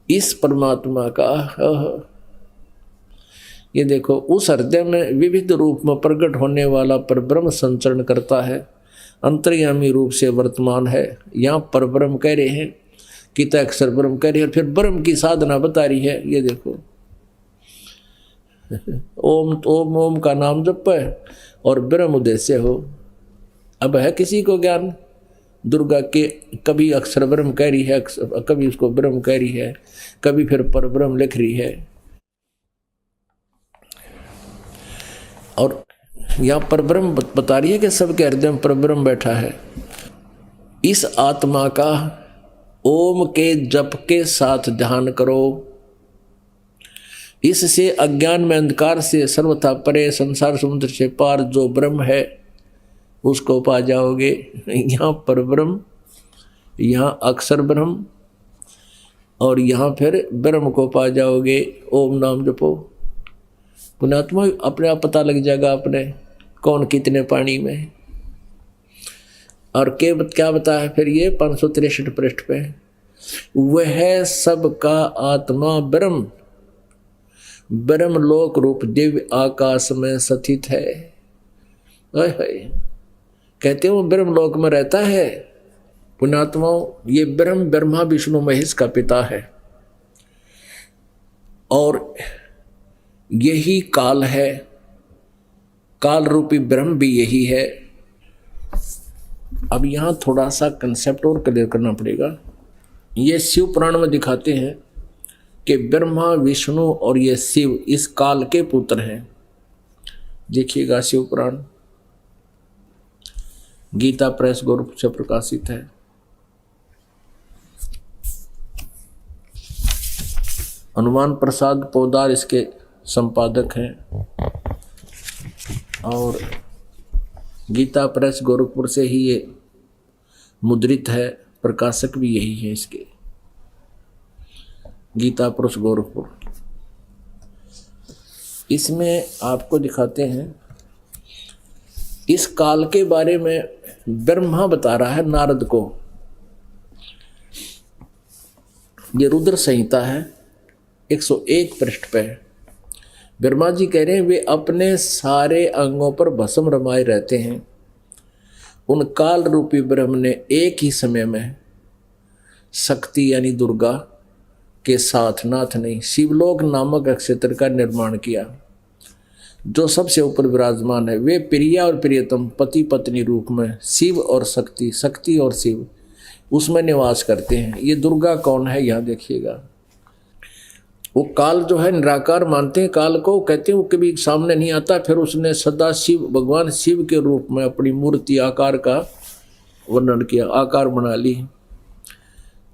इस परमात्मा का ये देखो, उस हृदय में विविध रूप में प्रकट होने वाला परब्रह्म संचरण करता है, अंतर्यामी रूप से वर्तमान है। यहाँ परब्रह्म कह रहे हैं, किता अक्षर ब्रह्म कह रहे हैं, फिर ब्रह्म की साधना बता रही है। ये देखो ओम ओम ओम का नाम जप है और ब्रह्म उद्देश्य हो। अब है किसी को ज्ञान दुर्गा के, कभी अक्षर ब्रह्म कह रही है, कभी उसको ब्रह्म कह रही है, कभी फिर परब्रह्म लिख रही है। और यहाँ परब्रह्म बता रही है कि सबके हृदय में परब्रह्म बैठा है। इस आत्मा का ओम के जप के साथ ध्यान करो, इससे अज्ञान में अंधकार से सर्वथा परे संसार समुद्र से पार जो ब्रह्म है उसको पा जाओगे। यहाँ परब्रह्म, यहाँ अक्षर ब्रह्म, और यहाँ फिर ब्रह्म को पा जाओगे। ओम नाम जपो, पुण्यात्मा अपने आप पता लग जाएगा अपने कौन कितने पानी में। और क्या बताया फिर ये 563 पृष्ठ पे, वह सबका आत्मा ब्रह्म, ब्रह्म लोक रूप दिव्य आकाश में स्थित है। कहते हैं वो ब्रह्म लोक में रहता है। पुण्यात्माओं, ये ब्रह्म ब्रह्मा विष्णु महेश का पिता है, और यही काल है, काल रूपी ब्रह्म भी यही है। अब यहाँ थोड़ा सा कंसेप्ट और क्लियर करना पड़ेगा। ये शिव पुराण में दिखाते हैं कि ब्रह्मा विष्णु और ये शिव इस काल के पुत्र हैं। देखिएगा शिव पुराण गीता प्रेस गोरखपुर से प्रकाशित है। हनुमान प्रसाद पोदार इसके संपादक हैं और गीता प्रेस गोरखपुर से ही ये मुद्रित है, प्रकाशक भी यही है इसके, गीता प्रेस गोरखपुर। इसमें आपको दिखाते हैं इस काल के बारे में ब्रह्मा बता रहा है नारद को। ये रुद्र संहिता है 101 पृष्ठ पे। ब्रह्मा जी कह रहे हैं वे अपने सारे अंगों पर भस्म रमाए रहते हैं। उन काल रूपी ब्रह्म ने एक ही समय में शक्ति यानी दुर्गा के साथ नाथ नहीं शिवलोक नामक नक्षत्र का निर्माण किया, जो सबसे ऊपर विराजमान है। वे प्रिया और प्रियतम पति पत्नी रूप में शिव और शक्ति, शक्ति और शिव उसमें निवास करते हैं। ये दुर्गा कौन है यहाँ देखिएगा। वो काल जो है निराकार मानते हैं काल को, कहते हैं वो कभी सामने नहीं आता। फिर उसने सदा शिव भगवान शिव के रूप में अपनी मूर्ति आकार का वर्णन किया, आकार बना ली।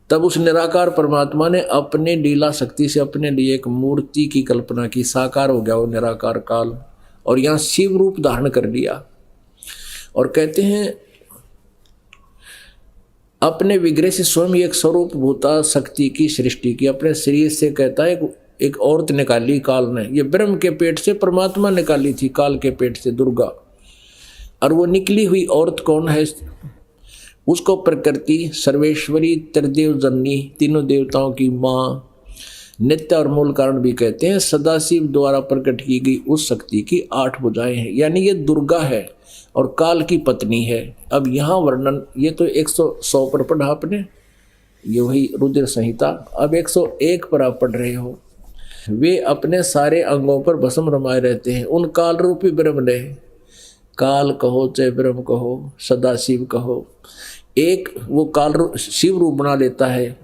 तब उस निराकार परमात्मा ने अपने लीला शक्ति से अपने लिए एक मूर्ति की कल्पना की, साकार हो गया वो निराकार काल और यहाँ शिव रूप धारण कर लिया। और कहते हैं अपने विग्रह से स्वयं एक स्वरूप भूता शक्ति की सृष्टि की। अपने शरीर से कहता है एक औरत निकाली काल ने, ये ब्रह्म के पेट से परमात्मा निकाली थी, काल के पेट से दुर्गा। और वो निकली हुई औरत कौन है, उसको प्रकृति सर्वेश्वरी त्रिदेव जननी तीनों देवताओं की माँ नित्य और मूल कारण भी कहते हैं। सदाशिव द्वारा प्रकट की गई उस शक्ति की 8 भुजाएं हैं, यानी ये दुर्गा है और काल की पत्नी है। अब यहाँ वर्णन ये तो 100 पर पढ़ा आपने, ये वही रुद्र संहिता। अब 101 पर आप पढ़ रहे हो। वे अपने सारे अंगों पर भस्म रमाए रहते हैं। उन काल रूपी ब्रह्म ने, काल कहो चाहे ब्रह्म कहो सदाशिव कहो, एक वो काल शिव रूप बना लेता है।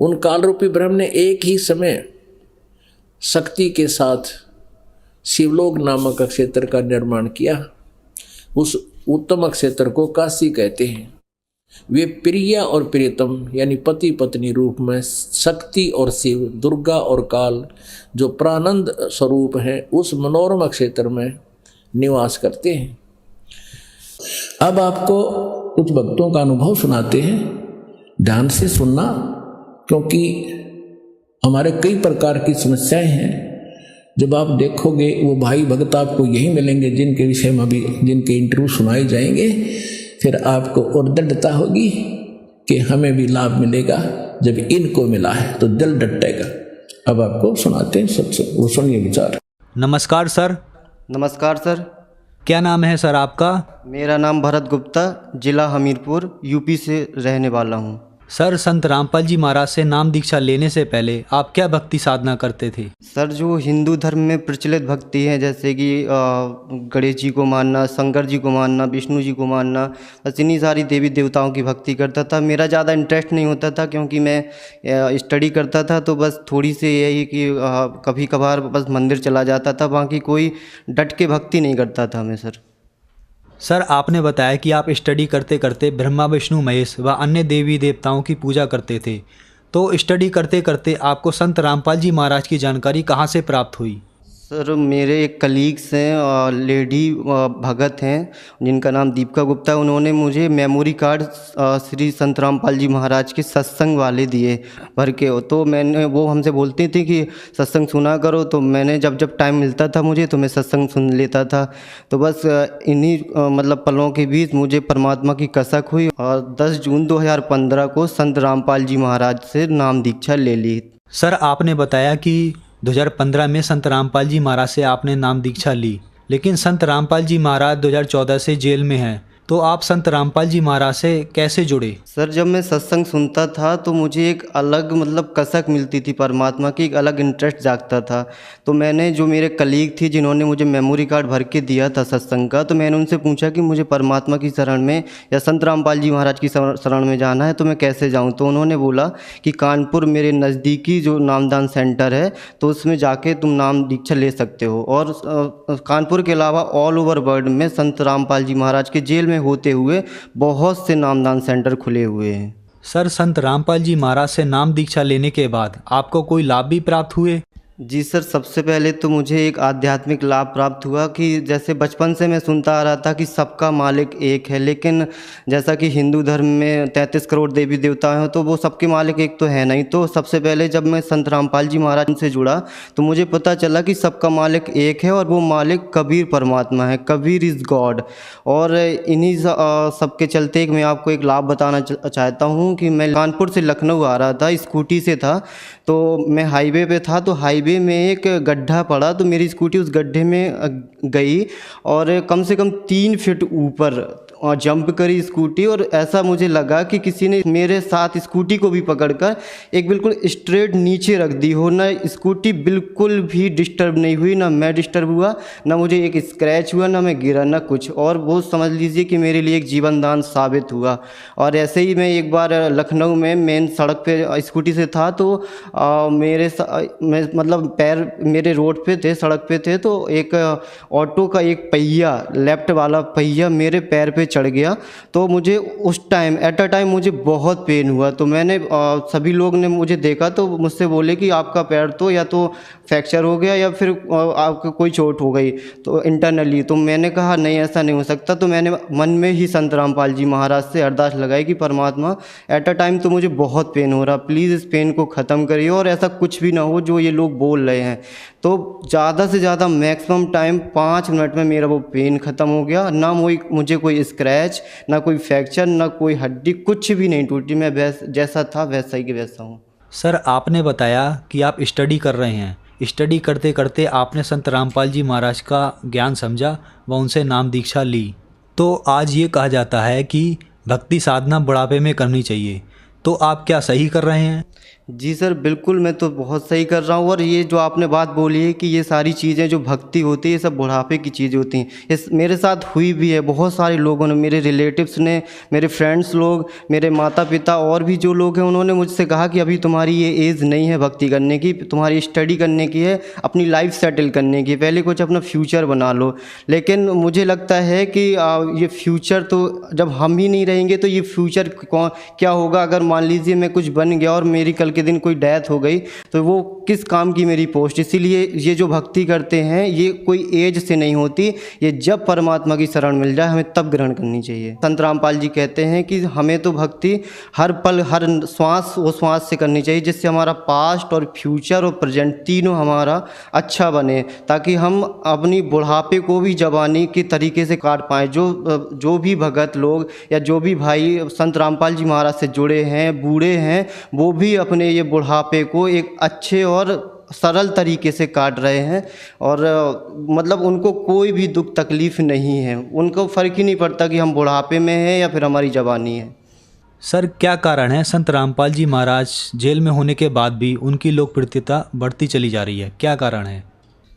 उन काल रूपी ब्रह्म ने एक ही समय शक्ति के साथ शिवलोक नामक क्षेत्र का निर्माण किया। उस उत्तम क्षेत्र को काशी कहते हैं। वे प्रिया और प्रियतम यानी पति पत्नी रूप में शक्ति और शिव, दुर्गा और काल जो प्रानंद स्वरूप हैं उस मनोरम क्षेत्र में निवास करते हैं। अब आपको कुछ भक्तों का अनुभव सुनाते हैं, ध्यान से सुनना, क्योंकि हमारे कई प्रकार की समस्याएं हैं। जब आप देखोगे वो भाई भक्त आपको यही मिलेंगे जिनके विषय में अभी जिनके इंटरव्यू सुनाए जाएंगे, फिर आपको और दृढ़ता होगी कि हमें भी लाभ मिलेगा। जब इनको मिला है तो दिल डटेगा। अब आपको सुनाते हैं सत्संग, वो सुनिए विचार। नमस्कार सर। नमस्कार सर। क्या नाम है सर आपका? मेरा नाम भरत गुप्ता, जिला हमीरपुर, यूपी से रहने वाला हूँ। सर, संत रामपाल जी महाराज से नाम दीक्षा लेने से पहले आप क्या भक्ति साधना करते थे? सर, जो हिंदू धर्म में प्रचलित भक्ति है, जैसे कि गणेश जी को मानना, शंकर जी को मानना, विष्णु जी को मानना, बस इन्हीं सारी देवी देवताओं की भक्ति करता था। मेरा ज़्यादा इंटरेस्ट नहीं होता था क्योंकि मैं स्टडी करता था, तो बस थोड़ी सी यही कि कभी कभार बस मंदिर चला जाता था, बाकी कोई डट के भक्ति नहीं करता था मैं। सर, आपने बताया कि आप स्टडी करते करते ब्रह्मा विष्णु महेश व अन्य देवी देवताओं की पूजा करते थे, तो स्टडी करते करते आपको संत रामपाल जी महाराज की जानकारी कहाँ से प्राप्त हुई? सर, मेरे एक कलीग्स हैं, लेडी भगत हैं जिनका नाम दीपिका गुप्ता, उन्होंने मुझे मेमोरी कार्ड श्री संत रामपाल जी महाराज के सत्संग वाले दिए भर के। तो मैंने, वो हमसे बोलती थी कि सत्संग सुना करो, तो मैंने जब जब टाइम मिलता था मुझे, तो मैं सत्संग सुन लेता था। तो बस इन्हीं मतलब पलों के बीच मुझे परमात्मा की कसक हुई और 10 जून 2015 को संत रामपाल जी महाराज से नाम दीक्षा ले ली। सर, आपने बताया कि 2015 में संत रामपाल जी महाराज से आपने नाम दीक्षा ली, लेकिन संत रामपाल जी महाराज 2014 से जेल में हैं, तो आप संत रामपाल जी महाराज से कैसे जुड़े? सर, जब मैं सत्संग सुनता था तो मुझे एक अलग मतलब कसक मिलती थी परमात्मा की, एक अलग इंटरेस्ट जागता था। तो मैंने, जो मेरे कलीग थी जिन्होंने मुझे मेमोरी कार्ड भर के दिया था सत्संग का, तो मैंने उनसे पूछा कि मुझे परमात्मा की शरण में या संत रामपाल जी महाराज की शरण में जाना है, तो मैं कैसे जाऊँ? तो उन्होंने बोला कि कानपुर मेरे नज़दीकी जो नामदान सेंटर है, तो उसमें जाके तुम नाम दीक्षा ले सकते हो। और कानपुर के अलावा ऑल ओवर वर्ल्ड में संत रामपाल जी महाराज के जेल में होते हुए बहुत से नामदान सेंटर खुले हुए हैं। सर, संत रामपाल जी महाराज से नाम दीक्षा लेने के बाद आपको कोई लाभ भी प्राप्त हुए? जी सर, सबसे पहले तो मुझे एक आध्यात्मिक लाभ प्राप्त हुआ कि जैसे बचपन से मैं सुनता आ रहा था कि सबका मालिक एक है, लेकिन जैसा कि हिंदू धर्म में 33 करोड़ देवी देवता हैं, तो वो सबके मालिक एक तो है नहीं। तो सबसे पहले जब मैं संत रामपाल जी महाराज से जुड़ा तो मुझे पता चला कि सबका मालिक एक है और वो मालिक कबीर परमात्मा है, कबीर इज़ गॉड। और इन्हीं सबके चलते मैं आपको एक लाभ बताना चाहता हूँ कि मैं कानपुर से लखनऊ आ रहा था, स्कूटी से था, तो मैं हाईवे पे था, तो हाईवे में एक गड्ढा पड़ा, तो मेरी स्कूटी उस गड्ढे में गई और कम से कम 3 फीट ऊपर जंप करी स्कूटी। और ऐसा मुझे लगा कि किसी ने मेरे साथ स्कूटी को भी पकड़कर एक बिल्कुल स्ट्रेट नीचे रख दी हो। ना स्कूटी बिल्कुल भी डिस्टर्ब नहीं हुई, ना मैं डिस्टर्ब हुआ, ना मुझे एक स्क्रैच हुआ, ना मैं गिरा, ना कुछ। और वो समझ लीजिए कि मेरे लिए एक जीवन दान साबित हुआ। और ऐसे ही मैं एक बार लखनऊ में मेन सड़क पे स्कूटी से था, तो मैं मतलब पैर मेरे रोड पे थे, सड़क पे थे, तो एक ऑटो का एक पहिया, लेफ्ट वाला पहिया मेरे पैर पे चढ़ गया। तो मुझे उस टाइम एट अ टाइम मुझे बहुत पेन हुआ। तो मैंने सभी लोग ने मुझे देखा तो मुझसे बोले कि आपका पैर तो या तो फ्रैक्चर हो गया या फिर आपको कोई चोट हो गई तो इंटरनली। तो मैंने कहा नहीं, ऐसा नहीं हो सकता। तो मैंने मन में ही संत रामपाल जी महाराज से अरदास लगाई कि परमात्मा, एट अ टाइम तो मुझे बहुत पेन हो रहा, प्लीज़ इस पेन को ख़त्म करिए और ऐसा कुछ भी ना हो जो ये लोग बोल रहे हैं। तो ज़्यादा से ज़्यादा मैक्सिमम टाइम 5 मिनट में मेरा वो पेन ख़त्म हो गया। ना मुझे कोई स्क्रैच, ना कोई फ्रैक्चर, ना कोई हड्डी, कुछ भी नहीं टूटी। मैं जैसा था वैसा ही कि वैसा हूँ। सर, आपने बताया कि आप स्टडी कर रहे हैं। स्टडी करते करते आपने संत रामपाल जी महाराज का ज्ञान समझा व उनसे नाम दीक्षा ली। तो आज ये कहा जाता है कि भक्ति साधना बुढ़ापे में करनी चाहिए, तो आप क्या सही कर रहे हैं? जी सर, बिल्कुल मैं तो बहुत सही कर रहा हूँ। और ये जो आपने बात बोली है कि ये सारी चीज़ें जो भक्ति होती है ये सब बुढ़ापे की चीज़ें होती हैं, इस मेरे साथ हुई भी है। बहुत सारे लोगों ने, मेरे रिलेटिव्स ने, मेरे फ्रेंड्स लोग, मेरे माता पिता और भी जो लोग हैं, उन्होंने मुझसे कहा कि अभी तुम्हारी ये एज नहीं है भक्ति करने की, तुम्हारी स्टडी करने की है, अपनी लाइफ सेटल करने की, पहले कुछ अपना फ्यूचर बना लो। लेकिन मुझे लगता है कि ये फ्यूचर तो जब हम ही नहीं रहेंगे तो ये फ्यूचर क्या होगा? अगर मान लीजिए मैं कुछ बन गया और मेरी कल के दिन कोई डेथ हो गई तो वो किस काम की मेरी पोस्ट? इसीलिए ये जो भक्ति करते हैं ये कोई एज से नहीं होती, ये जब परमात्मा की शरण मिल जाए हमें तब ग्रहण करनी चाहिए। संत रामपाल जी कहते हैं कि हमें तो भक्ति हर पल, हर श्वास वो श्वास से करनी चाहिए, जिससे हमारा पास्ट और फ्यूचर और प्रेजेंट तीनों हमारा अच्छा बने, ताकि हम अपनी बुढ़ापे को भी जवानी के तरीके से काट पाएँ। जो भी भगत लोग या जो भी भाई संत रामपाल जी महाराज से जुड़े हैं, बूढ़े हैं, वो भी अपने ये बुढ़ापे को एक अच्छे और सरल तरीके से काट रहे हैं। और मतलब उनको कोई भी दुख तकलीफ़ नहीं है, उनको फ़र्क ही नहीं पड़ता कि हम बुढ़ापे में हैं या फिर हमारी जवानी है। सर, क्या कारण है संत रामपाल जी महाराज जेल में होने के बाद भी उनकी लोकप्रियता बढ़ती चली जा रही है? क्या कारण है?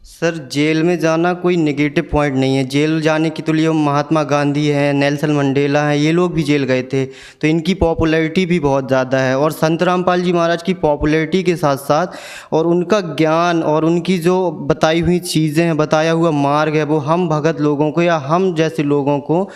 सर, जेल में जाना कोई नेगेटिव पॉइंट नहीं है। जेल जाने के तो लिए महात्मा गांधी हैं, नेल्सन मंडेला हैं, ये लोग भी जेल गए थे, तो इनकी पॉपुलैरिटी भी बहुत ज़्यादा है। और संत रामपाल जी महाराज की पॉपुलैरिटी के साथ साथ और उनका ज्ञान और उनकी जो बताई हुई चीज़ें हैं, बताया हुआ मार्ग है, वो हम भगत लोगों को या हम जैसे लोगों को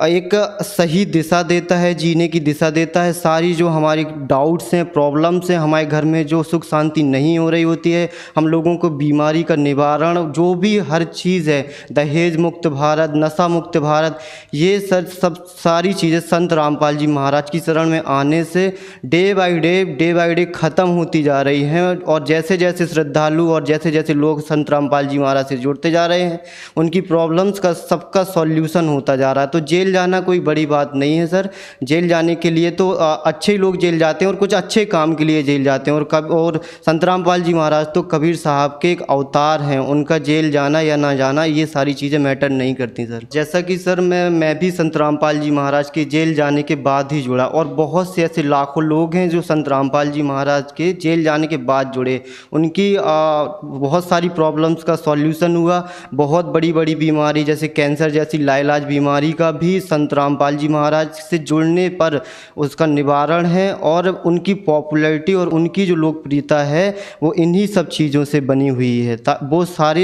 एक सही दिशा देता है, जीने की दिशा देता है। सारी जो हमारी डाउट्स हैं, प्रॉब्लम्स हैं, हमारे घर में जो सुख शांति नहीं हो रही होती है, हम लोगों को बीमारी का निवारण, जो भी हर चीज़ है, दहेज मुक्त भारत, नशा मुक्त भारत, ये सब सारी चीज़ें संत रामपाल जी महाराज की शरण में आने से डे बाय डे ख़त्म होती जा रही हैं। और जैसे जैसे श्रद्धालु और जैसे जैसे लोग संत रामपाल जी महाराज से जुड़ते जा रहे हैं, उनकी प्रॉब्लम्स का सबका सॉल्यूशन होता जा रहा है। तो जेल जाना कोई बड़ी बात नहीं है सर। जेल जाने के लिए तो अच्छे लोग जेल जाते हैं और कुछ अच्छे काम के लिए जेल जाते हैं। और संत रामपाल जी महाराज तो कबीर साहब के एक अवतार हैं उनका जेल जाना या ना जाना, ये सारी चीज़ें मैटर नहीं करती सर। जैसा कि सर मैं भी संत रामपाल जी महाराज के जेल जाने के बाद ही जुड़ा, और बहुत से ऐसे लाखों लोग हैं जो संत रामपाल जी महाराज के जेल जाने के बाद जुड़े। उनकी बहुत सारी प्रॉब्लम्स का सॉल्यूशन हुआ। बहुत बड़ी बड़ी बीमारी जैसे कैंसर जैसी लाइलाज बीमारी का भी संत रामपाल जी महाराज से जुड़ने पर उसका निवारण है, और उनकी पॉपुलैरिटी और उनकी जो लोकप्रियता है वो इन्हीं सब चीज़ों से बनी हुई है। वो सारे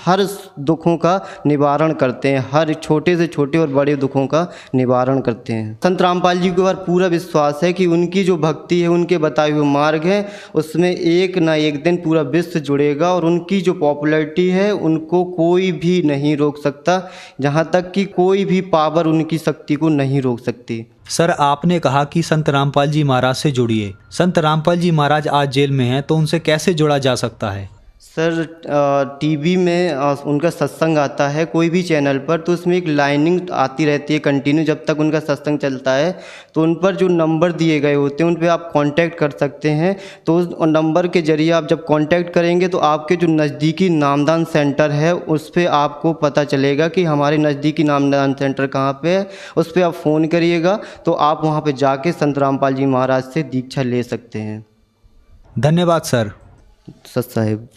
हर दुखों का निवारण करते हैं, हर छोटे से छोटे और बड़े दुखों का निवारण करते हैं। संत रामपाल जी के ऊपर पूरा विश्वास है कि उनकी जो भक्ति है, उनके बताए हुए मार्ग है, उसमें एक ना एक दिन पूरा विश्व जुड़ेगा, और उनकी जो पॉपुलैरिटी है उनको कोई भी नहीं रोक सकता, जहाँ तक कि कोई भी पावर उनकी शक्ति को नहीं रोक सकती। सर, आपने कहा कि संत रामपाल जी महाराज से जुड़िए। संत रामपाल जी महाराज आज जेल में हैं, तो उनसे कैसे जुड़ा जा सकता है? सर, टीवी में उनका सत्संग आता है कोई भी चैनल पर, तो उसमें एक लाइनिंग आती रहती है कंटिन्यू जब तक उनका सत्संग चलता है। तो उन पर जो नंबर दिए गए होते हैं उन पर आप कांटेक्ट कर सकते हैं। तो उस नंबर के जरिए आप जब कांटेक्ट करेंगे तो आपके जो नज़दीकी नामदान सेंटर है उस पर आपको पता चलेगा कि हमारे नज़दीकी नामदान सेंटर कहाँ पे है। उस पर आप फ़ोन करिएगा तो आप वहाँ पर जाके संत रामपाल जी महाराज से दीक्षा ले सकते हैं। धन्यवाद सर। सत साहिब।